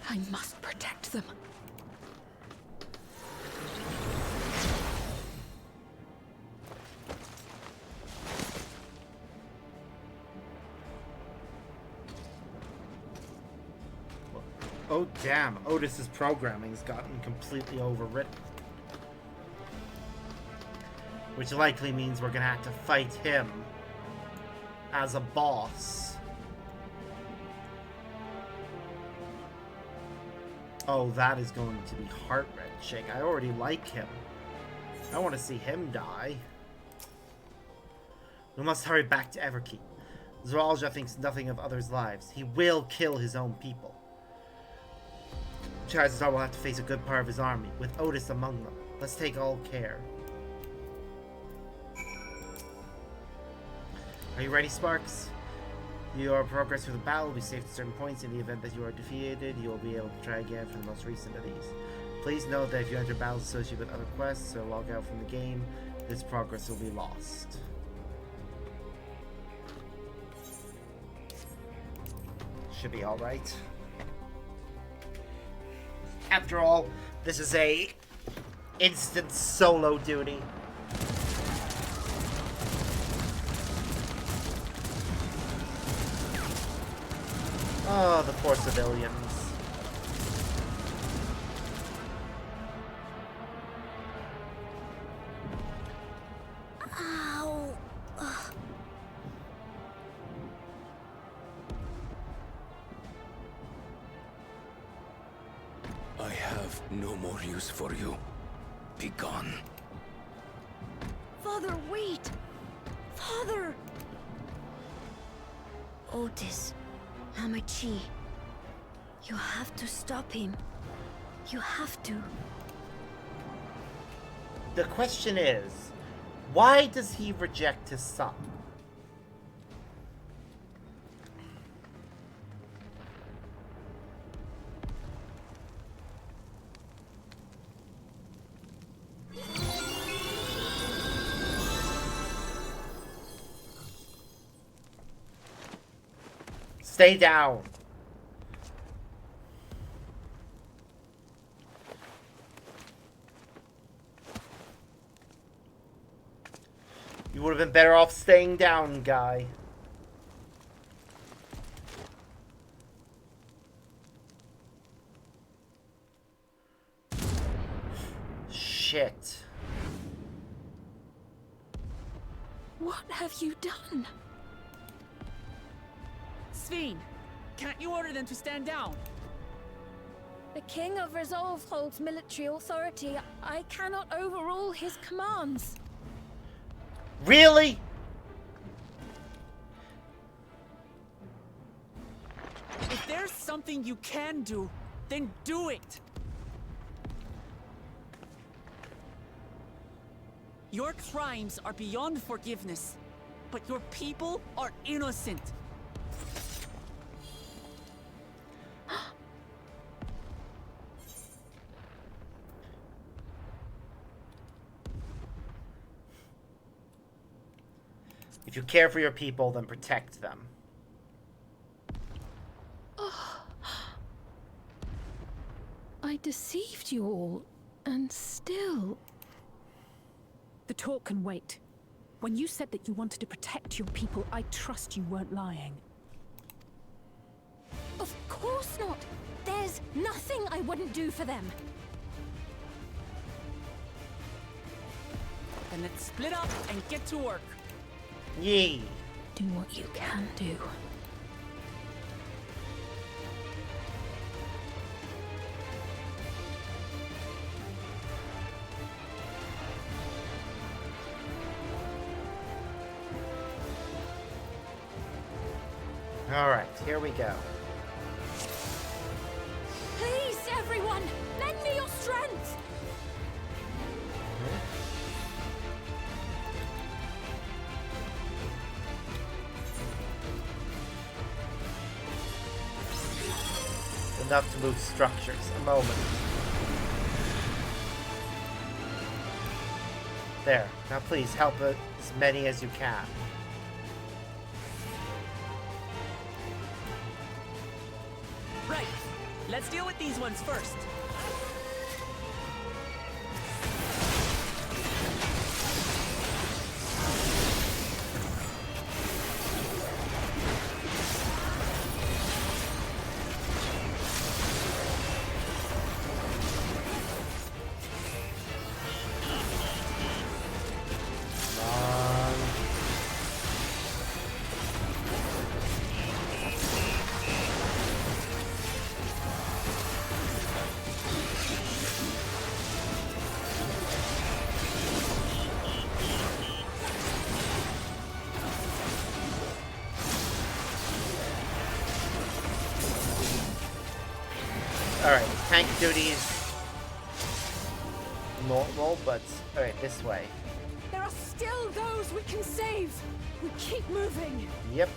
F: I must protect them.
A: Oh damn, Otis's programming's gotten completely overwritten. Which likely means we're gonna have to fight him as a boss. Oh, that is going to be heart-wrenching. I already like him. I want to see him die. We must hurry back to Everkeep. Zeralja thinks nothing of others' lives. He will kill his own people. Charizard will have to face a good part of his army, with Otis among them. Let's take all care. Are you ready, Sparks? Your progress through the battle will be saved at certain points. In the event that you are defeated, you will be able to try again from the most recent of these. Please note that if you enter battles associated with other quests or log out from the game, this progress will be lost. Should be alright. After all, this is a instant solo duty. Oh, the poor civilians.
E: Ow.
J: I have no more use for you. Be gone.
E: Father, wait! Father! Otis, Hamachi, you have to stop him. You have to.
A: The question is, why does he reject his son? Stay down. You would have been better off staying down, guy. Shit.
F: What have you done?
B: Sveen, can't you order them to stand down?
E: The King of Resolve holds military authority. I cannot overrule his commands.
A: Really?
B: If there's something you can do, then do it! Your crimes are beyond forgiveness, but your people are innocent.
A: If you care for your people, then protect them.
F: I deceived you all, and still... The talk can wait. When you said that you wanted to protect your people, I trust you weren't lying.
E: Of course not. There's nothing I wouldn't do for them.
B: Then let's split up and get to work.
A: Yee.
F: Do what you can do.
A: Alright, here we go.
E: Please, everyone, lend me your strength.
A: enough to move structures. A moment. There. Now please help as many as you can.
B: Right. Let's deal with these ones first.
A: Alright, tank duties normal, but alright, this way.
F: There are still those we can save. We keep moving.
A: Yep.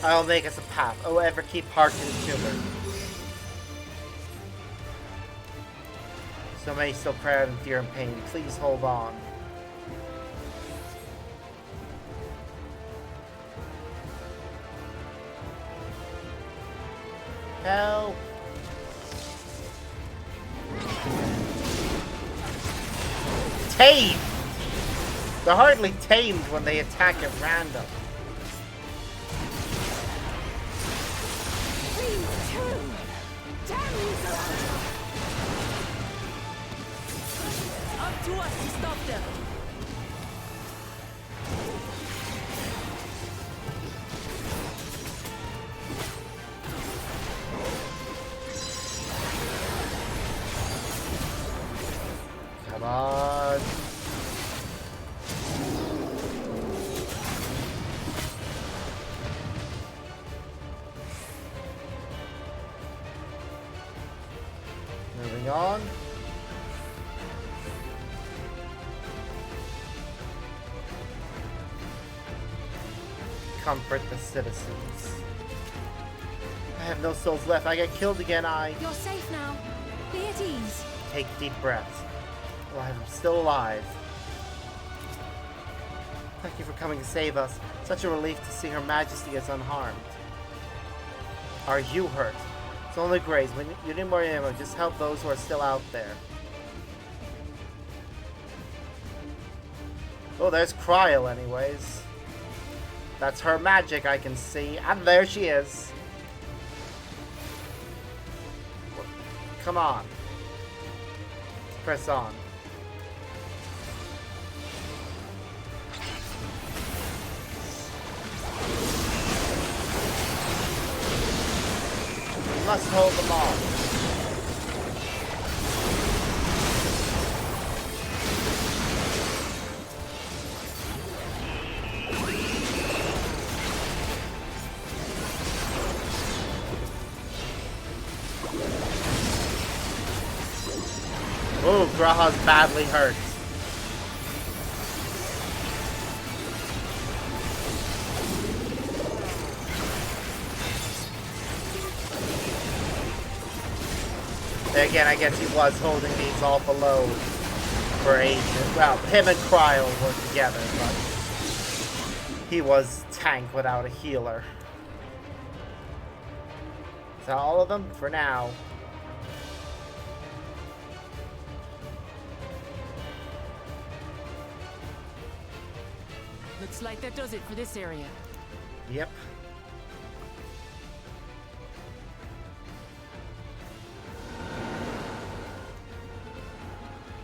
A: I'll make us a path. Oh, ever keep hearkening to her. So many still cry out in fear and pain. Please hold on. Help! Tamed! They're hardly tamed when they attack at random.
B: Up to us to stop them.
A: Come on. Moving on. Comfort the citizens. I have no souls left. I get killed again.
E: You're safe now. Be at ease.
A: Take deep breaths. Well, I'm still alive. Thank you for coming to save us. Such a relief to see Her Majesty is unharmed. Are you hurt? It's only Grace. When you need more ammo, just help those who are still out there. Oh, there's Cryle anyways. That's her magic I can see. And there she is. Come on. Press on. We must hold them off. Oh, Graha's badly hurt. Again, I guess he was holding these all below for ages. Well, him and Cryle were together, but he was tank without a healer. Is that all of them? For now.
B: Looks like that does it for this area.
A: Yep.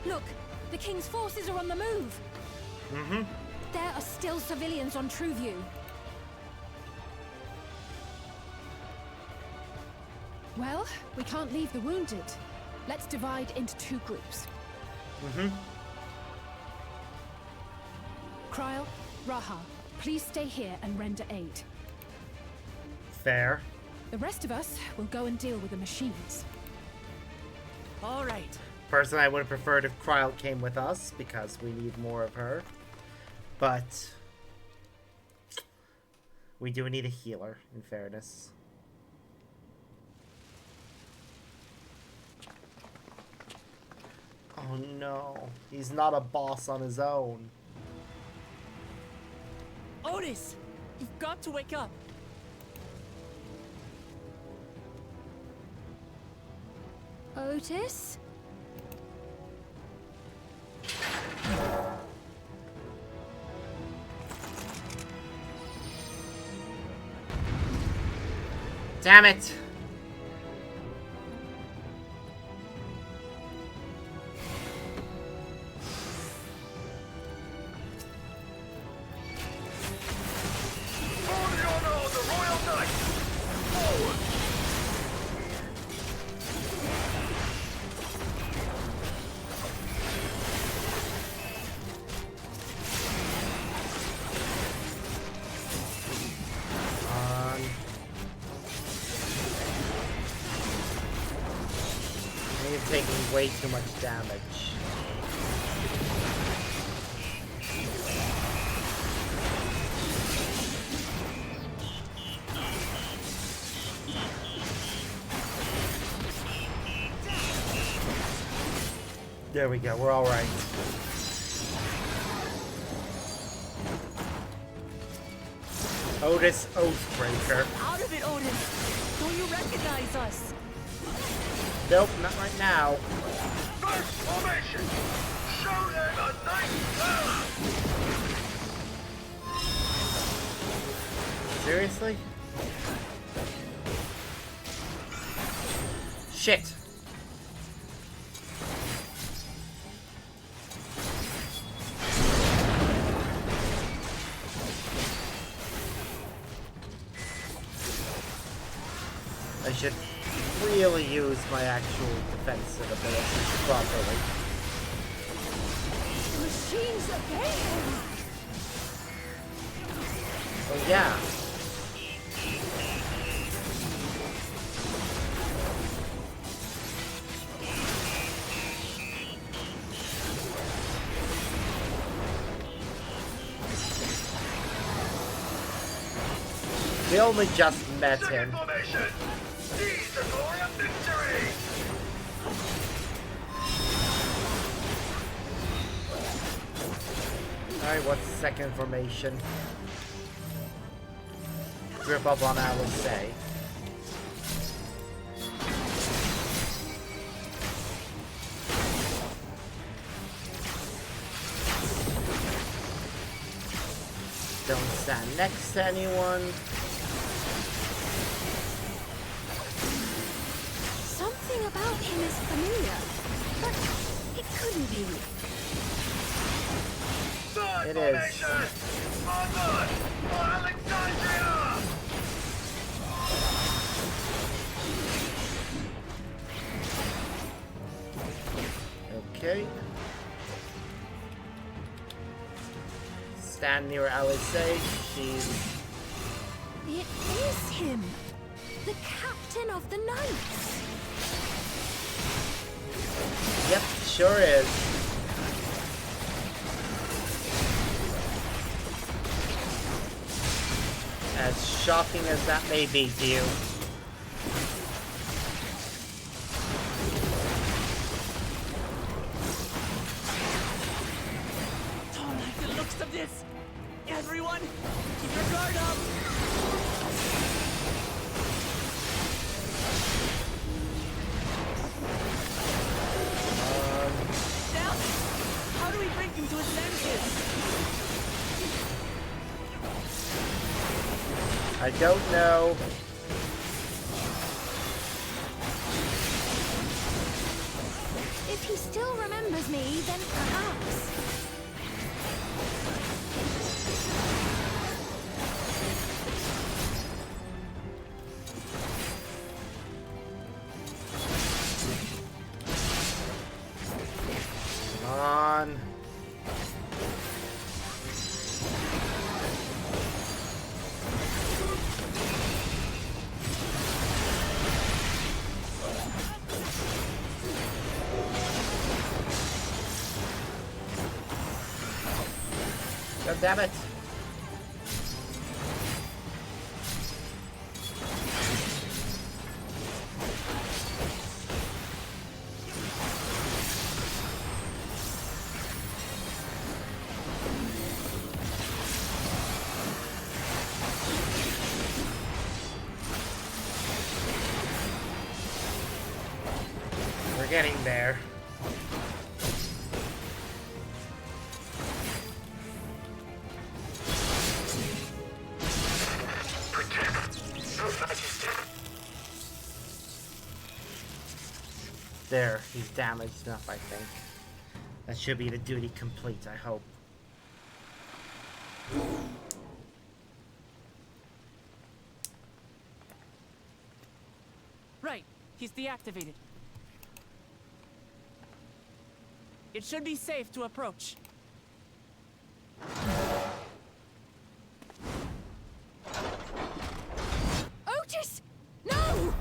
E: Look, the King's forces are on the move.
A: Mm-hmm.
E: There are still civilians on Trueview. Well, we can't leave the wounded. Let's divide into two groups.
A: Mm-hmm.
E: Cryle, Raha, please stay here and render aid.
A: Fair.
E: The rest of us will go and deal with the machines.
B: All right.
A: Personally, I would have preferred if Cryle came with us, because we need more of her. But we do need a healer, in fairness. Oh no, he's not a boss on his own.
B: Otis, you've got to wake up.
E: Otis?
A: Damn it! Taking way too much damage. There we go, we're all right. Otis Oathbreaker.
B: Out of it, Otis! Don't you recognize us?
A: Nope, not right now.
G: First formation! Show them a nice
A: Seriously? Shit! I should really use my actual defensive abilities properly.
E: Machines again!
A: Oh yeah. We only just met him. Alright, what's the second formation? Grip up on Alisei. Don't stand next to anyone.
E: Something about him is familiar, but it couldn't be.
A: It is. Okay. Stand near Alisei. She's...
E: It is him! The captain of the knights!
A: Yep, sure is. As shocking as that may be to you.
B: Don't like the looks of this! Everyone, keep your guard up! Now, how do we bring him to his senses?
A: I don't know.
E: If he still remembers me, then perhaps.
A: Come on. God damn it. We're getting there. There, he's damaged enough, I think. That should be the duty complete, I hope.
B: Right, he's deactivated. It should be safe to approach.
E: Otis! No!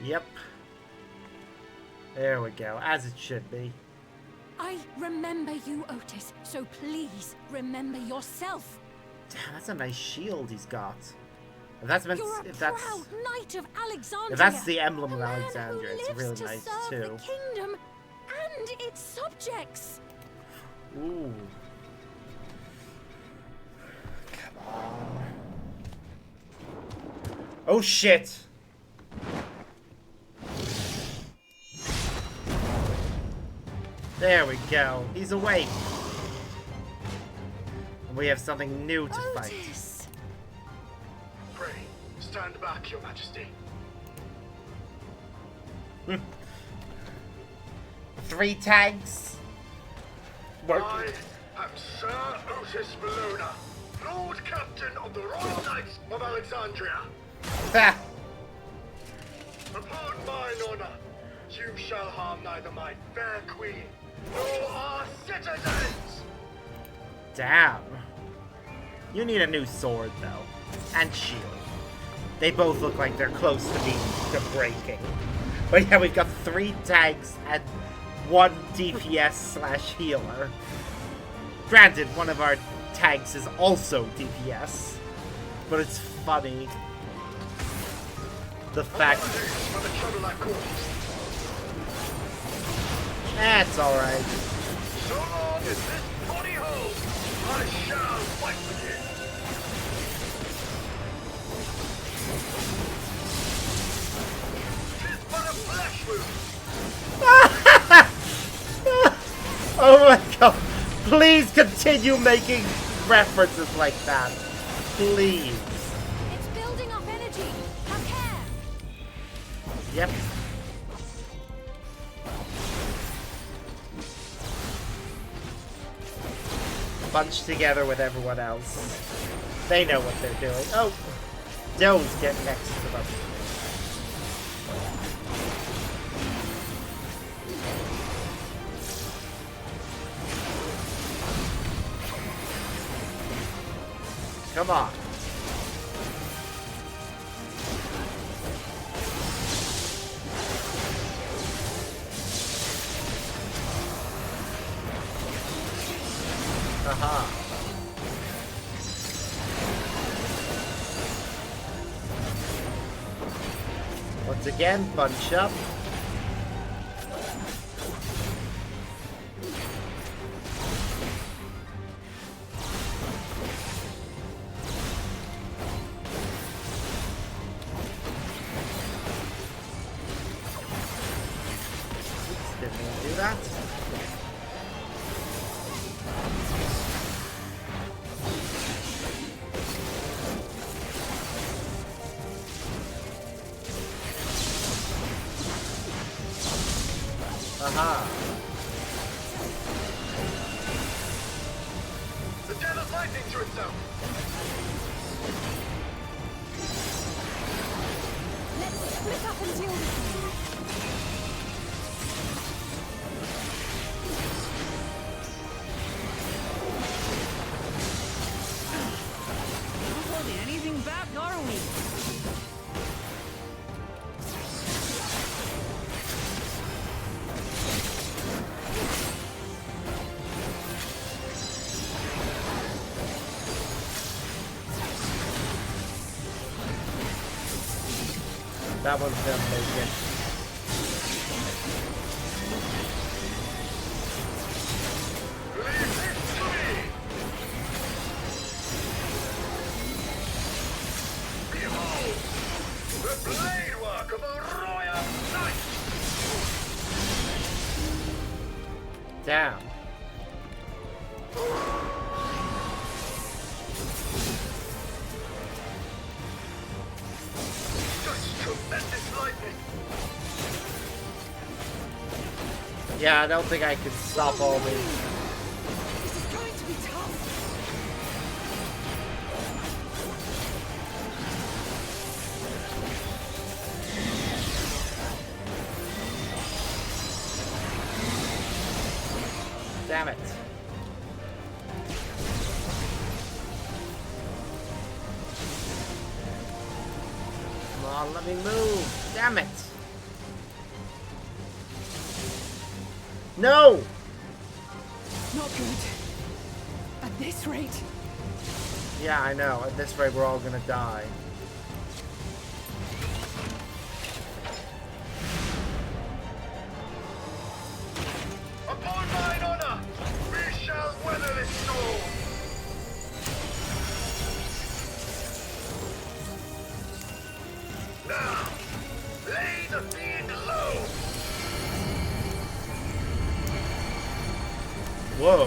A: Yep. There we go, as it should be.
E: I remember you, Otis, so please remember yourself.
A: Damn, that's a nice shield he's got. If that's meant,
E: You're a
A: if that's
E: proud knight of Alexandria.
A: if that's the emblem of
E: a man who
A: Alexandria, it's really
E: lives
A: nice
E: to serve
A: too.
E: the kingdom and its subjects.
A: Ooh. Come on. Oh shit! There we go. He's awake. And we have something new to fight.
G: Pray, stand back, Your Majesty.
A: 3 tags. Work.
G: I am Sir Otis Valona, Lord Captain of the Royal Knights of Alexandria.
A: Ha!
G: Upon mine honor, you shall harm neither my fair queen nor our citizens.
A: Damn. You need a new sword, though. And shield. They both look like they're close to breaking. But yeah, we've got 3 tags and 1 DPS / healer. Granted, one of our tags is also DPS. But it's funny. The fact... That's alright.
G: So long as this body holds, I shall fight with you. Tis but a flesh wound.
A: Oh my god. Please continue making references like that. Please.
E: It's building up energy. Have care.
A: Yep. Bunched together with everyone else. They know what they're doing. Oh! Doe's getting next to them. Come on. Aha. Once again, bunch up. Oops, didn't mean to do that. Aha.
G: The tail is lightning to itself.
E: Let's split up and deal with you.
B: Not holding anything back, are we?
A: That one's gonna make it.
G: Behold, the blade work of a royal knight!
A: Damn.
G: Tremendous lightning!
A: Yeah, I don't think I can stop all these.
H: This is going to be tough.
A: Damn it. Come on, let me move. Damn it. No!
H: Not good. At this rate.
A: Yeah, I know. At this rate, we're all gonna die.
G: Upon mine honor, we shall weather this storm! Now, lay the fiend low!
A: Whoa.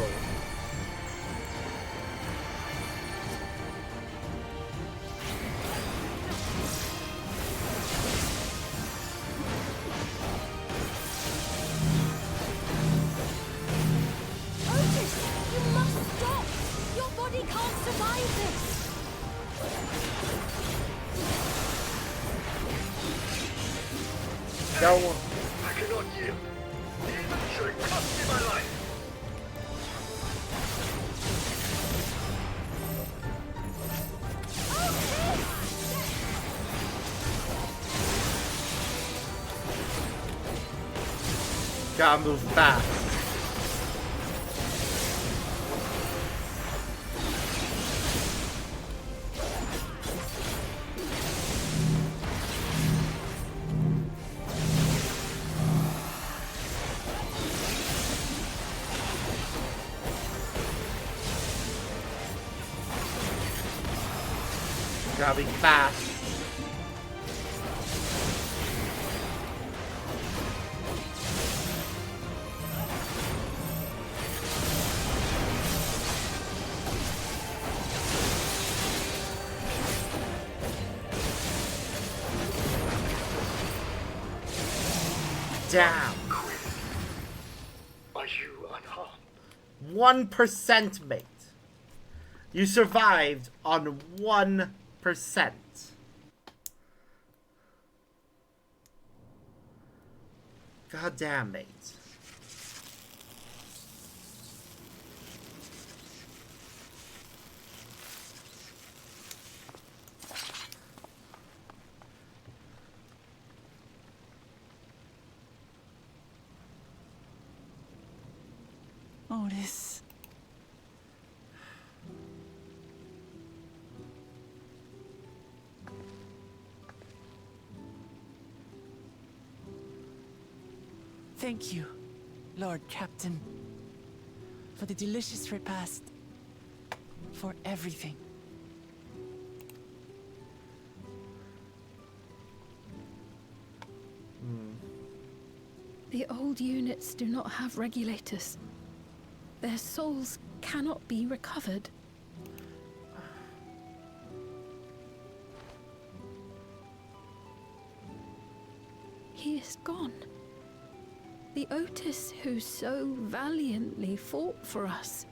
E: Otis, you must stop! Your body can't survive this!
A: Go.
G: I cannot yield, even should it cost me my life!
A: Gotta move fast. Gotta be fast. Damn.
G: Are you unharmed?
A: 1%, mate. You survived on 1%. God damn, mate.
B: Otis. Thank you, Lord Captain, for the delicious repast, for everything.
F: The old units do not have regulators. Their souls cannot be recovered. He is gone. The Otis who so valiantly fought for us.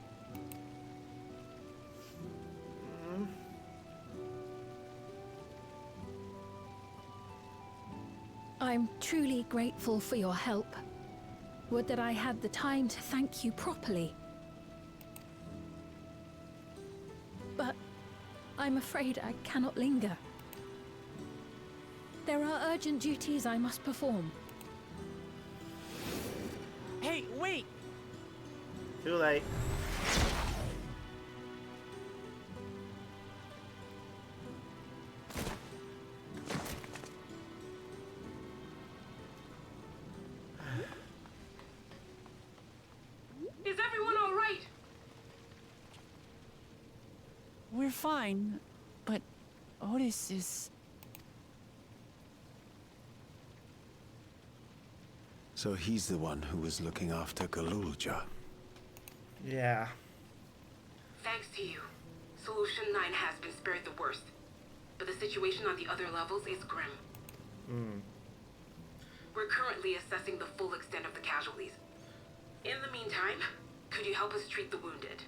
F: I'm truly grateful for your help. Would that I had the time to thank you properly. But I'm afraid I cannot linger. There are urgent duties I must perform.
B: Hey, wait!
A: Too late.
B: fine, but Otis is...
M: So he's the one who was looking after Galulja.
A: Yeah.
C: Thanks to you, Solution 9 has been spared the worst. But the situation on the other levels is grim. We're currently assessing the full extent of the casualties. In the meantime, could you help us treat the wounded?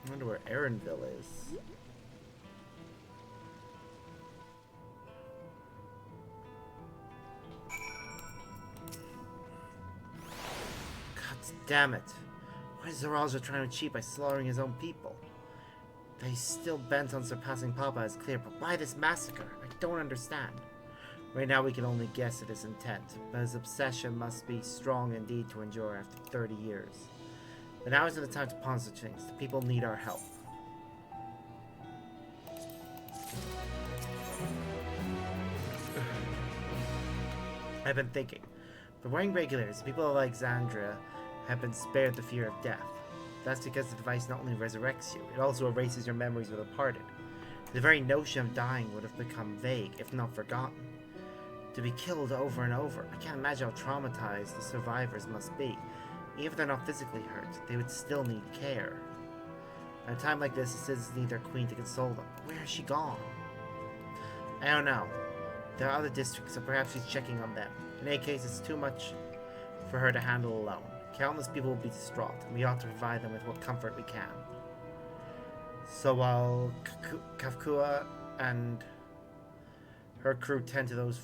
A: I wonder where Aaronville is. God damn it. What is Zaralja trying to achieve by slaughtering his own people? That he's still bent on surpassing Papa is clear, but why this massacre? I don't understand. Right now we can only guess at his intent, but his obsession must be strong indeed to endure after 30 years. But now isn't the time to pawn such things. The people need our help. I've been thinking. For wearing regulars, the people of Alexandria have been spared the fear of death. That's because the device not only resurrects you, it also erases your memories with the parted. The very notion of dying would have become vague, if not forgotten. To be killed over and over, I can't imagine how traumatized the survivors must be. Even if they're not physically hurt, they would still need care. At a time like this, the citizens need their queen to console them. Where has she gone? I don't know. There are other districts, so perhaps she's checking on them. In any case, it's too much for her to handle alone. Countless people will be distraught, and we ought to provide them with what comfort we can. So while Kafkua and her crew tend to those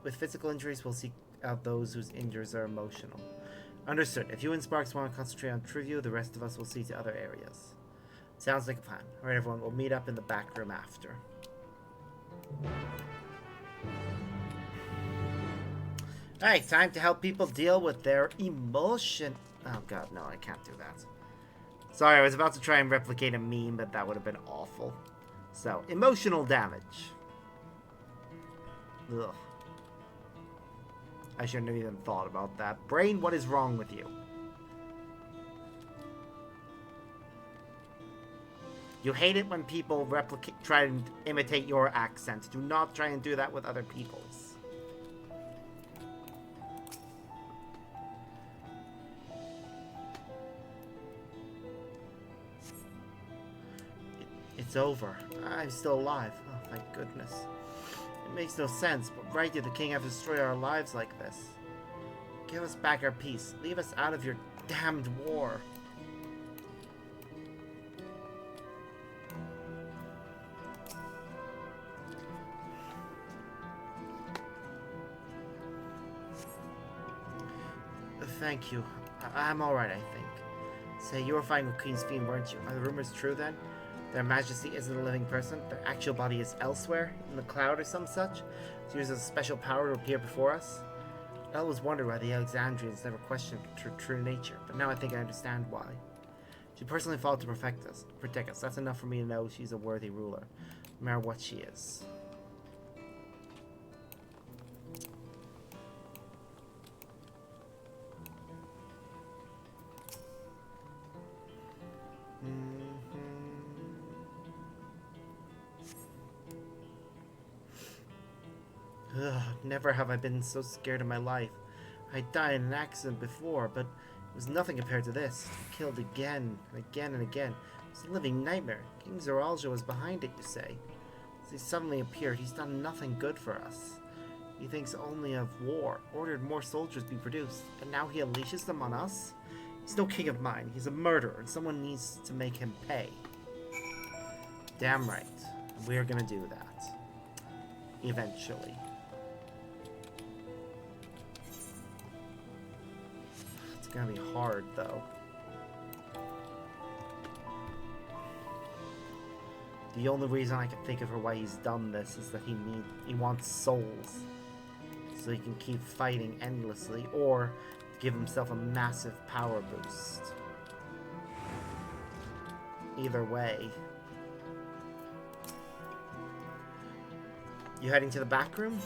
A: with physical injuries, we'll seek out those whose injuries are emotional. Understood. If you and Sparks want to concentrate on Trivio, the rest of us will see to other areas. Sounds like a plan. Alright everyone, we'll meet up in the back room after. Alright, time to help people deal with their emotion. Oh god, no, I can't do that. Sorry, I was about to try and replicate a meme, but that would have been awful. So, emotional damage. Ugh. I shouldn't have even thought about that. Brain, what is wrong with you? You hate it when people try and imitate your accent. Do not try and do that with other people's. It's over. I'm still alive. Oh, thank goodness. It makes no sense, but why did the king have to destroy our lives like this? Give us back our peace. Leave us out of your damned war. Thank you. I'm alright, I think. Say, you were fine with Queen's Fiend, weren't you? Are the rumors true then? Their Majesty isn't a living person. Their actual body is elsewhere, in the cloud or some such. She uses a special power to appear before us. I always wondered why the Alexandrians never questioned her true nature, but now I think I understand why. She personally fought to protect us. That's enough for me to know she's a worthy ruler, no matter what she is. Ugh, never have I been so scared in my life. I died in an accident before, but it was nothing compared to this. Killed again and again and again. It's a living nightmare. King Zaralja was behind it, you say. As he suddenly appeared, he's done nothing good for us. He thinks only of war, ordered more soldiers be produced, and now he unleashes them on us? He's no king of mine. He's a murderer, and someone needs to make him pay. Damn right. We're gonna do that. Eventually. It's gonna be hard, though. The only reason I can think of why he's done this is that he wants souls. So he can keep fighting endlessly, or give himself a massive power boost. Either way. You heading to the back room?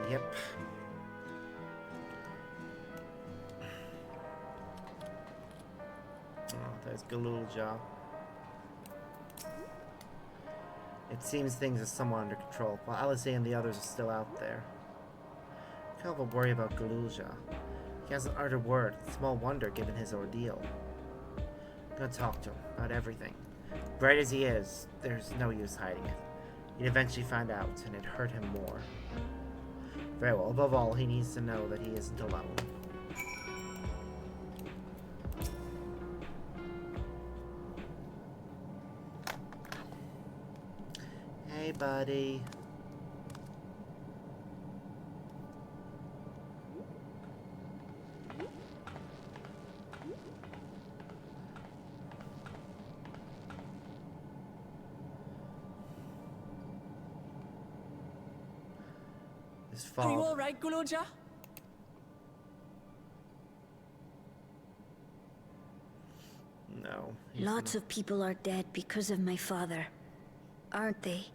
A: Yep. There's Galulja. It seems things are somewhat under control, while Alizé and the others are still out there. I can't help but worry about Galulja. He hasn't uttered a word. Small wonder, given his ordeal. I'm gonna talk to him about everything. Bright as he is, there's no use hiding it. He'd eventually find out, and it'd hurt him more. Very well. Above all, he needs to know that he isn't alone. Hey, buddy.
B: Are you all right, Galulja?
A: No.
Q: Lots of people are dead because of my father, aren't they?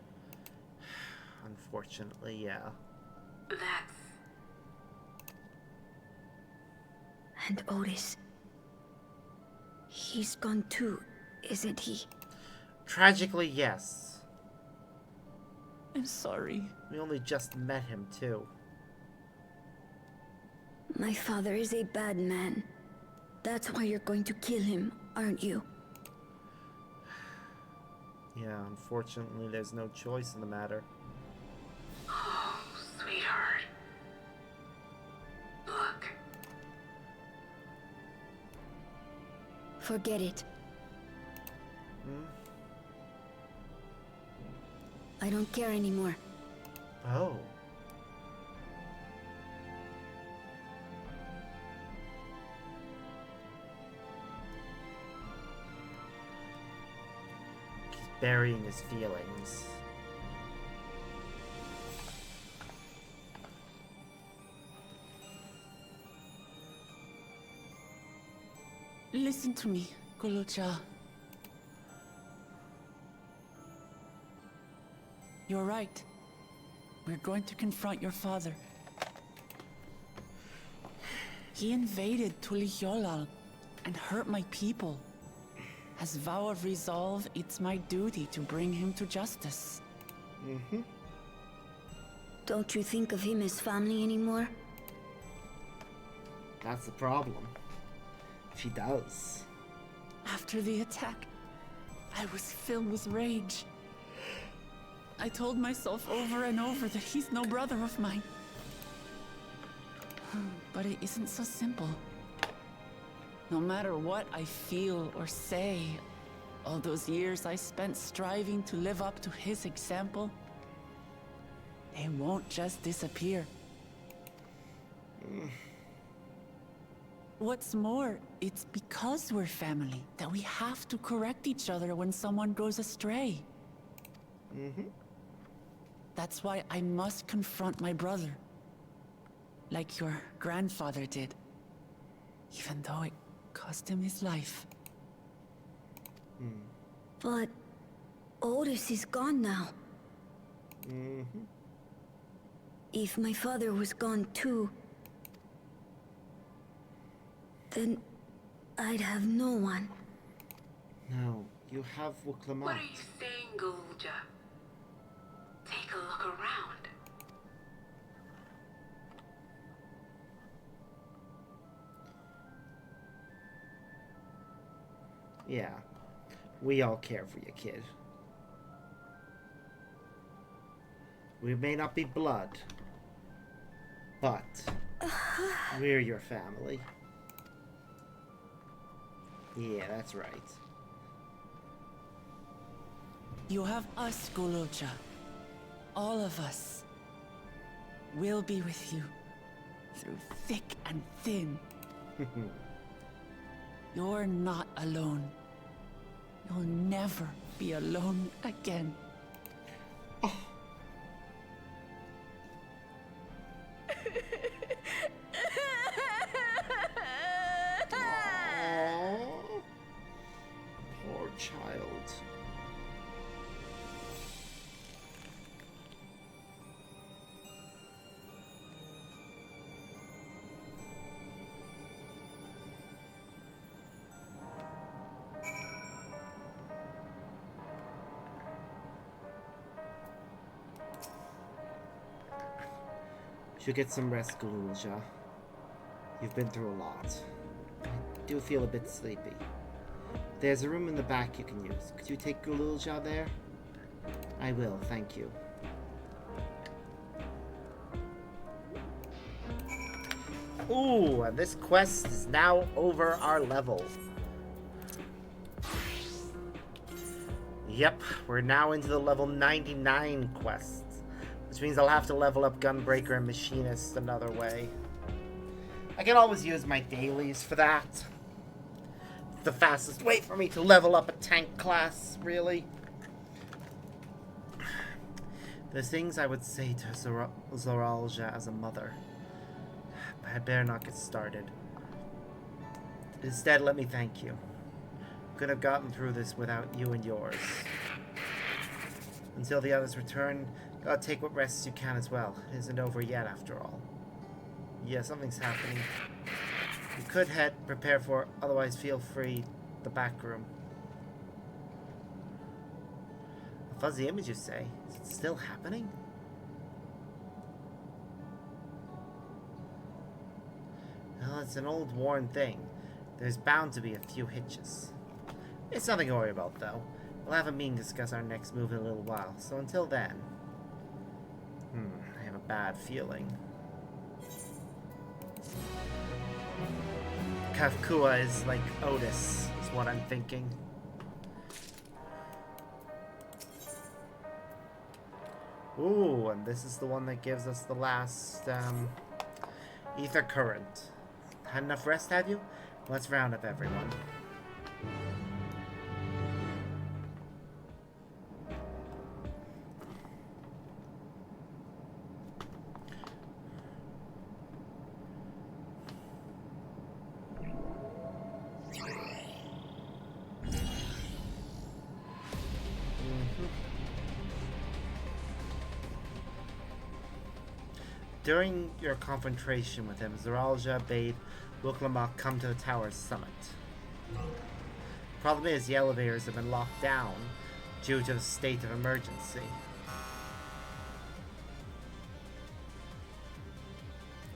A: Unfortunately, yeah.
C: That's...
Q: And Otis. He's gone too, isn't he?
A: Tragically, yes.
B: I'm sorry.
A: We only just met him, too.
Q: My father is a bad man. That's why you're going to kill him, aren't you?
A: Yeah, unfortunately, there's no choice in the matter.
C: Oh, sweetheart. Look.
Q: Forget it. I don't care anymore.
A: Oh. He's burying his feelings.
B: Listen to me, Galulja. You're right. We're going to confront your father. He invaded Tulihyolal and hurt my people. As vow of resolve, it's my duty to bring him to justice.
Q: Don't you think of him as family anymore?
A: That's the problem. She does.
B: After the attack, I was filled with rage. I told myself over and over that he's no brother of mine. But it isn't so simple. No matter what I feel or say, all those years I spent striving to live up to his example, they won't just disappear. What's more, it's because we're family that we have to correct each other when someone goes astray. That's why I must confront my brother. Like your grandfather did. Even though it cost him his life.
Q: But Otis is gone now. If my father was gone too, then I'd have no one.
A: No, you have Wuklamat.
C: What are you saying, Galulja? Take a look around.
A: Yeah, we all care for you, kid. We may not be blood, but we're your family. Yeah, that's right.
B: You have us, Galulja. All of us. We'll be with you. Through thick and thin. You're not alone. You'll never be alone again.
A: Poor child. Should get some rest, Gululja. You've been through a lot. I do feel a bit sleepy. There's a room in the back you can use. Could you take Gululja there? I will, thank you. Ooh, and this quest is now over our level. Yep, we're now into the level 99 quests. Which means I'll have to level up Gunbreaker and Machinist another way. I can always use my dailies for that. It's the fastest way for me to level up a tank class, really. There's things I would say to Zoralja as a mother. But I better not get started. Instead, let me thank you. Could have gotten through this without you and yours. Until the others return, gotta take what rests you can as well. It isn't over yet, after all. Yeah, something's happening. You could head, prepare for it, otherwise feel free. The back room. A fuzzy image, you say? Is it still happening? Well, it's an old worn thing. There's bound to be a few hitches. It's nothing to worry about, though. We'll have a meeting to discuss our next move in a little while, so until then... I have a bad feeling. Kafkua is like Otis, is what I'm thinking. Ooh, and this is the one that gives us the last, ether current. Had enough rest, have you? Let's round up everyone. During your confrontation with him, Zoralja bade Wuklamok come to the tower's summit. Problem is, the elevators have been locked down due to the state of emergency.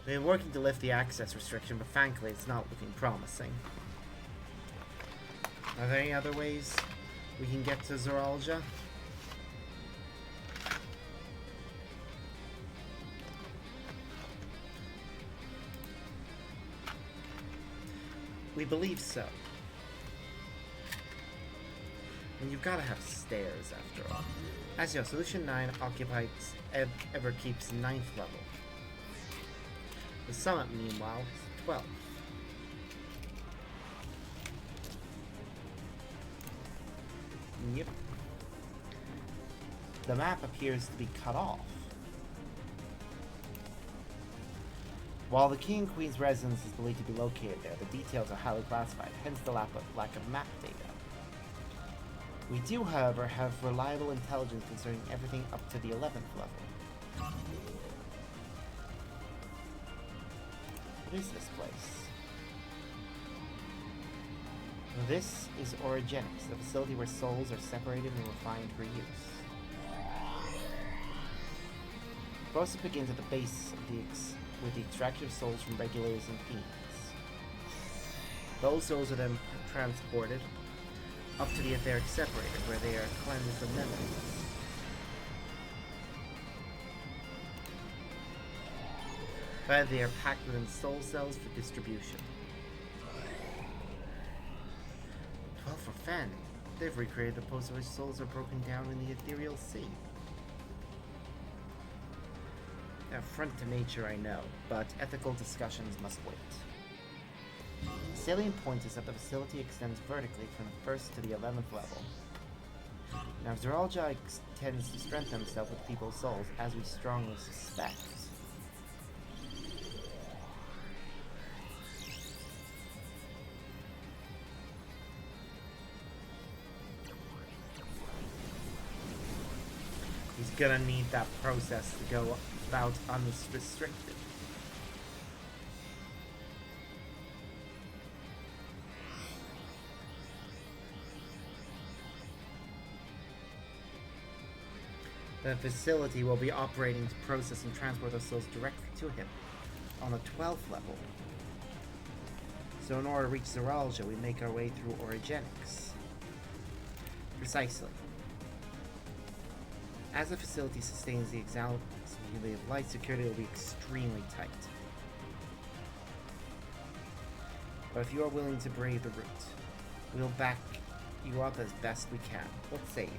A: We've been working to lift the access restriction, but frankly, it's not looking promising. Are there any other ways we can get to Zoralja? We believe so. And you've got to have stairs, after all. As you know, Solution 9 occupies Everkeep's 9th level. The summit, meanwhile, is 12. Yep. The map appears to be cut off. While the King and Queen's residence is believed to be located there, the details are highly classified, hence the lack of map data. We do, however, have reliable intelligence concerning everything up to the 11th level. What is this place? This is Origenics, the facility where souls are separated and refined for use. The process begins at the base of with the extraction of souls from regulators and fiends. Those souls are then transported up to the etheric separator, where they are cleansed of memories. Finally, they are packed within soul cells for distribution. 12 for Fen. They've recreated the pose in which souls are broken down in the ethereal sea. Affront to nature, I know, but ethical discussions must wait. The salient point is that the facility extends vertically from the 1st to the 11th level. Now, Zoralja tends to strengthen himself with people's souls, as we strongly suspect. He's gonna need that process to go about unrestricted. The facility will be operating to process and transport those souls directly to him on the 12th level. So in order to reach Zoralia, we make our way through Origenics. Precisely. As the facility sustains the exalted of light, security will be extremely tight. But if you are willing to brave the route, we'll back you up as best we can. What say you?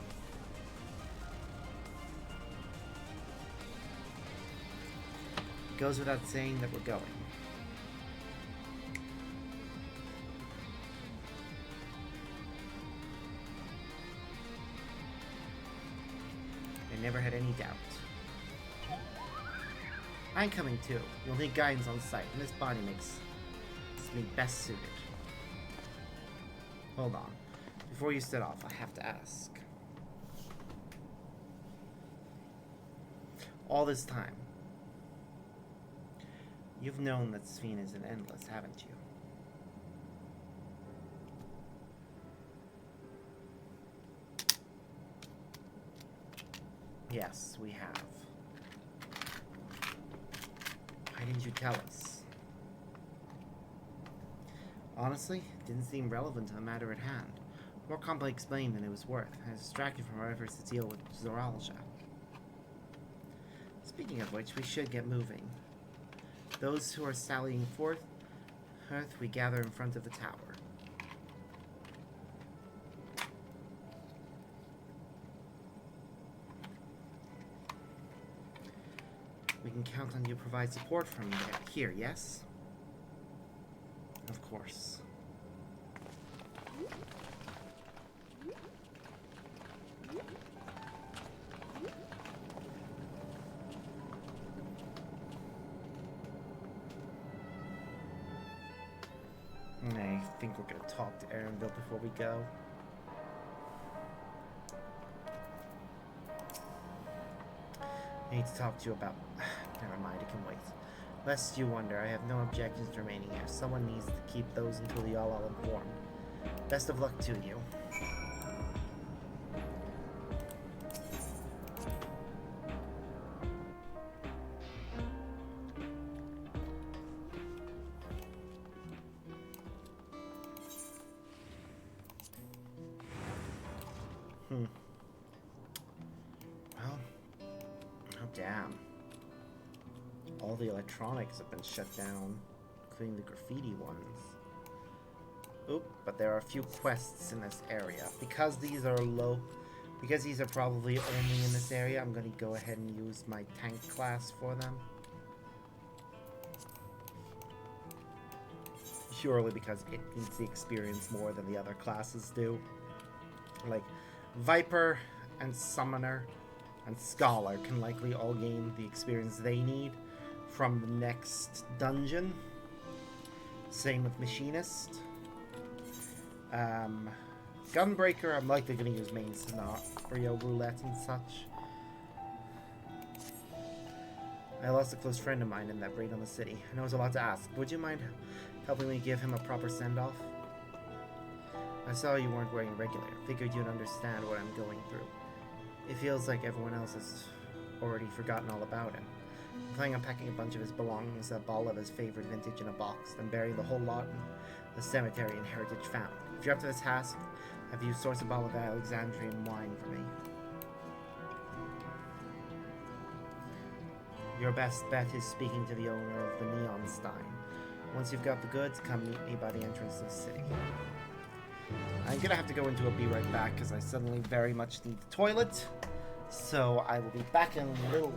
A: It goes without saying that we're going. I never had any doubt. I'm coming too. You'll need guidance on site, and this body makes me best suited. Hold on. Before you set off, I have to ask. All this time, you've known that XIV is an endless, haven't you? Yes, we have. Why didn't you tell us? Honestly, it didn't seem relevant to the matter at hand. More complex explained than it was worth, and distracted from our efforts to deal with Zoralia. Speaking of which, we should get moving. Those who are sallying forth, we gather in front of the tower. We can count on you to provide support from there. Here, yes? Of course. I think we're gonna talk to Erenville before we go. I need to talk to you about... Never mind, it can wait. Lest you wonder, I have no objections to remaining here. Someone needs to keep those until the all informed. Best of luck to you. Well, oh damn. All the electronics have been shut down, including the graffiti ones. Oop, but there are a few quests in this area. Because these are probably only in this area, I'm going to go ahead and use my tank class for them. Purely because it needs the experience more than the other classes do. Like, Viper and Summoner and Scholar can likely all gain the experience they need from the next dungeon. Same with Machinist. Gunbreaker, I'm likely going to use main scenario roulette and such. I lost a close friend of mine in that raid on the city. I know it's a lot to ask. Would you mind helping me give him a proper send-off? I saw you weren't wearing regular. Figured you'd understand what I'm going through. It feels like everyone else has already forgotten all about him. I'm planning on packing a bunch of his belongings, a ball of his favorite vintage in a box, then burying the whole lot in the cemetery in Heritage Found. If you're up to this task, have you sourced a bottle of Alexandrian wine for me? Your best bet is speaking to the owner of the Neon Stein. Once you've got the goods, come meet me by the entrance of the city. I'm gonna have to go into a be right back because I suddenly very much need the toilet. So I will be back in a little.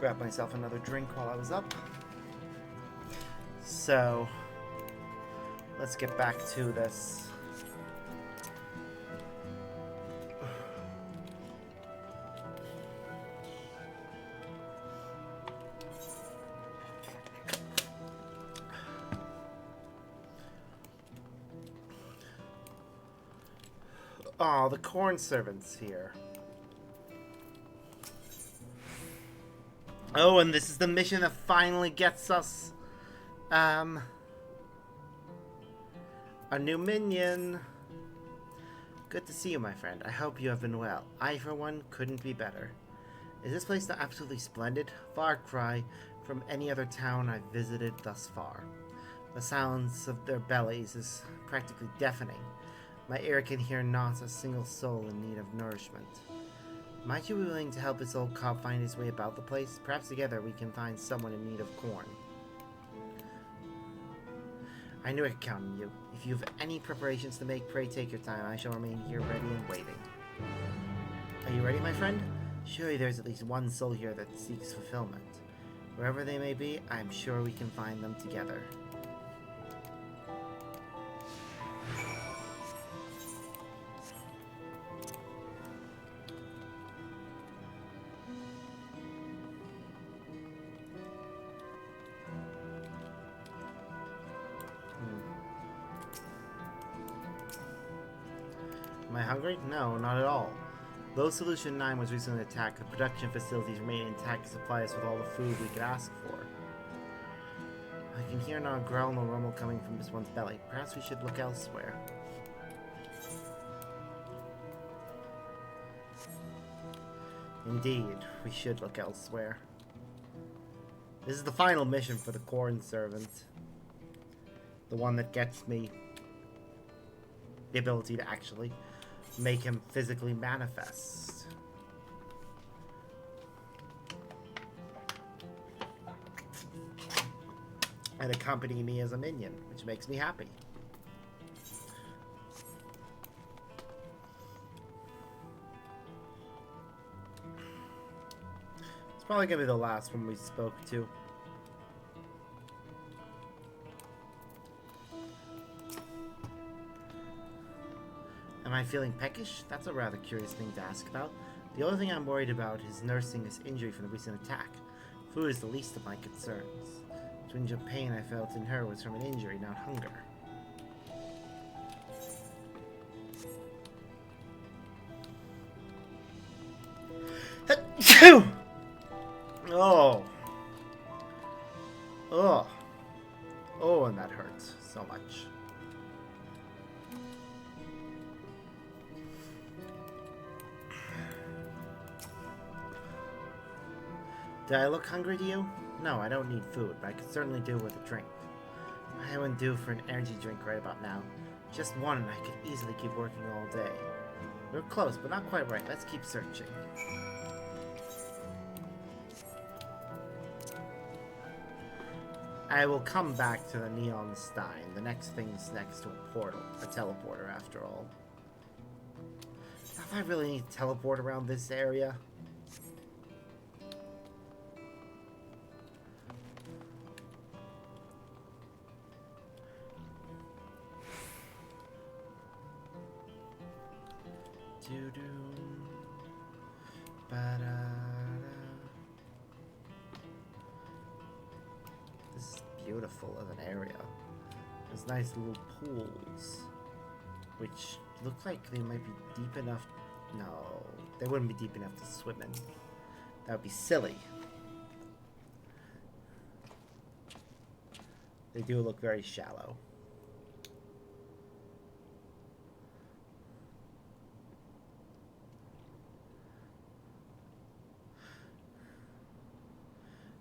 A: Grab myself another drink while I was up. So, let's get back to this. Oh, the corn servant's here. Oh, and this is the mission that finally gets us a new minion. Good to see you, my friend. I hope you have been well. I, for one, couldn't be better. Is this place not absolutely splendid? Far cry from any other town I've visited thus far. The sounds of their bellies is practically deafening. My ear can hear not a single soul in need of nourishment. Might you be willing to help this old cop find his way about the place? Perhaps together we can find someone in need of corn. I knew I could count on you. If you have any preparations to make, pray take your time. I shall remain here ready and waiting. Are you ready, my friend? Surely there's at least one soul here that seeks fulfillment. Wherever they may be, I'm sure we can find them together. Am I hungry? No, not at all. Though Solution 9 was recently attacked, the production facilities remain intact to supply us with all the food we could ask for. I can hear not a growl nor rumble coming from this one's belly. Perhaps we should look elsewhere. Indeed, we should look elsewhere. This is the final mission for the Corn Servant. The one that gets me the ability to actually make him physically manifest. And accompany me as a minion, which makes me happy. It's probably gonna be the last one we spoke to. Am I feeling peckish? That's a rather curious thing to ask about. The only thing I'm worried about is nursing this injury from the recent attack. Food is the least of my concerns. The twinge of pain I felt in her was from an injury, not hunger. Oh. Oh. Oh, and that hurts so much. Do I look hungry to you? No, I don't need food, but I could certainly do with a drink. I wouldn't do for an energy drink right about now. Just one and I could easily keep working all day. We're close, but not quite right. Let's keep searching. I will come back to the Neon Stein. The next thing's next to a portal. A teleporter, after all. If I really need to teleport around this area... This is beautiful as an area. There's nice little pools, which look like they might be deep enough. No, they wouldn't be deep enough to swim in. That would be silly. They do look very shallow.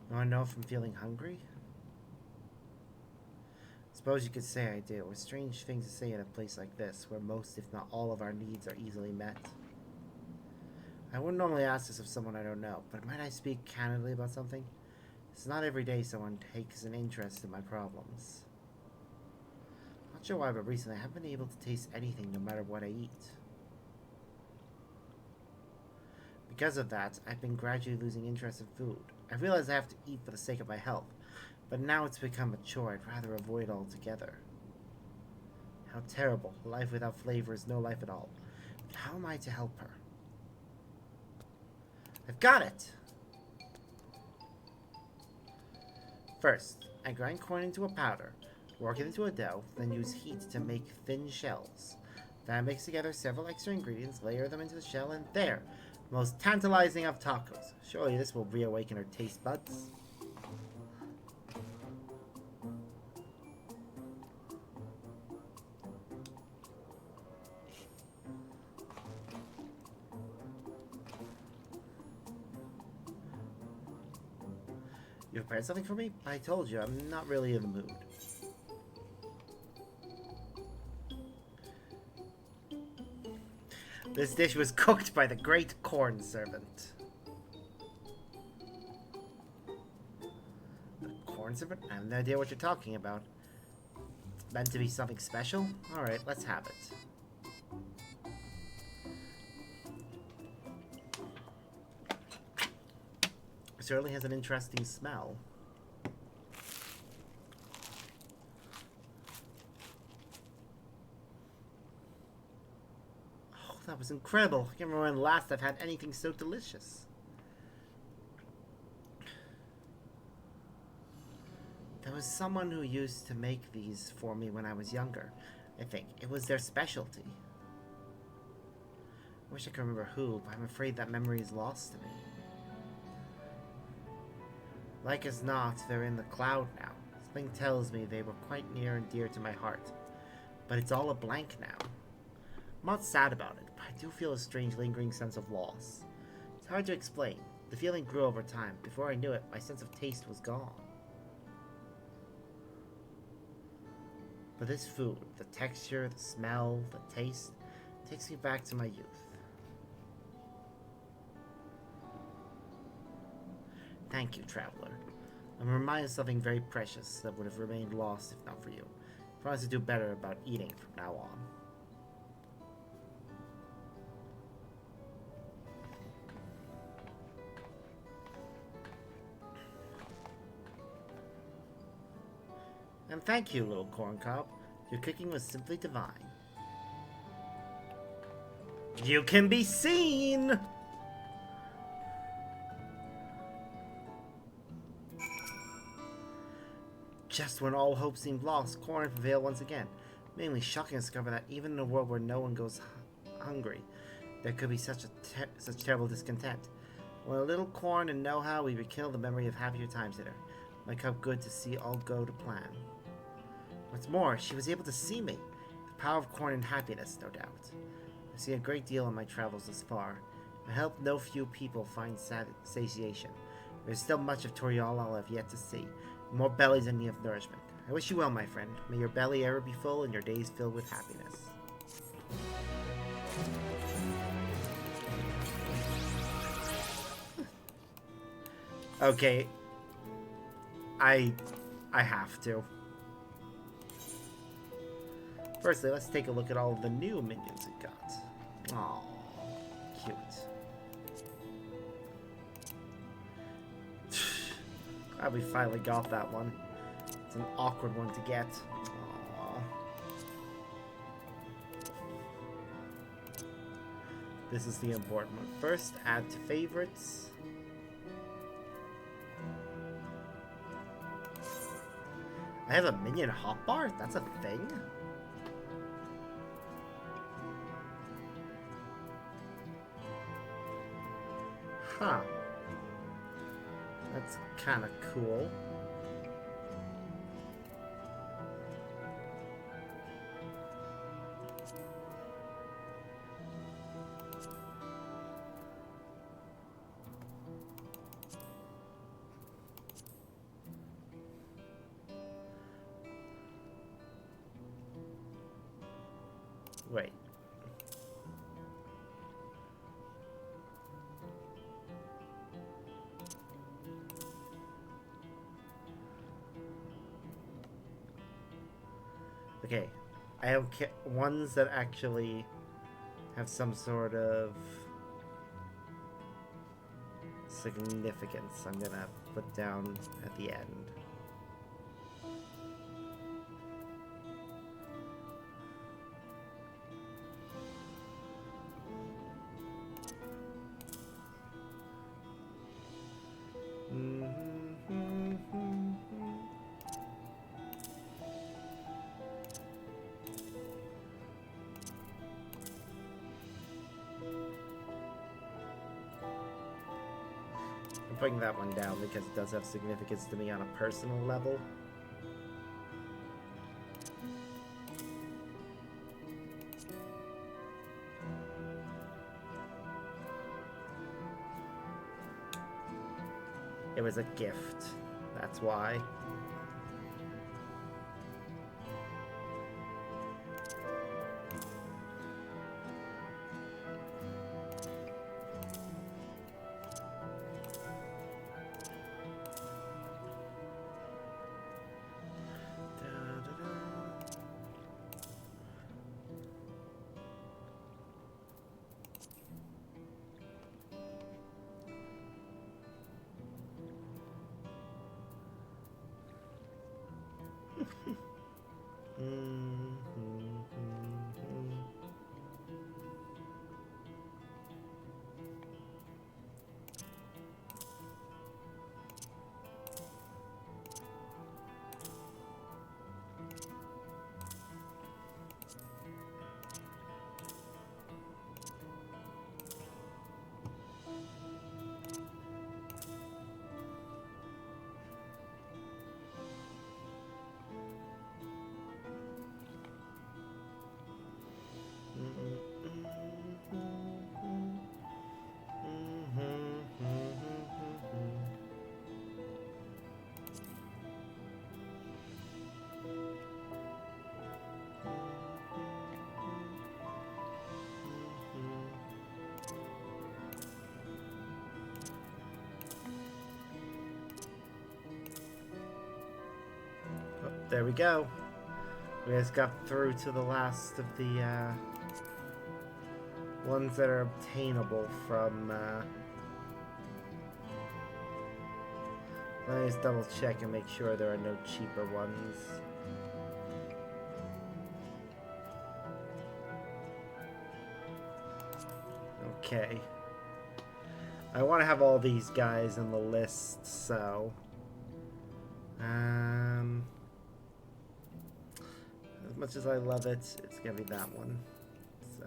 A: You want to know if I'm feeling hungry? Suppose you could say I do. A strange thing to say in a place like this, where most, if not all, of our needs are easily met. I wouldn't normally ask this of someone I don't know, but might I speak candidly about something? It's not every day someone takes an interest in my problems. Not sure why, but recently I haven't been able to taste anything no matter what I eat. Because of that, I've been gradually losing interest in food. I realize I have to eat for the sake of my health, but now it's become a chore I'd rather avoid altogether. How terrible. Life without flavor is no life at all. But how am I to help her? I've got it! First, I grind corn into a powder, work it into a dough, then use heat to make thin shells. Then I mix together several extra ingredients, layer them into the shell, and there! Most tantalizing of tacos. Surely this will reawaken her taste buds. You prepared something for me? I told you, I'm not really in the mood. This dish was cooked by the great corn servant. The corn servant? I have no idea what you're talking about. It's meant to be something special? Alright, let's have it. It certainly has an interesting smell. That was incredible. I can't remember when last I've had anything so delicious. There was someone who used to make these for me when I was younger. I think it was their specialty. I wish I could remember who, but I'm afraid that memory is lost to me. Like as not, they're in the cloud now. Something tells me they were quite near and dear to my heart. But it's all a blank now. I'm not sad about it, but I do feel a strange lingering sense of loss. It's hard to explain. The feeling grew over time. Before I knew it, my sense of taste was gone. But this food, the texture, the smell, the taste, takes me back to my youth. Thank you, traveler. I'm reminded of something very precious that would have remained lost if not for you. I promise to do better about eating from now on. And thank you, little corncob. Your cooking was simply divine. You can be seen! Just when all hope seemed lost, corn prevailed once again. Mainly shocking to discover that even in a world where no one goes hungry, there could be such terrible discontent. With a little corn and know-how, we rekindle the memory of happier times in her. My cup good to see all go to plan. What's more, she was able to see me. The power of corn and happiness, no doubt. I've seen a great deal on my travels thus far. I helped no few people find satiation. There's still much of Toriel I'll have yet to see. More bellies in need of nourishment. I wish you well, my friend. May your belly ever be full and your days filled with happiness. Okay. I have to. Firstly, let's take a look at all of the new minions we got. Aww, cute. Glad we finally got that one. It's an awkward one to get. Aww. This is the important one. First, add to favorites. I have a minion hotbar? That's a thing? Huh. That's kind of cool. Wait. Okay, I have ones that actually have some sort of significance I'm gonna put down at the end. Putting that one down because it does have significance to me on a personal level. It was a gift, that's why. There we go. We just got through to the last of the ones that are obtainable from let me just double check and make sure there are no cheaper ones. Okay. I want to have all these guys in the list, so as much as I love it, it's gonna be that one. So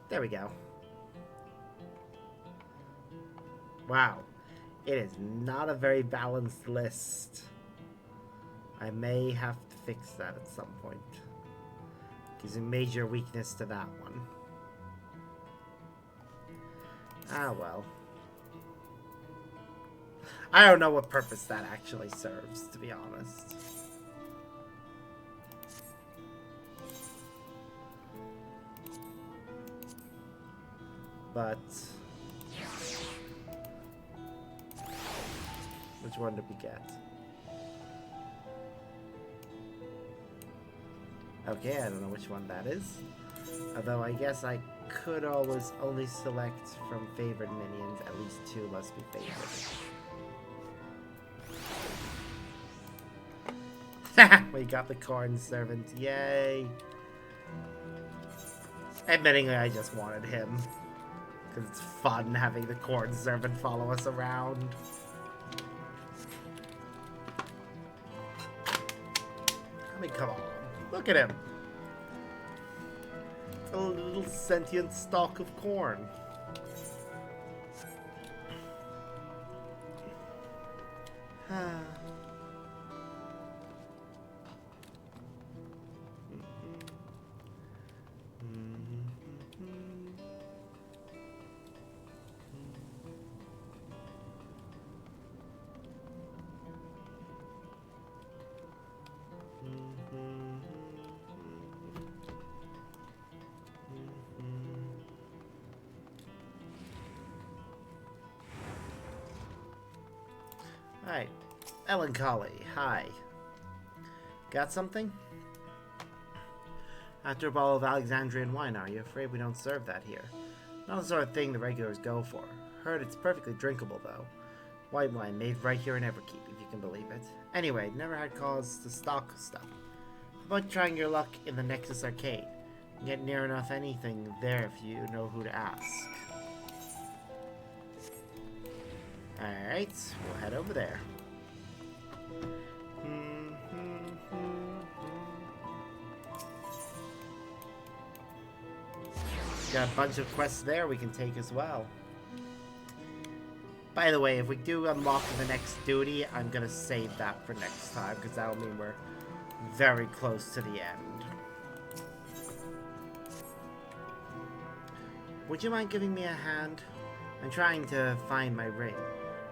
A: there we go. Wow. It is not a very balanced list. I may have to fix that at some point. Gives a major weakness to that one. Ah, well. I don't know what purpose that actually serves, to be honest. But which one did we get? Okay, I don't know which one that is. Although I guess I could always only select from favored minions. At least two must be favored. We got the corn servant. Yay. Admittingly, I just wanted him. Because it's fun having the corn servant follow us around. I mean, come on. Look at him. A little sentient stalk of corn. Alright, Melancholy, hi. Got something? After a bottle of Alexandrian wine, are you afraid we don't serve that here? Not the sort of thing the regulars go for. Heard it's perfectly drinkable, though. White wine made right here in Everkeep, if you can believe it. Anyway, never had cause to stock stuff. How about trying your luck in the Nexus Arcade? You can get near enough anything there if you know who to ask. Alright, we'll head over there. Got a bunch of quests there we can take as well. By the way, if we do unlock the next duty, I'm gonna save that for next time, because that'll mean we're very close to the end. Would you mind giving me a hand? I'm trying to find my ring.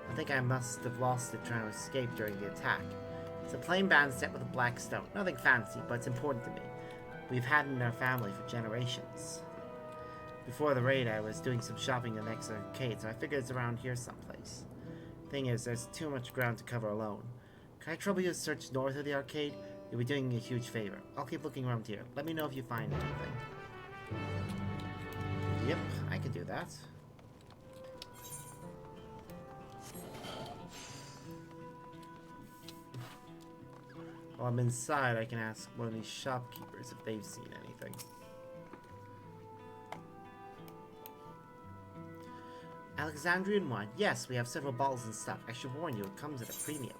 A: I think I must have lost it trying to escape during the attack. It's a plain band set with a black stone. Nothing fancy, but it's important to me. We've had it in our family for generations. Before the raid, I was doing some shopping in the next arcade, so I figured it's around here someplace. Thing is, there's too much ground to cover alone. Can I trouble you to search north of the arcade? You'll be doing me a huge favor. I'll keep looking around here. Let me know if you find anything. Yep, I can do that. While I'm inside, I can ask one of these shopkeepers if they've seen anything. Alexandrian wine. Yes, we have several bottles in stock. I should warn you, it comes at a premium.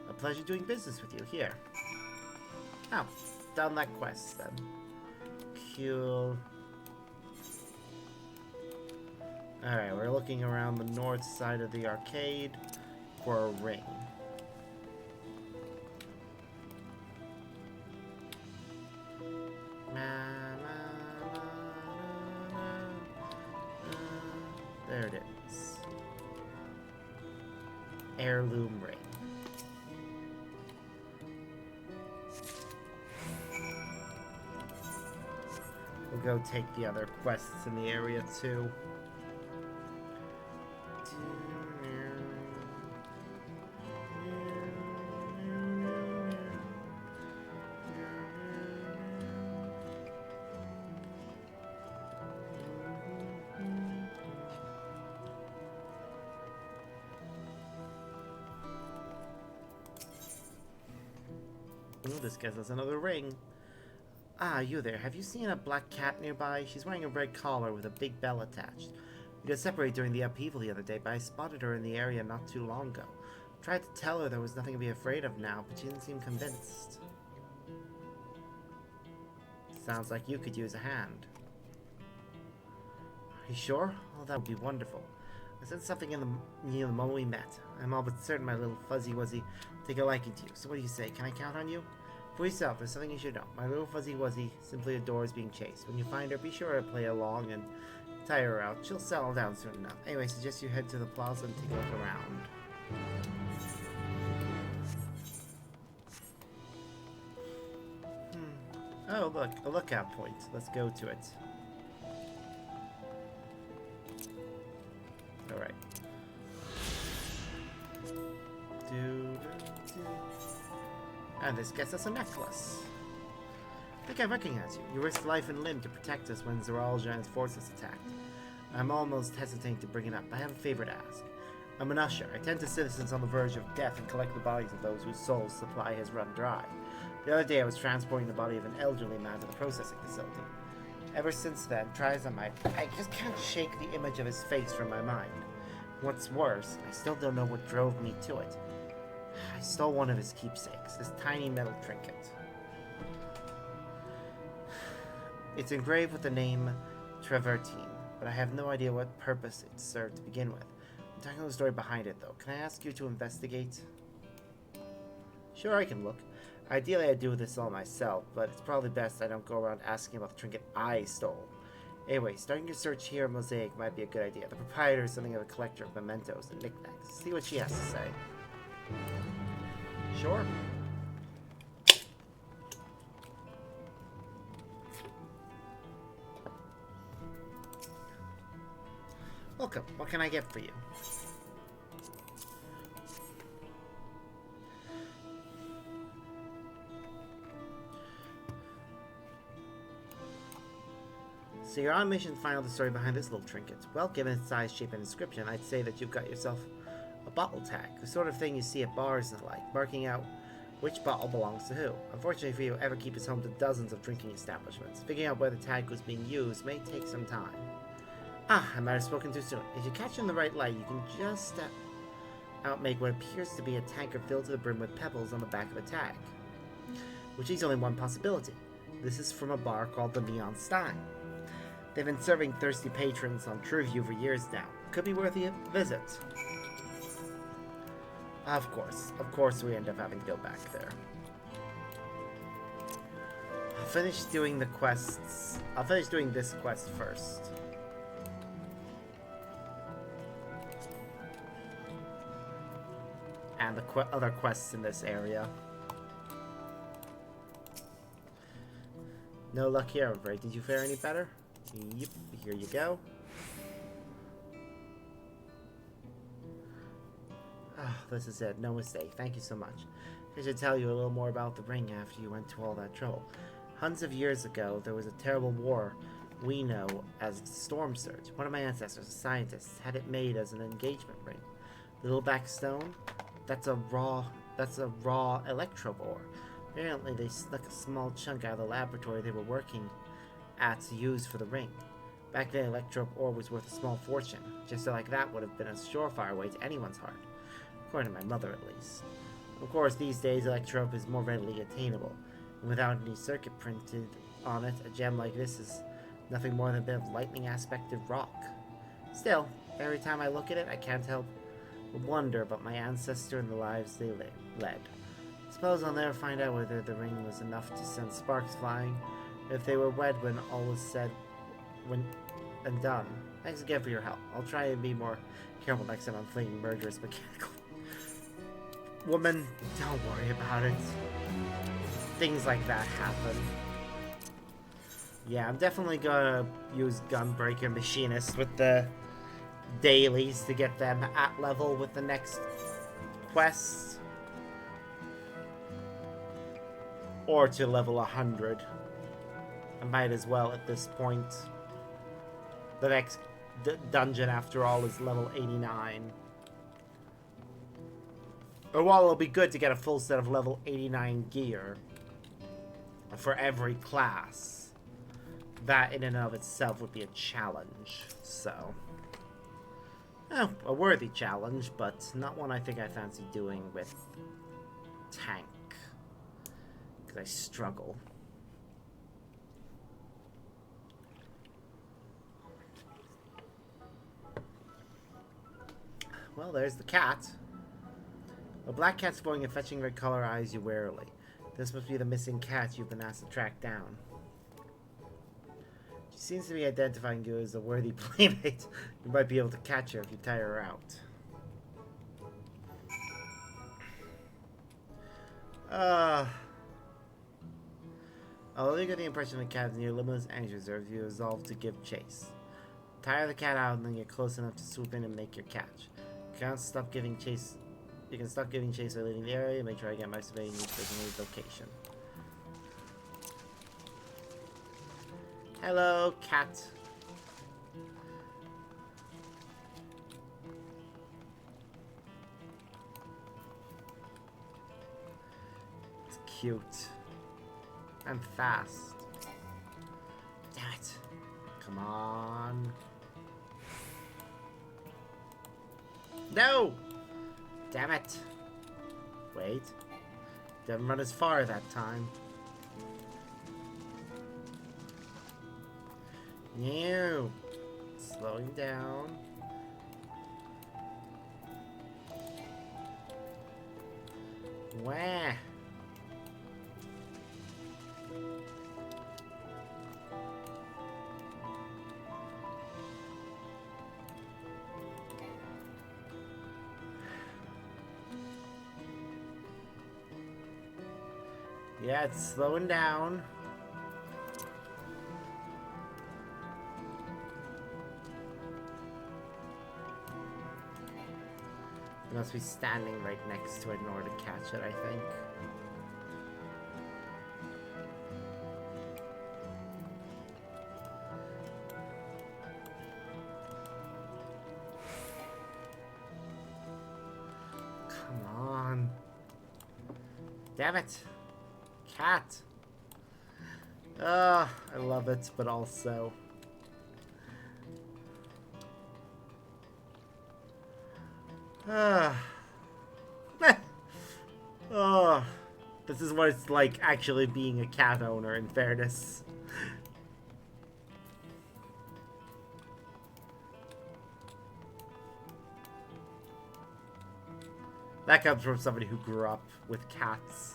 A: A pleasure doing business with you. Here. Oh, done that quest then. Cool. Alright, we're looking around the north side of the arcade for a ring. There it is. Heirloom ring. We'll go take the other quests in the area too. Oh, this gets us another ring. Ah, you there. Have you seen a black cat nearby? She's wearing a red collar with a big bell attached. We got separated during the upheaval the other day, but I spotted her in the area not too long ago. Tried to tell her there was nothing to be afraid of now, but she didn't seem convinced. Sounds like you could use a hand. Are you sure? Oh, that would be wonderful. I said something in the moment we met. I'm all but certain my little fuzzy wuzzy will take a liking to you. So what do you say? Can I count on you? For yourself, there's something you should know. My little fuzzy wuzzy simply adores being chased. When you find her, be sure to play along and tire her out. She'll settle down soon enough. Anyway, suggest you head to the plaza and take a look around. Oh, look, a lookout point. Let's go to it. Alright. And this gets us a necklace. I think I recognize you. You risked life and limb to protect us when Zeralja and his forces attacked. I'm almost hesitating to bring it up. I have a favor to ask. I'm an usher. I tend to citizens on the verge of death and collect the bodies of those whose souls supply has run dry. The other day I was transporting the body of an elderly man to the processing facility. Ever since then, try as I might, I just can't shake the image of his face from my mind. What's worse, I still don't know what drove me to it. I stole one of his keepsakes, this tiny metal trinket. It's engraved with the name Travertine, but I have no idea what purpose it served to begin with. I'm talking about the story behind it, though. Can I ask you to investigate? Sure, I can look. Ideally, I'd do this all myself, but it's probably best I don't go around asking about the trinket I stole. Anyway, starting your search here at Mosaic might be a good idea. The proprietor is something of a collector of mementos and knickknacks. See what she has to say. Sure. Welcome. What can I get for you? So you're on a mission to find out the story behind this little trinket. Well, given its size, shape, and description, I'd say that you've got yourself a bottle tag, the sort of thing you see at bars and the like, marking out which bottle belongs to who. Unfortunately for you, Everkeep is home to dozens of drinking establishments. Figuring out where the tag was being used may take some time. Ah, I might have spoken too soon. If you catch it in the right light, you can just outmake what appears to be a tankard filled to the brim with pebbles on the back of a tag. Which is only one possibility. This is from a bar called the Neon Stein. They've been serving thirsty patrons on Trueview for years now. Could be worth a visit. Of course we end up having to go back there. I'll finish doing the quests. I'll finish doing this quest first. And the other quests in this area. No luck here, I'm afraid. Did you fare any better? Yep, here you go. Oh, this is it. No mistake. Thank you so much. I should tell you a little more about the ring after you went to all that trouble. Hundreds of years ago, there was a terrible war we know as Storm Surge. One of my ancestors, a scientist, had it made as an engagement ring. The little back stone, that's a raw electrobe ore. Apparently, they snuck a small chunk out of the laboratory they were working at to use for the ring. Back then, electrobe ore was worth a small fortune. Just like that would have been a surefire way to anyone's heart. According to my mother, at least. Of course, these days, electrobe is more readily attainable, and without any circuit printed on it, a gem like this is nothing more than a bit of lightning aspected rock. Still, every time I look at it, I can't help but wonder about my ancestor and the lives they led. Suppose I'll never find out whether the ring was enough to send sparks flying, or if they were wed when all was said and done. Thanks again for your help. I'll try and be more careful next time I'm flinging murderous mechanical. Woman, don't worry about it. Things like that happen. Yeah, I'm definitely gonna use Gunbreaker Machinist with the dailies to get them at level with the next quest. Or to level 100. I might as well at this point. The next dungeon, after all, is level 89. Or while it'll be good to get a full set of level 89 gear for every class, that in and of itself would be a challenge. So, a worthy challenge, but not one I think I fancy doing with tank. Because I struggle. Well, there's the cat. A black cat sporting a fetching red collar eyes you warily. This must be the missing cat you've been asked to track down. She seems to be identifying you as a worthy playmate. You might be able to catch her if you tire her out. Although you get the impression the cat is near limitless energy reserves, you resolve to give chase. Tire the cat out and then get close enough to swoop in and make your catch. You can stop giving chase by leaving the area. Make sure I get my surveying designated location. Hello, cat. It's cute. I'm fast. Damn it. Come on. No! Damn it. Wait. Didn't run as far that time. No. Slowing down. Wah. Yeah, it's slowing down. You must be standing right next to it in order to catch it, I think. Damn it. Cat. I love it, but also... Oh, this is what it's like actually being a cat owner, in fairness. That comes from somebody who grew up with cats.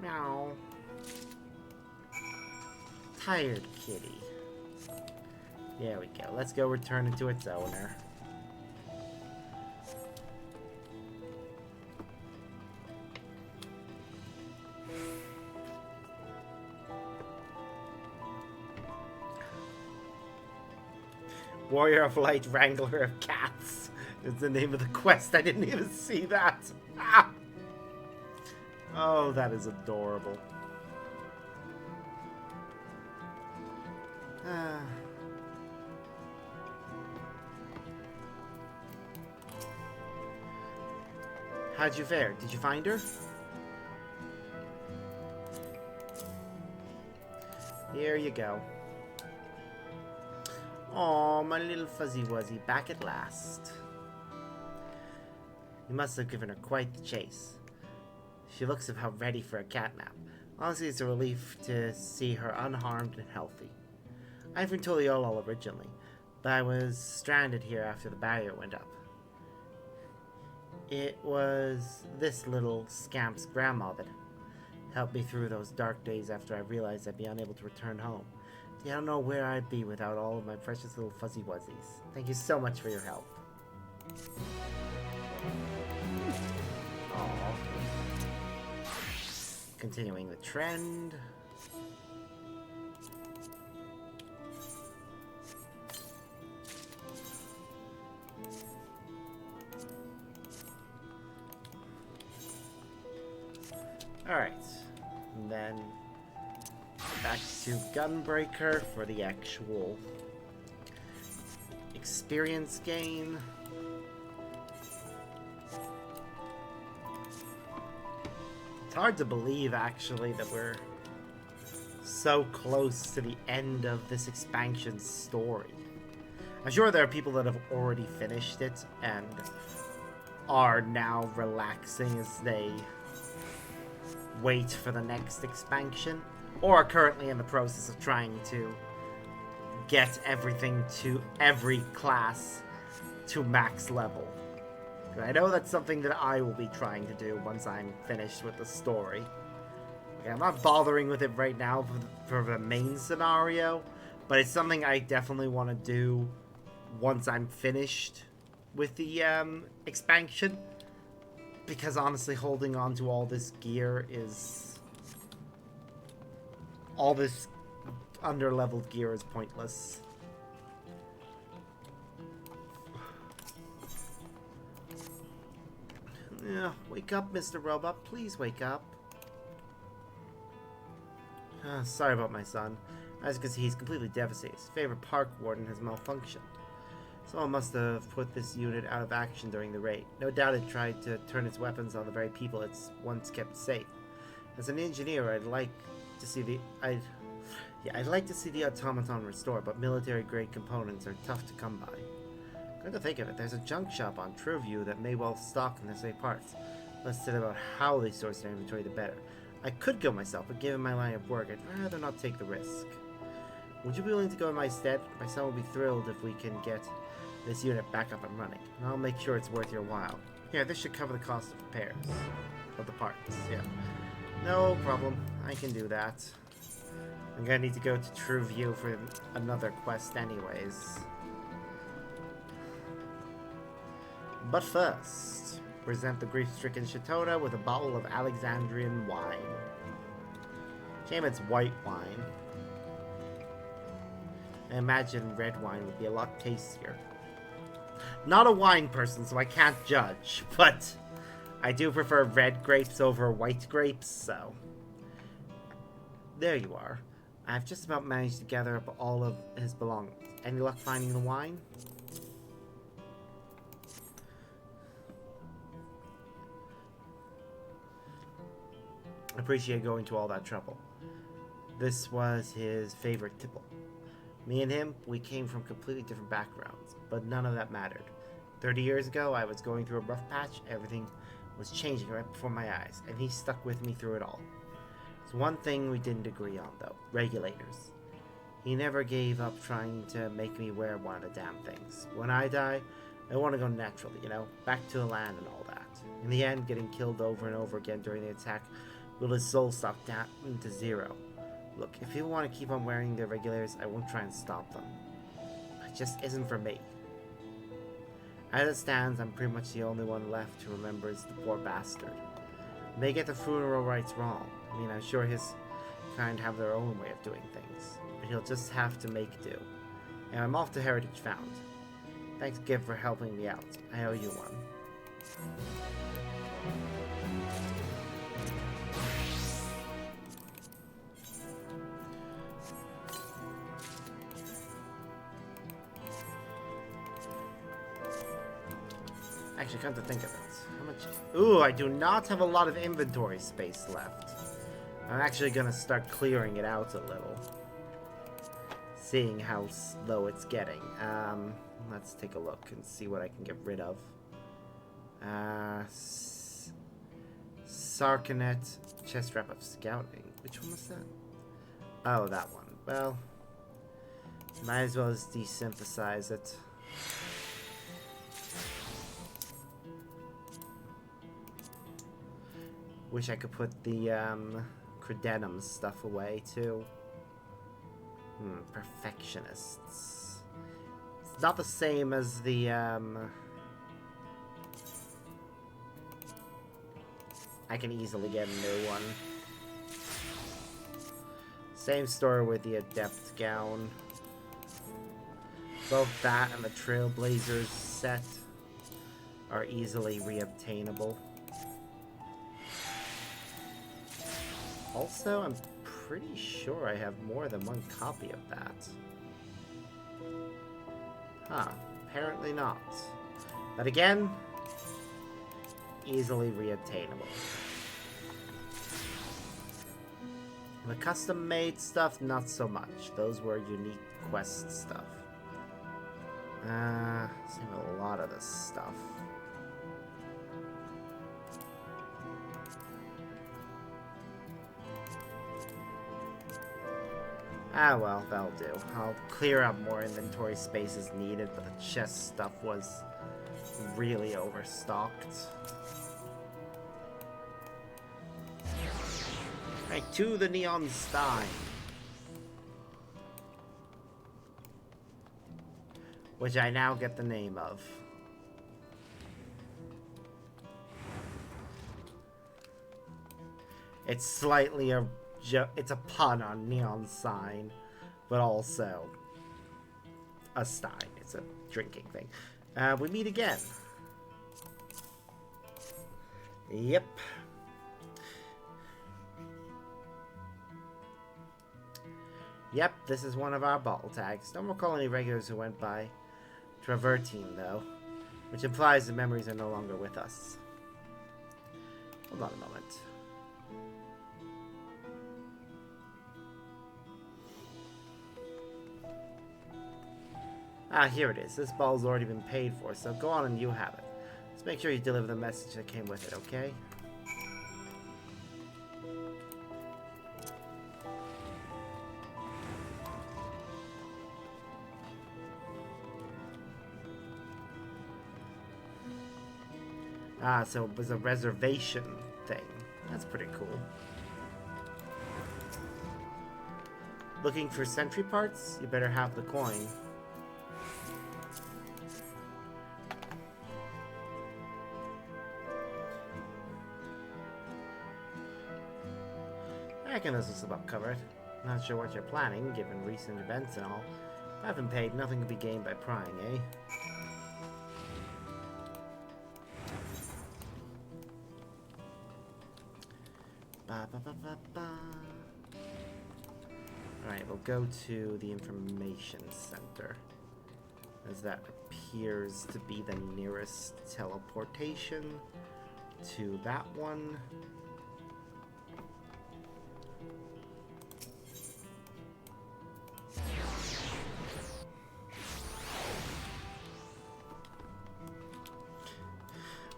A: Meow. Tired kitty. There we go. Let's go return it to its owner. Warrior of Light, Wrangler of Cats is the name of the quest. I didn't even see that. Ah! Oh, that is adorable. How'd you fare? Did you find her? Here you go. Aw, my little fuzzy wuzzy, back at last. You must have given her quite the chase. She looks about ready for a catnap. Honestly, it's a relief to see her unharmed and healthy. I even told you all originally, but I was stranded here after the barrier went up. It was this little scamp's grandma that helped me through those dark days after I realized I'd be unable to return home. I don't know where I'd be without all of my precious little fuzzy wuzzies. Thank you so much for your help. Aww. Continuing the trend. Alright. And then back to Gunbreaker for the actual experience gain. It's hard to believe, actually, that we're so close to the end of this expansion story. I'm sure there are people that have already finished it and are now relaxing as they wait for the next expansion, or are currently in the process of trying to get everything to every class to max level. I know that's something that I will be trying to do once I'm finished with the story. Okay, I'm not bothering with it right now for the main scenario, but it's something I definitely want to do once I'm finished with the expansion. Because honestly, holding on to all this gear is... all this under-leveled gear is pointless. Yeah, wake up, Mr. Robot. Please wake up. Sorry about my son. As you can see, he's completely devastated. His favorite park warden has malfunctioned. Someone must have put this unit out of action during the raid. No doubt it tried to turn its weapons on the very people it's once kept safe. As an engineer, I'd like to see the automaton restored, but military-grade components are tough to come by. Come to think of it, there's a junk shop on Trueview that may well stock necessary parts. Less said about how they source their inventory, the better. I could go myself, but given my line of work, I'd rather not take the risk. Would you be willing to go in my stead? My son will be thrilled if we can get this unit back up and running, and I'll make sure it's worth your while. Here, this should cover the cost of repairs. Of the parts, yeah. No problem, I can do that. I'm gonna need to go to Trueview for another quest anyways. But first, present the grief-stricken Shatona with a bottle of Alexandrian wine. Shame it's white wine. I imagine red wine would be a lot tastier. Not a wine person, so I can't judge, but I do prefer red grapes over white grapes, so... There you are. I've just about managed to gather up all of his belongings. Any luck finding the wine? Appreciate going to all that trouble. This was his favorite tipple. Me and him, we came from completely different backgrounds, but none of that mattered. 30 years ago, I was going through a rough patch. Everything was changing right before my eyes, and he stuck with me through it all. There's one thing we didn't agree on, though. Regulators. He never gave up trying to make me wear one of the damn things. When I die, I want to go naturally, you know? Back to the land and all that. In the end, getting killed over and over again during the attack will his soul stop down to zero. Look, if people want to keep on wearing their regulators, I won't try and stop them. It just isn't for me. As it stands, I'm pretty much the only one left who remembers the poor bastard. He may get the funeral rites wrong. I mean, I'm sure his kind have their own way of doing things. But he'll just have to make do. And I'm off to Heritage Found. Thanks, Giv, for helping me out. I owe you one. Actually, come to think of it, how much... Ooh, I do not have a lot of inventory space left. I'm actually gonna start clearing it out a little. Seeing how slow it's getting. Let's take a look and see what I can get rid of. Sarkanet chest wrap of scouting. Which one was that? Oh, that one. Well, might as well as desynthesize it. Wish I could put the credenum stuff away too. Perfectionists. It's not the same as the I can easily get a new one. Same story with the Adept Gown. Both that and the Trailblazers set are easily reobtainable. Also, I'm pretty sure I have more than one copy of that. Huh, apparently not. But again, easily reobtainable. The custom-made stuff, not so much. Those were unique quest stuff. Same with a lot of this stuff. Ah well, that'll do. I'll clear out more inventory space as needed, but the chest stuff was really overstocked. Right, to the Neon Stein. Which I now get the name of. It's slightly it's a pun on Neon Sign, but also a stein. It's a drinking thing. We meet again. Yep. Yep, this is one of our bottle tags. Don't recall any regulars who went by Travertine, though, which implies the memories are no longer with us. Hold on a moment. Ah, here it is. This ball's already been paid for, so go on and you have it. Just make sure you deliver the message that came with it, okay? Ah, so it was a reservation thing. That's pretty cool. Looking for sentry parts? You better have the coin. I reckon this is about covered. Not sure what you're planning, given recent events and all. I haven't paid, nothing can be gained by prying, eh? Alright, we'll go to the information center, as that appears to be the nearest teleportation to that one.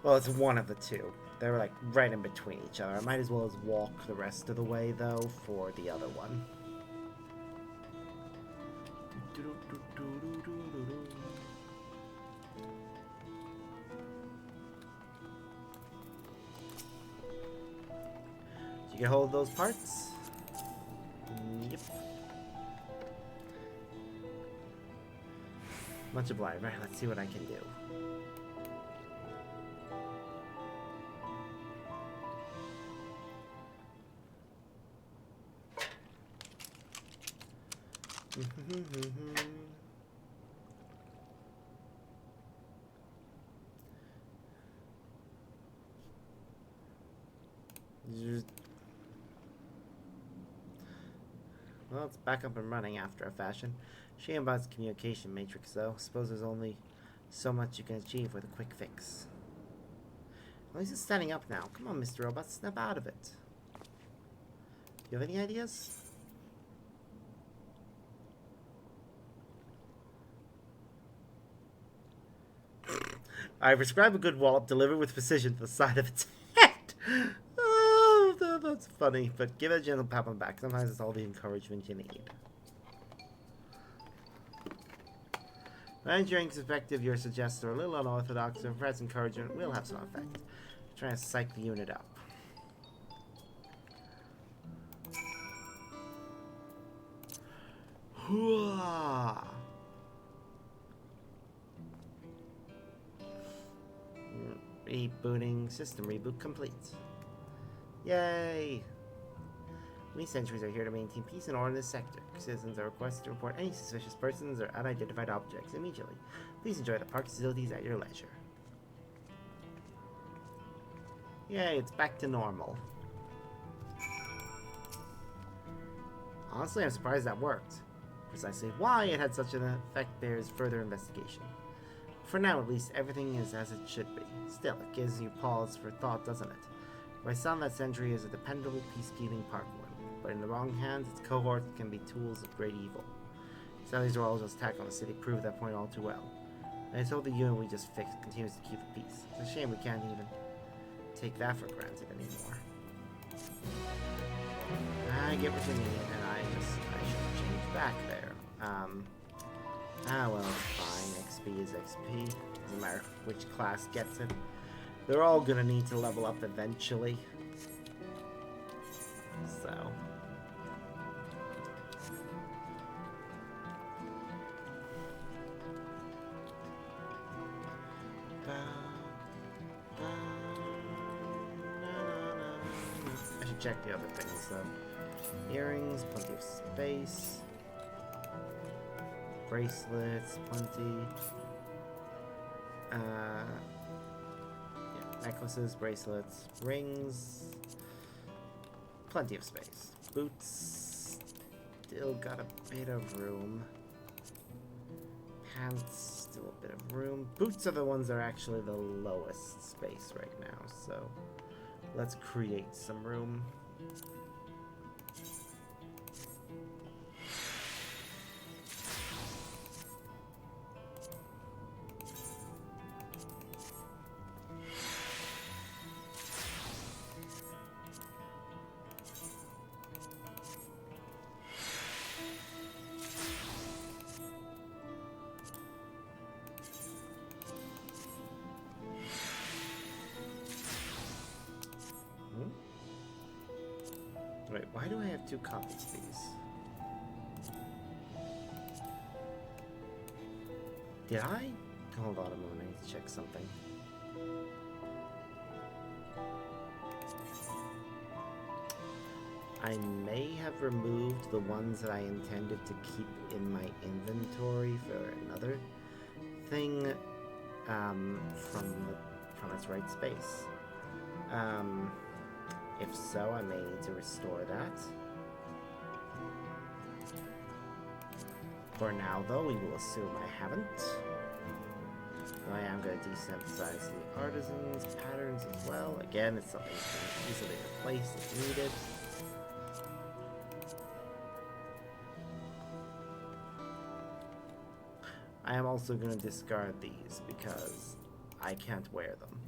A: Well, it's one of the two. They're like right in between each other. I might as well as walk the rest of the way though for the other one. Did you get hold of those parts? Yep. Much obliged. Right, let's see what I can do. Well, it's back up and running after a fashion. Shame about its communication matrix, though. Suppose there's only so much you can achieve with a quick fix. At least it's standing up now. Come on, Mr. Robot, snap out of it. Do you have any ideas? I prescribe a good wallop delivered with precision to the side of its head. Oh, that's funny, but give it a gentle pat on the back. Sometimes it's all the encouragement you need. From an engineering perspective, your suggestions are a little unorthodox, and perhaps encouragement will have some effect. I'm trying to psych the unit up. Hooah! Rebooting. System reboot complete. Yay! We sentries are here to maintain peace and order in this sector. Citizens are requested to report any suspicious persons or unidentified objects immediately. Please enjoy the park facilities at your leisure. Yay, it's back to normal. Honestly, I'm surprised that worked. Precisely why it had such an effect bears further investigation. For now, at least, everything is as it should be. Still, it gives you pause for thought, doesn't it? For I sound that Sentry is a dependable peacekeeping parkman, but in the wrong hands, its cohorts can be tools of great evil. Sally's Royals' attack on the city proved that point all too well. And I told the unit we just fixed continues to keep the peace. It's a shame we can't even take that for granted anymore. I get what you mean, and I should change back there. Well, fine. XP is XP. Doesn't matter which class gets it. They're all gonna need to level up eventually. So. I should check the other things though. Earrings, plenty of space. Bracelets, plenty. Yeah, necklaces, bracelets, rings. Plenty of space. Boots. Still got a bit of room. Pants, still a bit of room. Boots are the ones that are actually the lowest space right now, so let's create some room. Wait, why do I have 2 copies of these? Did I? Hold on a moment, I need to check something. I may have removed the ones that I intended to keep in my inventory for another thing from its right space. If so, I may need to restore that. For now, though, we will assume I haven't. I am going to desynthesize the artisans' patterns as well. Again, it's something that can easily replace if needed. I am also going to discard these because I can't wear them.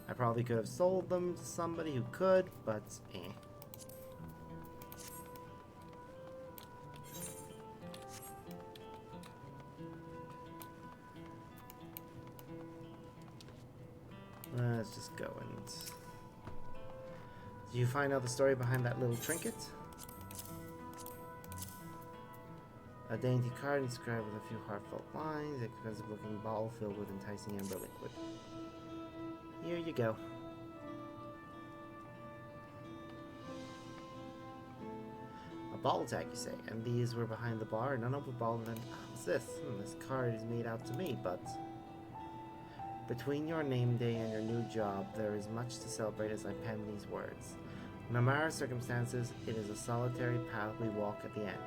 A: I probably could have sold them to somebody who could, but eh. Let's just go and... Did you find out the story behind that little trinket? A dainty card inscribed with a few heartfelt lines, expensive looking ball filled with enticing amber liquid. Here you go. A ball tag, you say, and these were behind the bar, and unopened ball, and then, what's this? This card is made out to me, but... Between your name day and your new job, there is much to celebrate as I pen these words. No matter circumstances, it is a solitary path we walk at the end.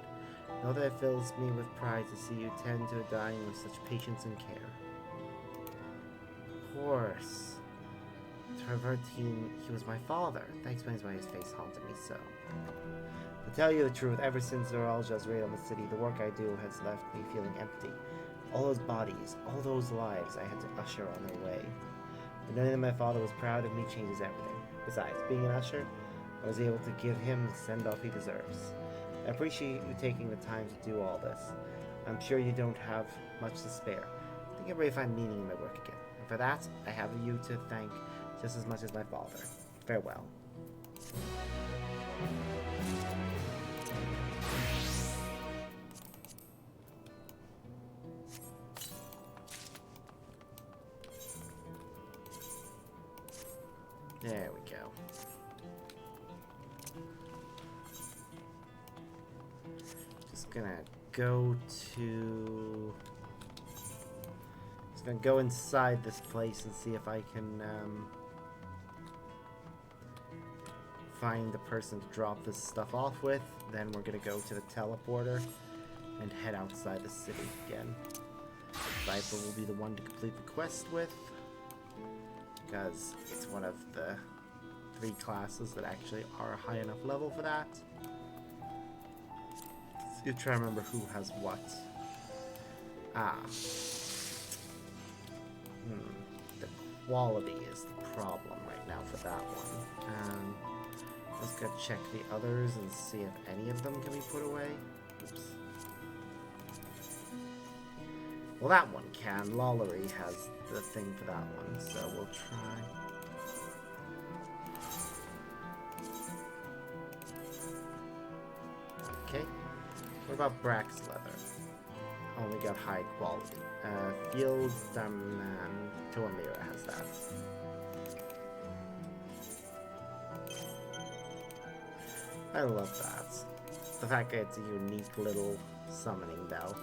A: Know that it fills me with pride to see you tend to a dying with such patience and care. Of course. Travertine, he was my father. That explains why his face haunted me so. To tell you the truth, ever since Neuralgia's raid on the city, the work I do has left me feeling empty. All those bodies, all those lives I had to usher on their way. But knowing that my father was proud of me changes everything. Besides, being an usher, I was able to give him the send-off he deserves. I appreciate you taking the time to do all this. I'm sure you don't have much to spare. I think I'm ready to find meaning in my work again. And for that, I have you to thank just as much as my father. Farewell. There we go. Just gonna go to... Just gonna go inside this place and see if I can find the person to drop this stuff off with. Then we're gonna go to the teleporter and head outside the city again. Viper will be the one to complete the quest with, because it's one of the 3 classes that actually are a high enough level for that. So you try to remember who has what. The quality is the problem right now for that one. Let's go check the others and see if any of them can be put away. Oops. Well, that one can. Lollery has the thing for that one, so we'll try. Okay. What about Brax leather? Only got high quality. Field Daman Tommorow has that. I love that. The fact that it's a unique little summoning bell.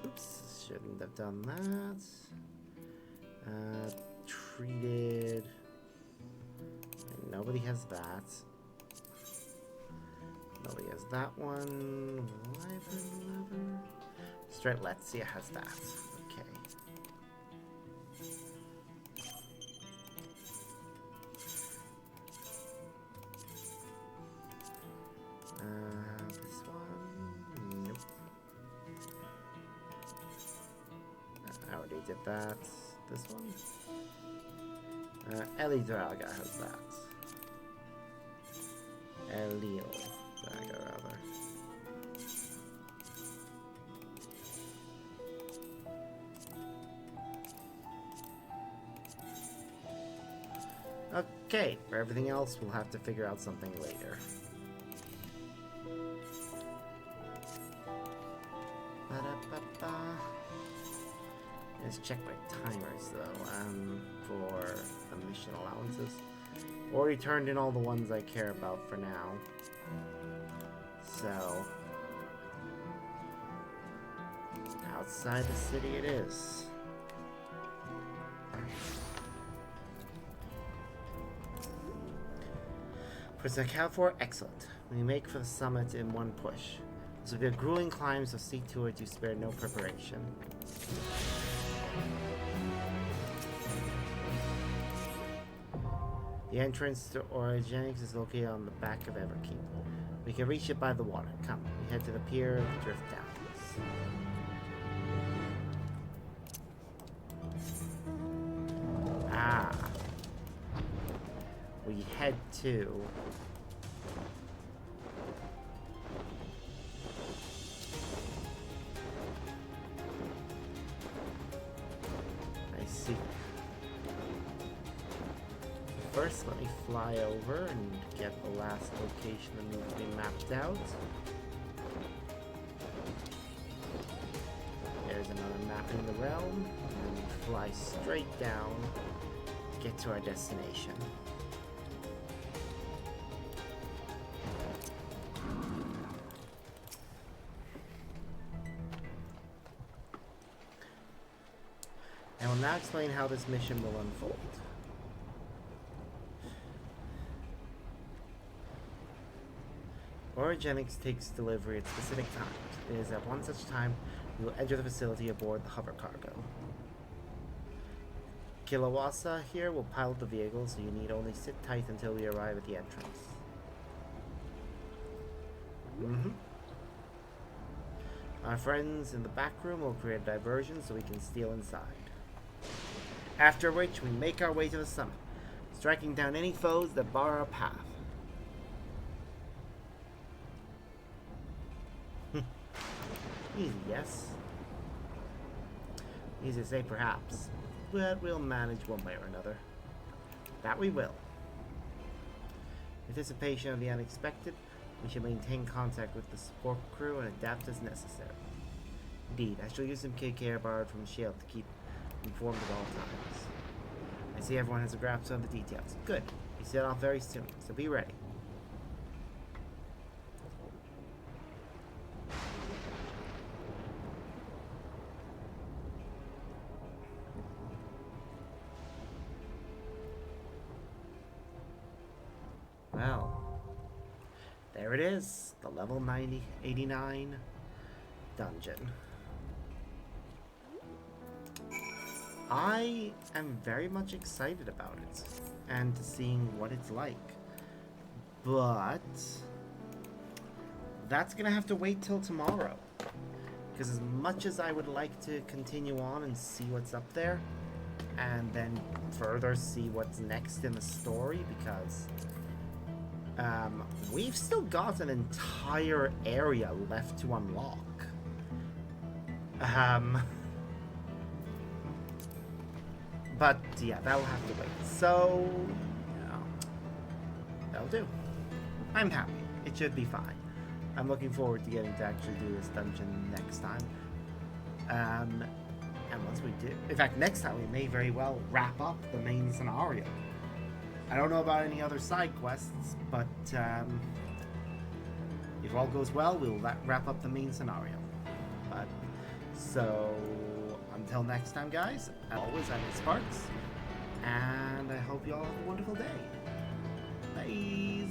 A: Oops, shouldn't have done that. Treated. Nobody has that. Nobody has that one. Wyvern leather. Stratletzia has that. Okay. This one. Nope. I already did that. This one. Ellie Draga has that. Elio Draga, rather. Okay, for everything else, we'll have to figure out something later. Let's check my timers, though, for the mission allowances. Already turned in all the ones I care about for now. So, outside the city it is. What's that count for? Excellent. We make for the summit in one push. This will be a grueling climb, so see to it you spare no preparation. The entrance to Orogenics is located on the back of Everkeep. We can reach it by the water. Come, we head to the pier and drift downwards. Ah. We head to... I see. First, let me fly over and get the last location that needs to be mapped out. There's another mapping the realm, and we fly straight down, get to our destination. I will now explain how this mission will unfold. Orogenics takes delivery at specific times. It is at one such time we will enter the facility aboard the hover cargo. Kilowasa here will pilot the vehicle, so you need only sit tight until we arrive at the entrance. Our friends in the back room will create a diversion so we can steal inside. After which, we make our way to the summit, striking down any foes that bar our path. Easy, yes. Easy to say, perhaps. But we'll manage one way or another. That we will. Anticipation of the unexpected, we should maintain contact with the support crew and adapt as necessary. Indeed, I shall use some KK borrowed from the shield to keep informed at all times. I see everyone has a grasp on the details. Good. We set off very soon, so be ready. Well, there it is, the level 89 dungeon. I am very much excited about it and seeing what it's like, but that's gonna have to wait till tomorrow, because as much as I would like to continue on and see what's up there and then further see what's next in the story, because we've still got an entire area left to unlock. But yeah, that'll have to wait. So, yeah, that'll do. I'm happy. It should be fine. I'm looking forward to getting to actually do this dungeon next time. And once we do, in fact, next time we may very well wrap up the main scenario. I don't know about any other side quests, but if all goes well, we'll wrap up the main scenario. But so until next time, guys, as always, I'm Sparks, and I hope you all have a wonderful day. Bye.